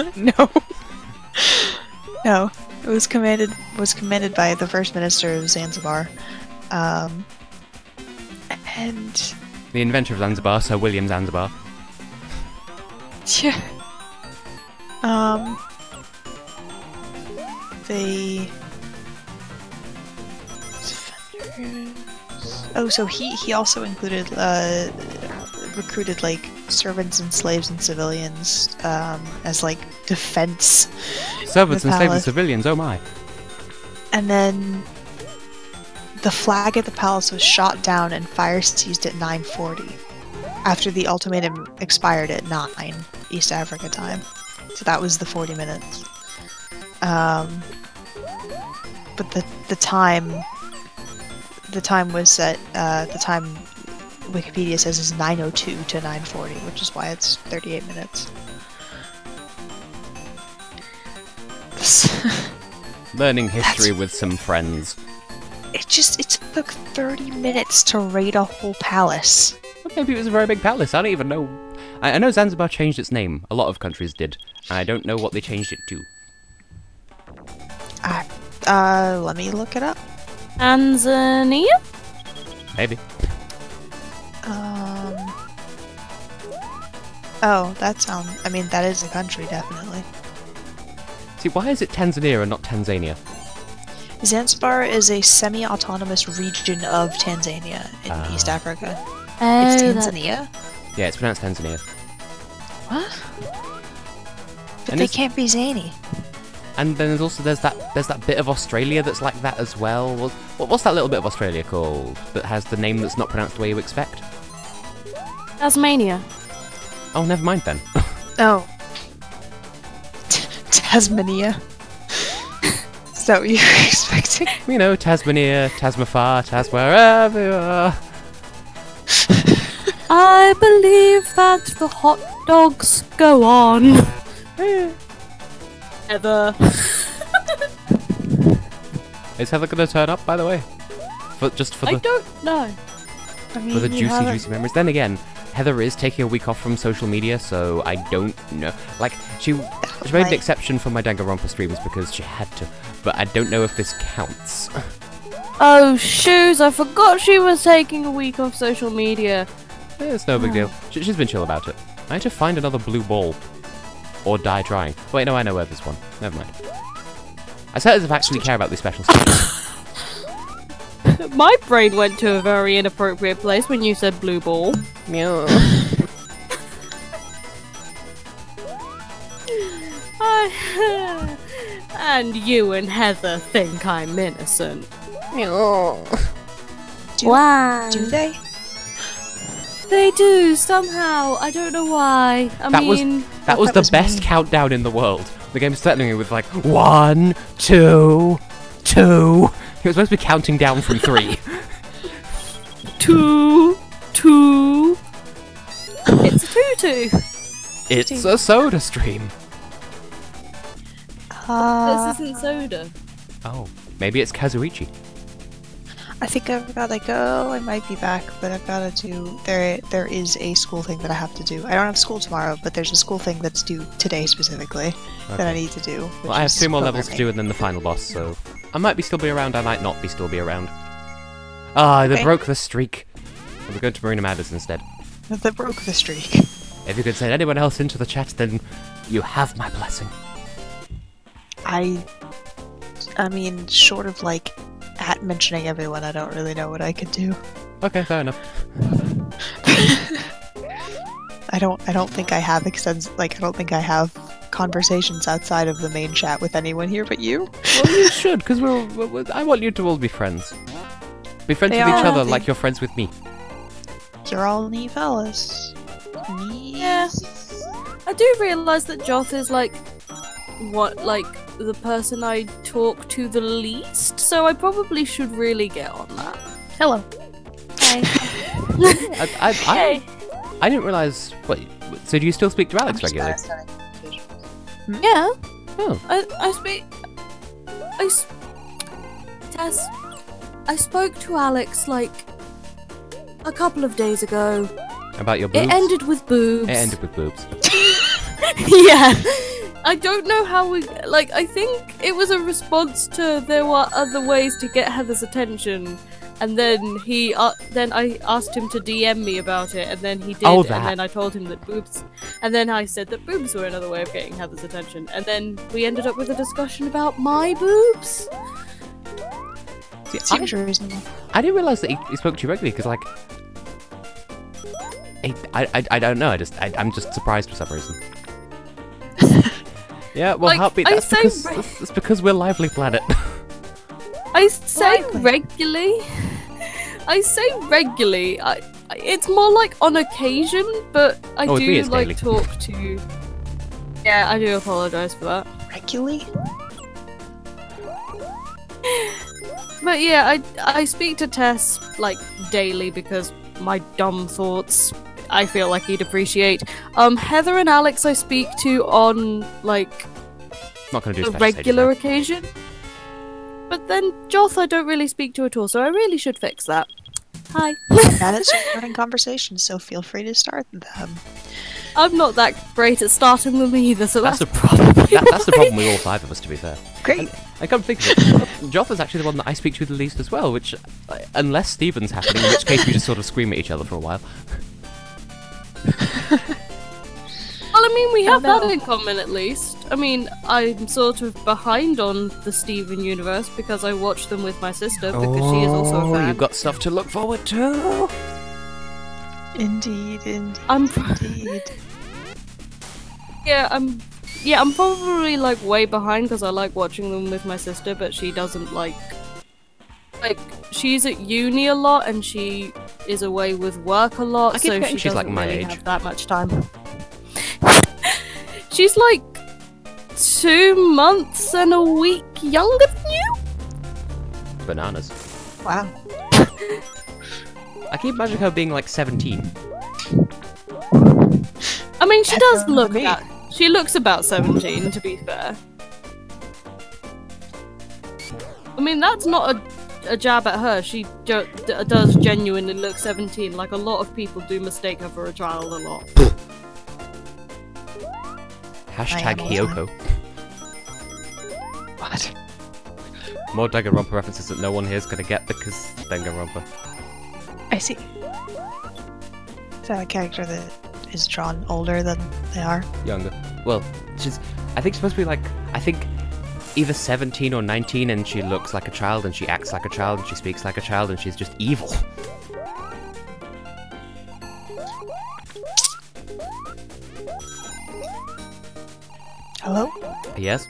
No, it was commanded by the First Minister of Zanzibar, and
the inventor of Zanzibar, Sir William Zanzibar.
Yeah. They. Oh, so he also included recruited like servants and slaves and civilians as like defense.
Servants and slaves and civilians, oh my.
And then the flag at the palace was shot down and fire seized at 9:40 after the ultimatum expired at 9 East Africa time. So that was the 40 minutes. But the time was set, the time Wikipedia says is 9:02 to 9:40, which is why it's 38 minutes.
Learning history with some friends.
It took 30 minutes to raid a whole palace.
Well, maybe it was a very big palace, I don't even know. I know Zanzibar changed its name, a lot of countries did, and I don't know what they changed it to.
Let me look it up.
Tanzania?
Maybe.
Oh, I mean, that is a country, definitely.
See, why is it Tanzania and not Tanzania?
Zanzibar is a semi-autonomous region of Tanzania in East Africa.
It's
Tanzania?
Yeah, it's pronounced Tanzania.
What? But they can't be zany.
And then there's that bit of Australia that's like that as well. What's that little bit of Australia called that has the name that's not pronounced the way you expect?
Tasmania.
Oh, never mind then.
Oh. Tasmania. Is that what you were expecting?
You know, Tasmania, Tasmafar, wherever you are.
I believe that the hot dogs go on. Heather.
Is Heather gonna turn up, by the way? I
don't know.
I mean,
for the juicy memories. Then again, Heather is taking a week off from social media, so I don't know. Like, she made an exception for my Danganronpa streams because she had to, but I don't know if this counts.
Oh, shoes! I forgot she was taking a week off social media.
It's no big deal. She's been chill about it. I need to find another blue ball. Or die trying. Wait, no, I know where there's one. Never mind. I said as if I actually care about these special skills.
My brain went to a very inappropriate place when you said blue ball.
Meow.
And you and Heather think I'm innocent.
Why? Do they?
They do, somehow. I don't know why.
That was the best countdown in the world. The game is threatening me with like 1, 2, 2. He was supposed to be counting down from 3.
2, 2. It's a tutu.
It's a soda stream.
This isn't soda.
Oh, maybe it's Kazuichi.
I think I've gotta go. I might be back, but I've gotta do. There is a school thing that I have to do. I don't have school tomorrow, but there's a school thing that's due today specifically that I need to do.
Well, I have 3 more levels to do and then the final boss, so I might still be around. I might not still be around. Ah, they broke the streak. We're going to Marina Matters instead.
They broke the streak.
If you could send anyone else into the chat, then you have my blessing.
I mean, short of like at mentioning everyone, I don't really know what I could do.
Okay, fair enough.
I don't think I have I don't think I have conversations outside of the main chat with anyone here but you.
Well, you should, because I want you to all be friends. Be friends with each other like you're friends with me.
You're all neat fellas.
Yeah. I do realise that Joth is like the person I talk to the least, so I probably should really get on that.
Hello.
Hey.
I didn't realise. Wait, so do you still speak to Alex regularly?
Yeah.
Oh.
Tess, I spoke to Alex like a couple of days ago.
About your boobs?
It ended with boobs.
It ended with boobs.
Yeah. I don't know how we... Like, I think it was a response to there were other ways to get Heather's attention. And then then I asked him to DM me about it, and then he did, and then I told him that boobs... And then I said that boobs were another way of getting Heather's attention. And then we ended up with a discussion about my boobs.
See,
Seems reasonable.
I didn't realise that he spoke to you regularly, because, like... I don't know, I'm just surprised for some reason. Yeah, well,
like,
Heartbeat, that's because we're Lively Planet.
I say regularly. I say regularly. It's more like on occasion, but I do like daily. Talk to. Yeah, I do apologise for that.
Regularly.
But yeah, I speak to Tess like daily because my dumb thoughts I feel like he'd appreciate. Heather and Alex I speak to on like
not gonna do
a regular occasion. But then Joth I don't really speak to at all, so I really should fix that. Hi.
That is starting conversations, so feel free to start them.
I'm not that great at starting them either, so that's
the problem with all 5 of us, to be fair.
Great.
I come to think of it, Joth is actually the one that I speak to the least as well, which, unless Steven's happening, in which case we just sort of scream at each other for a while.
Well, I mean, we have that in common at least. I mean, I'm sort of behind on the Steven universe because I watch them with my sister because she is also a fan.
You've got stuff to look forward to.
Indeed.
Indeed. Yeah, I'm probably like way behind because I like watching them with my sister, but she doesn't like she's at uni a lot and she is away with work a lot, so she doesn't
like my
really
age.
have that much time. She's like 2 months and a week younger than you?
Bananas.
Wow.
I keep imagining her being like 17.
I mean, she does look she looks about 17, to be fair. I mean, that's not a jab at her. She does genuinely look 17. Like, a lot of people do mistake her for a child a lot.
Hashtag Hyoko.
What?
more Danganronpa references that no one here is gonna get because Danganronpa.
I see. Is that a character that is drawn older than they are?
Younger. Well, I think she's supposed to be like, I think either 17 or 19, and she looks like a child, and she acts like a child, and she speaks like a child, and she's just evil.
Hello?
Yes?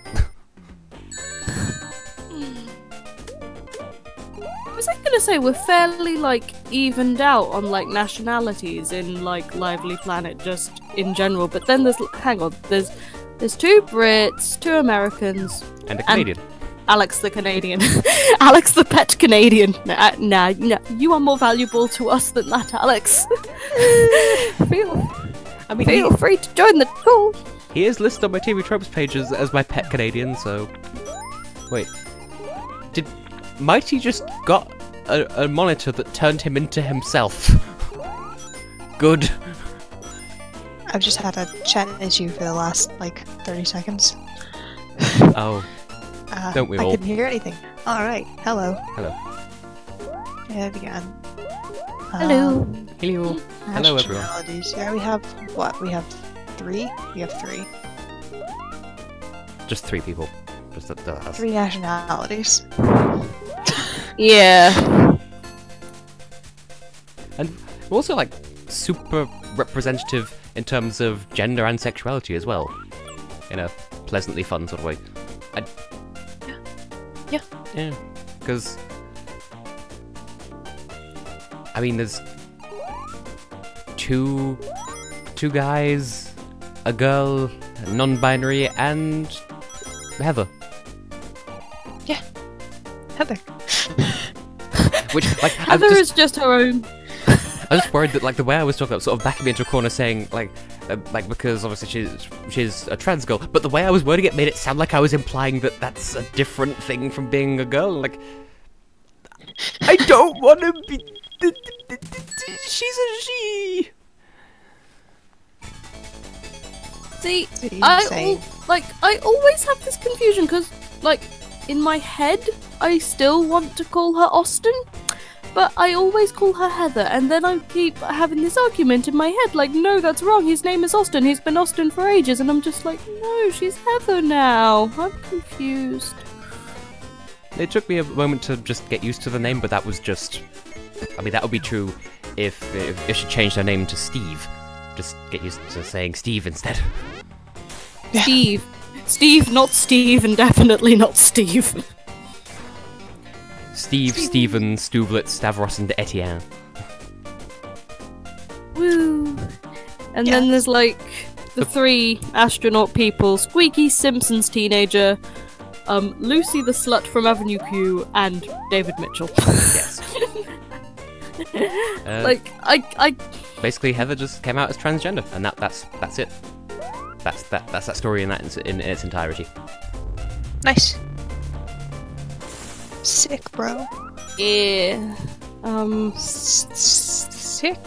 Was I gonna say we're fairly like evened out on like nationalities in like Lively Planet just in general, but then there's there's 2 Brits, 2 Americans,
And a Canadian.
Alex the Canadian. Alex the pet Canadian. Nah, you are more valuable to us than that, Alex. Feel free to join the call.
He is listed on my TV Tropes page as my pet Canadian, so... Wait. Did Mighty just got a monitor that turned him into himself? Good.
I've just had a chat issue for the last, like, 30 seconds.
Oh. Don't we
I
all?
couldn't hear anything. Alright, hello.
Hello.
And again.
Hello.
Hello. Hello, everyone.
Nationalities. Yeah, we have, what? We have 3? We have 3.
Just 3 people. Just
3 nationalities.
Yeah.
And we're also, like, super representative in terms of gender and sexuality as well. In a pleasantly fun sort of way. Yeah. Because... I mean, there's... two guys, a girl, a non-binary, and... Heather.
Yeah. Heather.
Which, like,
Heather is just her own.
I was just worried that, like, the way I was talking about sort of backing me into a corner saying, like, because obviously she's a trans girl, but the way I was wording it made it sound like I was implying that that's a different thing from being a girl. Like, I don't want to be... She's a she!
See,
Insane.
I always have this confusion, because, like, in my head, I still want to call her Austin, but I always call her Heather, and then I keep having this argument in my head, like, no, that's wrong, his name is Austin, he's been Austin for ages, and I'm just like, no, she's Heather now. I'm confused.
It took me a moment to just get used to the name, but that was just... I mean, that would be true if she changed her name to Steve. Just get used to saying Steve instead.
Yeah.
Steve. Steve, not Steve, and definitely not Steve.
Steve, Stephen, Stuvlet, Stavros, and Etienne.
Woo. And then there's like the 3 astronaut people: Squeaky, Simpson's teenager, Lucy the slut from Avenue Q, and David Mitchell.
Yes.
Like I
Basically, Heather just came out as transgender, and that's it. That's that story in its entirety.
Nice. Sick, bro.
yeah.
Sick.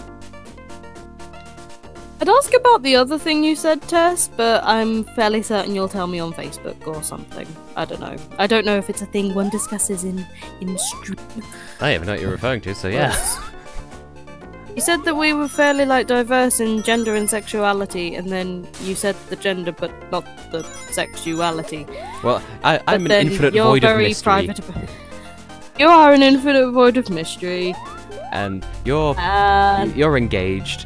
I'd ask about the other thing you said, Tess, but I'm fairly certain you'll tell me on Facebook or something. I don't know. I don't know if it's a thing one discusses in stream.
I even know what you're referring to, so yeah.
You said that we were fairly like diverse in gender and sexuality, and then you said the gender but not the sexuality.
Well, I'm
But
an
then
infinite
you're
void of
very
mystery,
private about- You are an infinite void of mystery.
and you're engaged.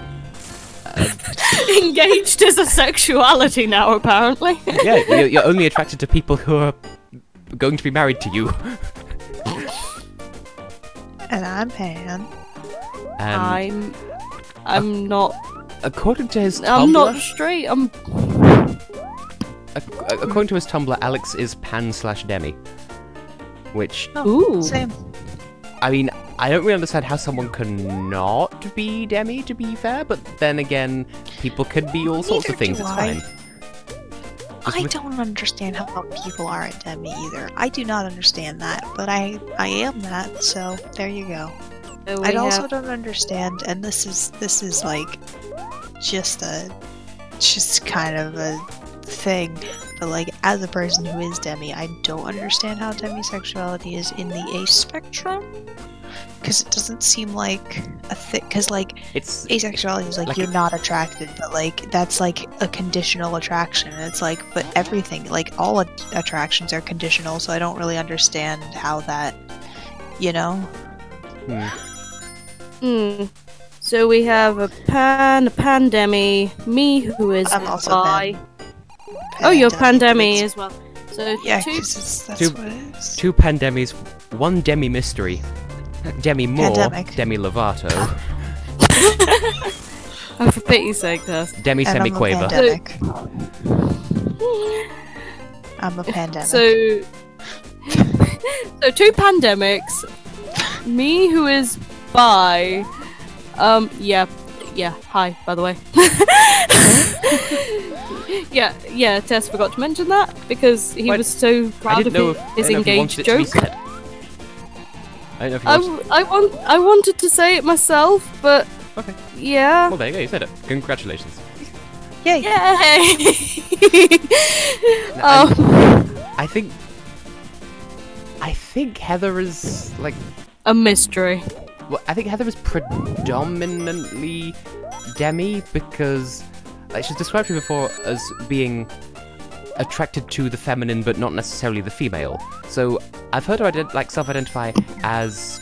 Engaged is a sexuality now, apparently.
Yeah, you're only attracted to people who are going to be married to you.
And I'm Pan.
And
I'm not.
according to his Tumblr,
I'm not straight.
according to his Tumblr, Alex is Pan/Demi, which
Ooh.
Same.
I mean, I don't really understand how someone can not be Demi, to be fair, but then again, people can be all sorts of
Neither
things,
do
it's
I.
fine.
I don't understand how people are at Demi either. I do not understand that, but I am that, so there you go.
So
I also don't understand, and this is like just kind of a thing, but like as a person who is demi, I don't understand how demisexuality is in the ace spectrum. Because it doesn't seem like a thing. Because, like,
It's
asexuality is like you're not attracted, but like that's like a conditional attraction. And it's like, but everything, like all attractions are conditional, so I don't really understand how that, you know?
So we have a pandemi, me who is
I'm also
bi. Oh, you're pandemi as well. So
Yeah,
two,
because that's
two-
what it is.
2 pandemies, 1 demi mystery, demi more,
Pandemic.
demi Lovato,
oh, for pity's sake, Tess.
demi
And I'm a
semi-quaver.
pandemic. I'm a pandemic.
So 2 pandemics, me who is bi. Yeah, hi, by the way. yeah, Tess forgot to mention that because he was so
I
proud
didn't
of
know if,
his
I didn't know if you
engaged
wanted it to be
joke.
said. I don't know if you wanted...
I wanted to say it myself, but
Okay.
yeah.
Well, there you go, you said it. Congratulations.
Yay!
Yay!
I think Heather is, like...
A mystery.
Well, I think Heather is predominantly demi because like, she's described me before as being attracted to the feminine but not necessarily the female. So I've heard her self-identify as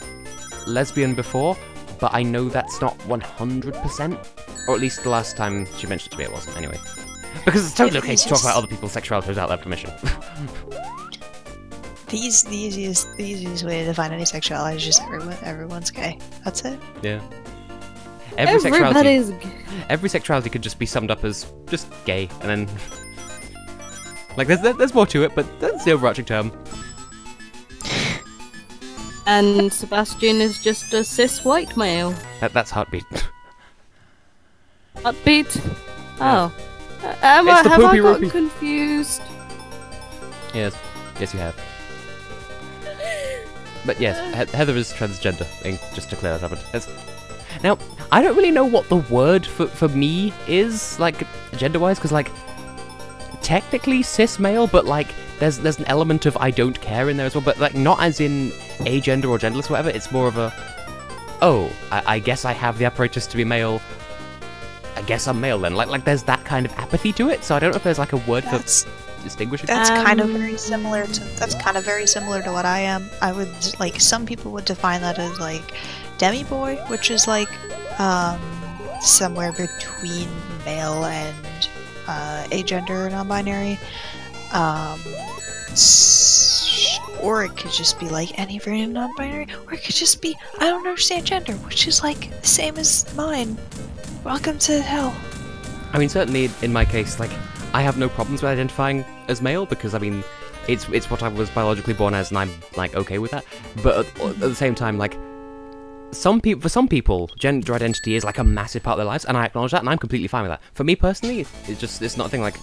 lesbian before, but I know that's not 100%, or at least the last time she mentioned it to me it wasn't anyway. Because it's totally okay to talk about other people's sexuality without their permission.
The easiest way to define any sexuality is just everyone's gay. That's it.
Yeah.
Everybody's
Every sexuality could just be summed up as just gay, and then like there's more to it, but that's the overarching term.
And Sebastian is just a cis white male.
That's heartbeat.
Upbeat. Oh.
It's
Have
the
I
poopy
gotten
roopy.
confused?
Yes, you have. But yes, Heather is transgender, just to clear that up. Now, I don't really know what the word for me is, like, gender-wise, because, like, technically cis male, but, like, there's an element of I don't care in there as well, but, like, not as in agender or genderless or whatever, it's more of a, oh, I guess I have the apparatus to be male, I guess I'm male then. Like there's that kind of apathy to it, so I don't know if there's, like, a word for distinguishing.
That's kind of very similar to what I am. I would like some people would define that as like demi boy, which is like somewhere between male and agender or non-binary. Or it could just be like any variant of non-binary, or it could just be I don't understand gender, which is like the same as mine. Welcome to hell.
I mean, certainly in my case, like, I have no problems with identifying as male because, I mean, it's what I was biologically born as, and I'm, like, okay with that. But at the same time, like, for some people, gender identity is, like, a massive part of their lives, and I acknowledge that, and I'm completely fine with that. For me, personally, it's not a thing like,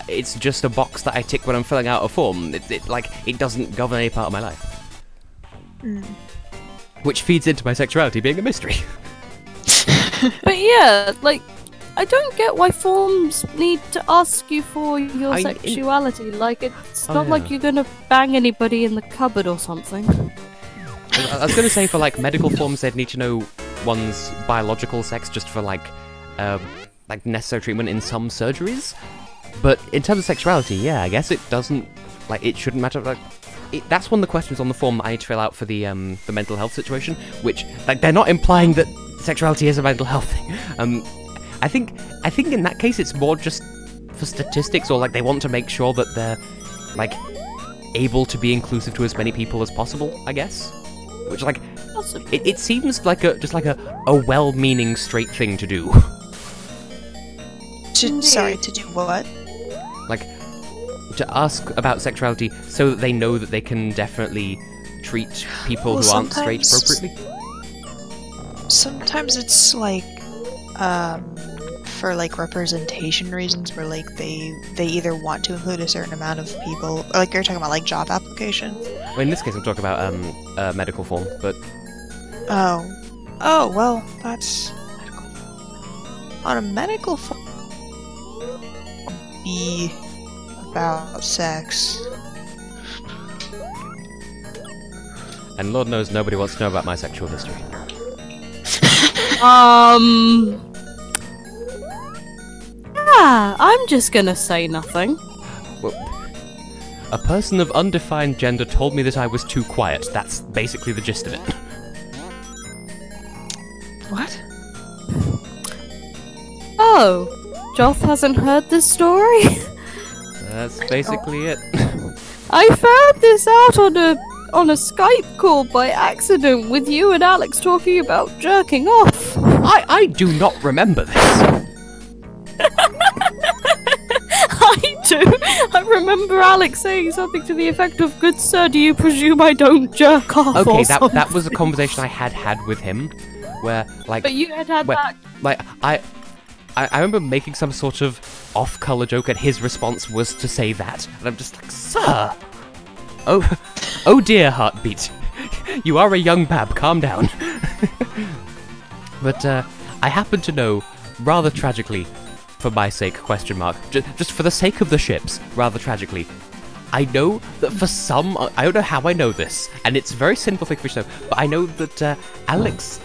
it's just a box that I tick when I'm filling out a form. It doesn't govern any part of my life. Which feeds into my sexuality being a mystery.
But yeah, like, I don't get why forms need to ask you for your sexuality. Like, it's not like you're gonna bang anybody in the cupboard or something.
I was gonna say for, like, medical forms, they'd need to know one's biological sex just for, like necessary treatment in some surgeries. But in terms of sexuality, yeah, I guess it doesn't, like, it shouldn't matter. Like, that's one of the questions on the form that I need to fill out for the mental health situation, which, like, they're not implying that sexuality is a mental health thing. I think in that case it's more just for statistics, or like they want to make sure that they're like able to be inclusive to as many people as possible, I guess. Which, like, it seems like a well-meaning straight thing to do.
To do what?
Like, to ask about sexuality so that they know that they can definitely treat people who aren't straight appropriately.
Sometimes it's like for like representation reasons, where like they either want to include a certain amount of people, or like you're talking about like job applications.
Well, in this case I'm talking about a medical form, but
oh well, that's medical. On a medical form be about sex.
And Lord knows nobody wants to know about my sexual history.
Yeah, I'm just gonna say nothing.
Well, a person of undefined gender told me that I was too quiet. That's basically the gist of it.
What?
Oh, Joth hasn't heard this story?
That's basically it.
I found this out on a Skype call by accident with you and Alex talking about jerking off.
I do not remember this.
I do. I remember Alex saying something to the effect of, "Good sir, do you presume I don't jerk off?"
Okay,
or something.
that was a conversation I had with him, where like.
But you had that.
Like I remember making some sort of off-color joke, and his response was to say that, and I'm just like, "Sir, oh dear, heartbeat, you are a young bab. Calm down." But I happen to know, rather tragically, for my sake, question mark, just for the sake of the ships, rather tragically, I know that for some, I don't know how I know this, and it's a very simple thing for me to know, but I know that Alex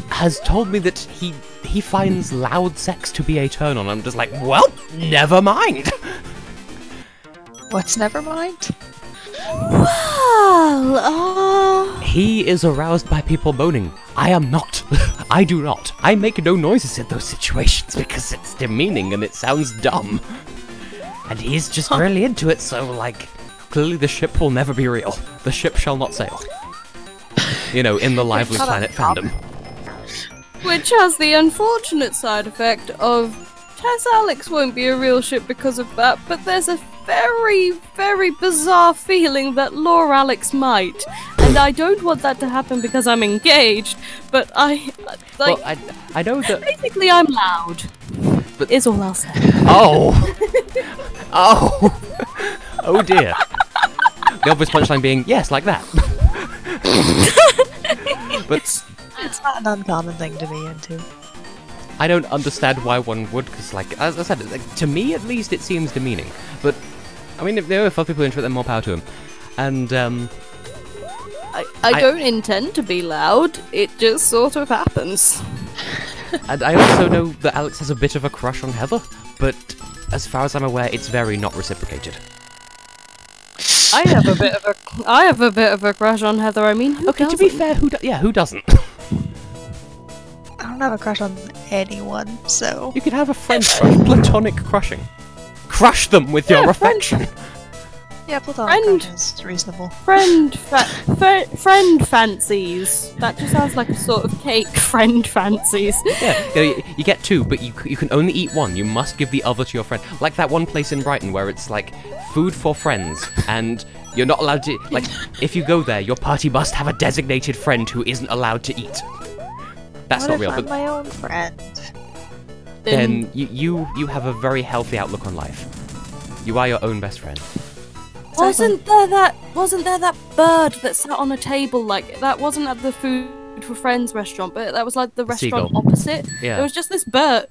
has told me that he finds loud sex to be a turn on. I'm just like, well, never mind.
What's never mind?
Well,
He is aroused by people moaning. I am not. I do not. I make no noises in those situations because it's demeaning and it sounds dumb. And he's just really into it, so, like, clearly the ship will never be real. The ship shall not sail. You know, in the Lively Planet fandom.
which has the unfortunate side effect of Alex won't be a real ship because of that, but there's a very, very bizarre feeling that Lore Alex might. And I don't want that to happen because I'm engaged, but I
know that...
Basically, I'm loud.
But...
is all I'll say.
Oh! Oh! Oh dear. The obvious punchline being, yes, like that. But...
it's not an uncommon thing to be into.
I don't understand why one would, because, like, as I said, like, to me at least it seems demeaning. But, I mean, if other people are into it, then more power to them. And,
I don't intend to be loud, it just sort of happens.
And I also know that Alex has a bit of a crush on Heather, but as far as I'm aware, it's very not reciprocated.
I have a bit of a crush on Heather. I mean, who
Okay,
doesn't?
to be fair, who doesn't?
I don't have a crush on anyone, so...
You could have a friend crush, platonic crushing. Crush them with your affection.
Yeah, platonic crush is reasonable.
Friend fancies. That just sounds like a sort of cake. Friend fancies.
Yeah, you get two, but you can only eat one. You must give the other to your friend. Like that one place in Brighton where it's like food for friends, and you're not allowed to, like, if you go there, your party must have a designated friend who isn't allowed to eat. That's
what
not
if
real,
I'm
but
my own friend?
then you have a very healthy outlook on life. You are your own best friend.
Wasn't there that bird that sat on a table like that? Wasn't at the Food for Friends restaurant, but that was like the restaurant
Seagull.
opposite.
Yeah.
There was just this bird.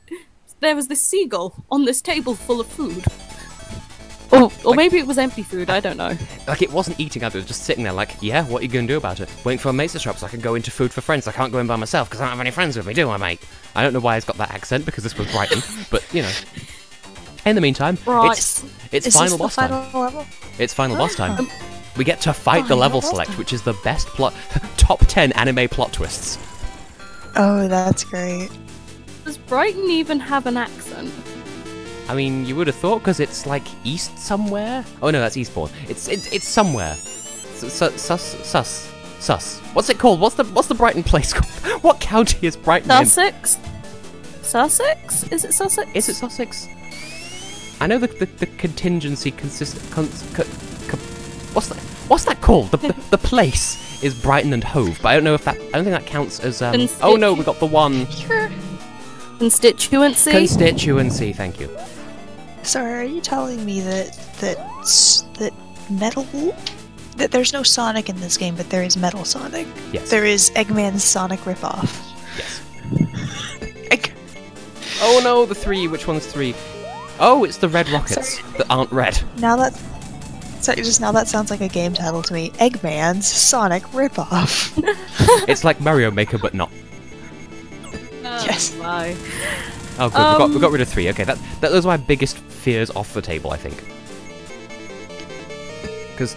There was this seagull on this table full of food. Or maybe it was empty food. I don't know.
Like, it wasn't eating either, it was just sitting there like, yeah, what are you going to do about it? Waiting for a mate to shop so I can go into Food for Friends. I can't go in by myself because I don't have any friends with me, do I, mate? I don't know why it's got that accent, because this was Brighton, but, you know. In the meantime,
Right.
it's
Is
final
this the
boss
final
time.
level?
It's final boss time. We get to fight the
Final
level
boss
select,
time.
which is the best plot... top 10 anime plot twists.
Oh, that's great.
Does Brighton even have an accent?
I mean, you would have thought, because it's, like, east somewhere? Oh, no, that's Eastbourne. It's somewhere. Sus. What's it called? What's the Brighton place called? What county is Brighton in?
Sussex? Sussex? Is it Sussex?
Is it Sussex? I know the contingency what's that called? The place is Brighton and Hove, but I don't know if that... I don't think that counts as... Oh, no, we got the one...
Constituency?
Constituency, thank you.
Sorry, are you telling me that Metal... that there's no Sonic in this game, but there is Metal Sonic?
Yes.
There is Eggman's Sonic ripoff.
Yes. Oh no, the 3. Which one's 3? Oh, it's the red rockets that aren't red.
Now that sounds like a game title to me. Eggman's Sonic ripoff.
It's like Mario Maker, but not.
Yes.
My.
Oh, good. We got rid of 3. Okay, those are my biggest fears off the table, I think. Because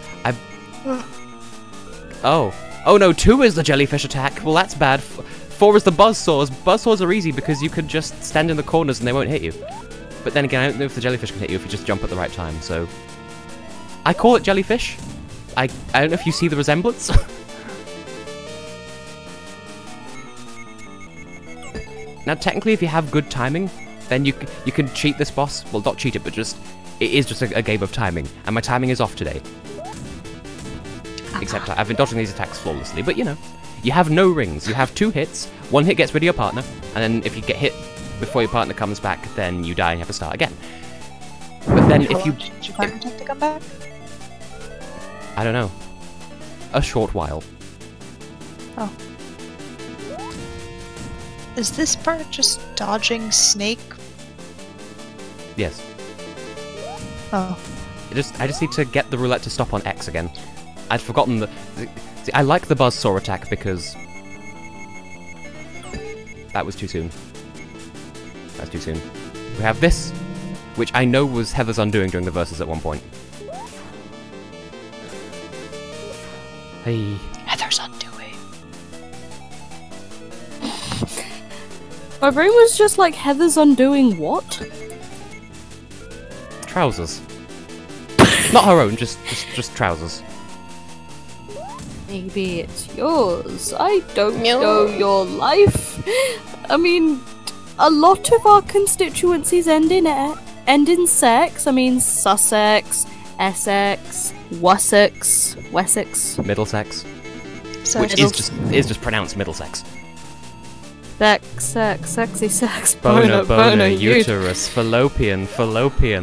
Oh no, 2 is the jellyfish attack. Well, that's bad. 4 is the buzzsaws. Buzzsaws are easy because you can just stand in the corners and they won't hit you. But then again, I don't know if the jellyfish can hit you if you just jump at the right time, so... I call it jellyfish. I don't know if you see the resemblance. Now, technically, if you have good timing, then you can cheat this boss. Well, not cheat it, but it is just a game of timing. And my timing is off today. Except I've been dodging these attacks flawlessly, but you know. You have no rings. You have 2 hits. 1 hit gets rid of your partner, and then if you get hit before your partner comes back, then you die and you have to start again. But then if you...
Did your partner take to come back?
I don't know. A short while.
Oh. Is this part just dodging Snake?
Yes.
Oh.
I just need to get the roulette to stop on X again. I'd forgotten the... See, I like the buzzsaw attack because... That was too soon. That's too soon. We have this, which I know was Heather's undoing during the verses at one point. Hey.
Heather's undoing.
My brain was just like, Heather's undoing what?
Trousers. Not her own, just trousers.
Maybe it's yours. I don't know your life. I mean, a lot of our constituencies end in sex. I mean, Sussex, Essex, Wessex.
Middlesex.
So
Which is just pronounced Middlesex.
Sexy sex,
Boner, uterus, fallopian,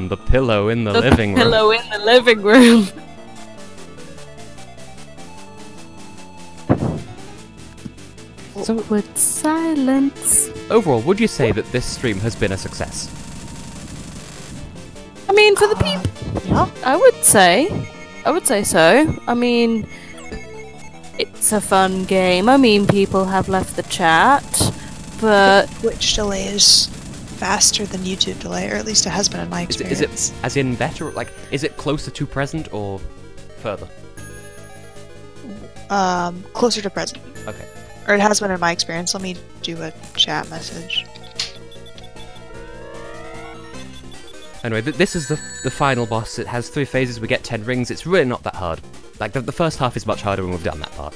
the pillow in the living room.
Pillow in the living room.
So,
Awkward silence.
overall, would you say that this stream has been a success?
I mean, for the people,
Yeah.
I would say so. I mean, it's a fun game. I mean, people have left the chat, but
Twitch delay is faster than YouTube delay, or at least it has been in my
Is
experience.
it as in better? Like, is it closer to present or further?
Closer to present.
Okay.
Or it has been in my experience. Let me do a chat message.
Anyway, this is the final boss. It has 3 phases. We get 10 rings. It's really not that hard. Like, the first half is much harder when we've done that part.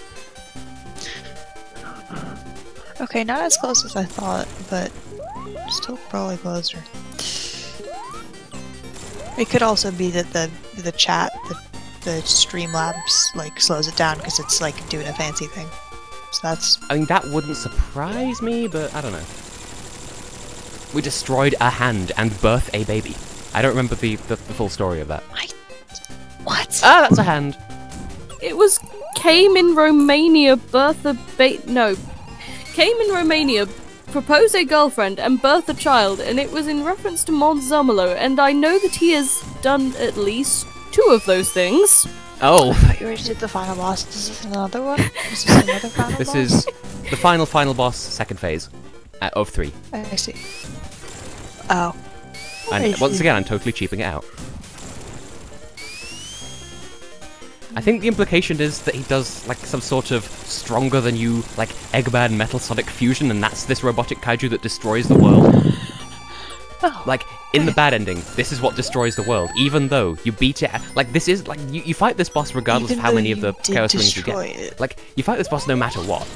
Okay, not as close as I thought, but still probably closer. It could also be that the chat, the StreamLabs, like, slows it down because it's, like, doing a fancy thing. So that's...
I mean, that wouldn't surprise me, but I don't know. We destroyed a hand and birthed a baby. I don't remember the full story of that.
What?
Ah, that's a hand.
it was came in Romania, came in Romania, propose a girlfriend, and birth a child, and it was in reference to Mons Zomelo, and I know that he has done at least 2 of those things.
Oh.
I thought you already did the final boss. Is this another one? Is this another final
This
boss?
is the final boss, second phase of 3.
I see. Oh.
And once again, I'm totally cheaping it out. I think the implication is that he does, like, some sort of stronger than you, like, Eggman Metal Sonic fusion, and that's this robotic kaiju that destroys the world.
Oh.
Like, in the bad ending, this is what destroys the world, even though you beat it. Like, this is, like, you fight this boss regardless
Even
of how
though
many of
you
the
did
Chaos Rings you
destroy
get.
it.
Like, you fight this boss no matter what,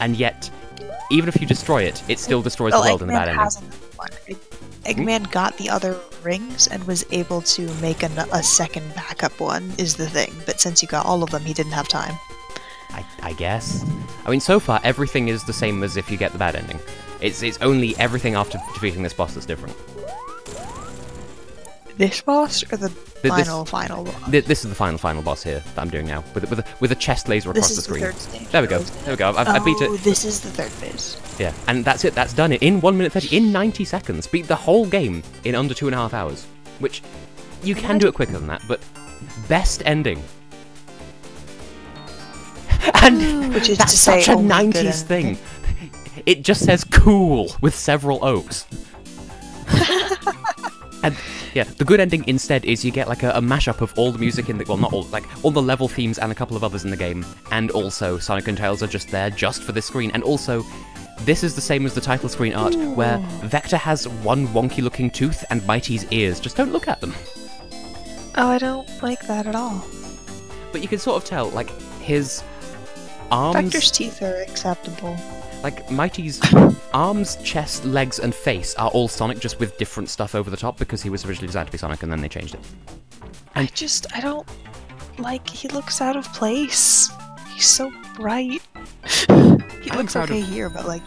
and yet, even if you destroy it, it still destroys the world in the bad ending.
Eggman got the other rings and was able to make a second backup one, is the thing. But since you got all of them, he didn't have time.
I guess. I mean, so far, everything is the same as if you get the bad ending. It's only everything after defeating this boss that's different.
This boss or the Final.
This is the final boss here that I'm doing now, with a chest laser across the screen.
This is the third stage.
There we go. I beat it.
This is the third phase.
Yeah, and that's it. That's done. In 1 minute 30, in 90 seconds, beat the whole game in under 2.5 hours. Which you can do it quicker than that, but best ending. And
Which is
that's
to say
such a
only good
90s thing.
ending.
It just says cool with several O's. And yeah, the good ending instead is you get like a mashup of all the music in the, well, not all, like all the level themes and a couple of others in the game, and also Sonic and Tails are just there just for this screen, and also this is the same as the title screen art, where Vector has one wonky looking tooth and Mighty's ears. Just don't look at them.
Oh, I don't like that at all.
But you can sort of tell, like, his arms...
Vector's teeth are acceptable.
Like, Mighty's arms, chest, legs, and face are all Sonic, just with different stuff over the top, because he was originally designed to be Sonic, and then they changed it. And
I don't like, he looks out of place. He's so bright. He looks okay here, but like,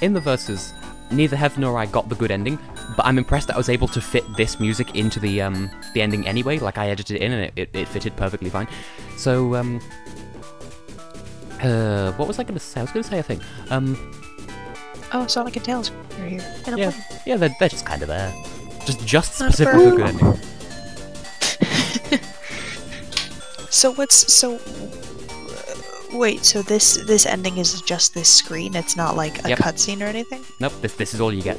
in the verses, neither Hev nor I got the good ending, but I'm impressed that I was able to fit this music into the ending anyway. Like, I edited it in, and it fitted perfectly fine. So, what was I going to say? I was going to say a thing.
Oh, Sonic and Tails are here.
Yeah, they're just kind of there. Just specifically for the good ending.
Wait, so this ending is just this screen? It's not like a cutscene or anything?
Nope, this is all you get.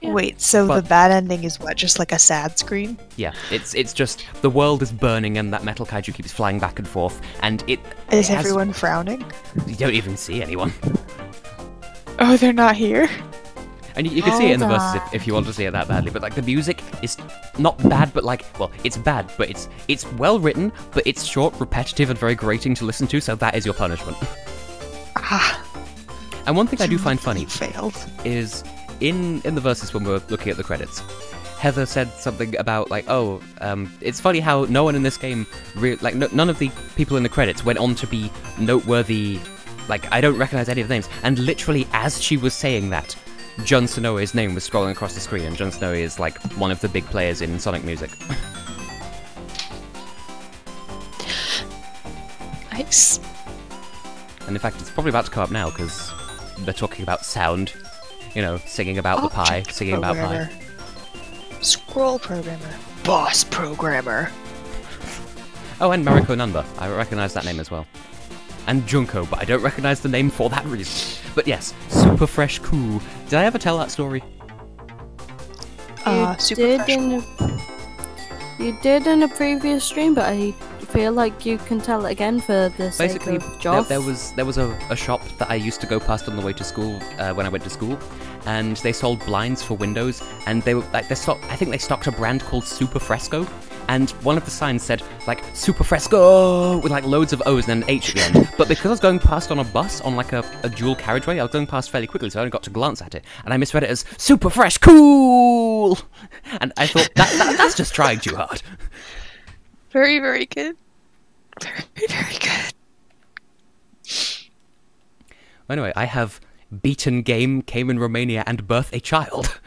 Yeah.
Wait, so the bad ending is what? Just like a sad screen?
Yeah, it's just the world is burning and that metal kaiju keeps flying back and forth, and
Is everyone frowning?
You don't even see anyone.
Oh, they're not here?
And you can see it in the verses if you want to see it that badly, but like the music is not bad, but like, well, it's bad, but it's well written, but it's short, repetitive, and very grating to listen to, so that is your punishment. And one thing I do find funny is in the verses when we're looking at the credits, Heather said something about like, oh, it's funny how no one in this game, none of the people in the credits went on to be noteworthy. Like, I don't recognize any of the names, and literally as she was saying that, Jun Sonoe's name was scrolling across the screen, and Jun Sonoe is like one of the big players in Sonic music.
Nice.
And in fact, it's probably about to come up now because they're talking about sound, you know, singing about the pie, singing about pie.
Scroll programmer. Boss programmer.
Oh, and Mariko Namba. I recognize that name as well. And Junko, but I don't recognize the name for that reason. But yes, Super Fresh Cool. Did I ever tell that story?
Super Fresh Cool.
You did in a previous stream, but I feel like you can tell it again for the sake of Joff.
There was a shop that I used to go past on the way to school when I went to school, and they sold blinds for windows, and they were like I think they stocked a brand called Super Fresco, and one of the signs said like Super Fresco with like loads of O's and an H at the end. But because I was going past on a bus on like a dual carriageway, I was going past fairly quickly, so I only got to glance at it, and I misread it as Super Fresh Cool, and I thought that's just trying too hard.
Very, very good. Very, very good.
Anyway, I have beaten game, came in Romania, and birth a child.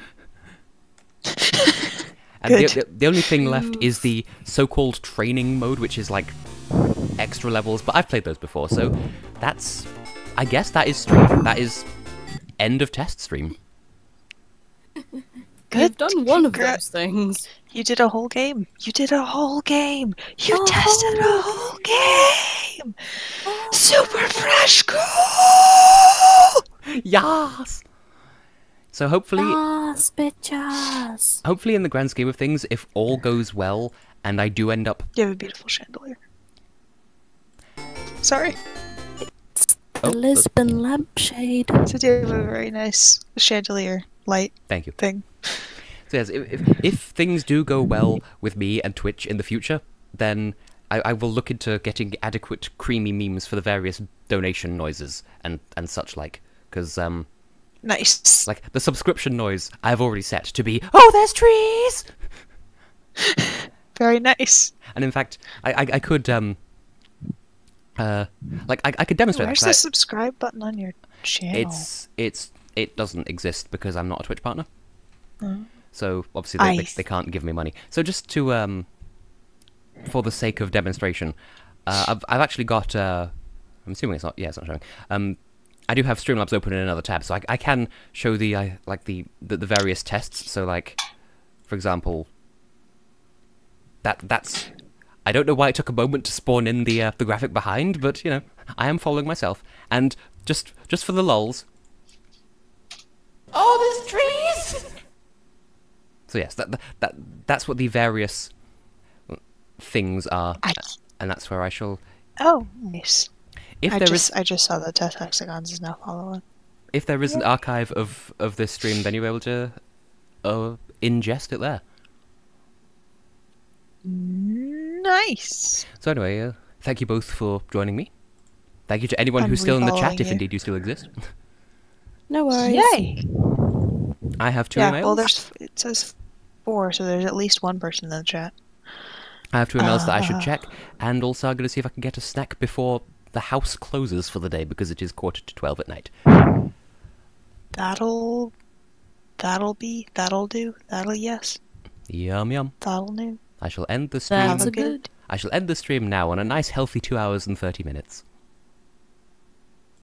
And the only thing left is the so-called training mode, which is like extra levels, but I've played those before, so I guess that is stream. That is end of test stream.
Good.
You've done one of those things.
You did a whole game. You tested a whole game. Super Fresh Cool!
Yes! So hopefully...
Yes, bitches!
Hopefully in the grand scheme of things, if all goes well, and I do end up...
You have a beautiful chandelier. Sorry.
The Lisbon lampshade.
So you have a very nice chandelier light
Thank you.
thing.
So yes, if things do go well with me and Twitch in the future, then I will look into getting adequate creamy memes for the various donation noises and such like, because
Nice.
like the subscription noise I've already set to be, oh, there's trees.
Very nice.
And in fact, I could I could demonstrate.
Where's the subscribe button on your channel?
It doesn't exist because I'm not a Twitch partner. so obviously they can't give me money. So just to for the sake of demonstration, I've actually got. I'm assuming it's not. Yeah, it's not showing. I do have StreamLabs open in another tab, so I can show the various tests. So like, for example, that's. I don't know why it took a moment to spawn in the graphic behind, but you know, I am following myself. And just for the lulz. Oh, there's trees. So yes, that's what the various things are, and that's where I shall.
Oh, nice.
If
I just saw that Hexagons is now following.
If there is an archive of this stream, then you'll be able to ingest it there.
Nice.
So anyway, thank you both for joining me. Thank you to anyone who's still in the chat, if indeed you still exist.
No worries.
Yay!
I have 2 emails.
Well, it says 4, so there's at least one person in the chat.
I have 2 emails that I should check, and also I'm going to see if I can get a snack before the house closes for the day, because it is 11:45 at night.
That'll do. Yes.
Yum yum.
That'll do.
I shall end the stream.
That's good.
I shall end the stream now on a nice healthy 2 hours and 30 minutes.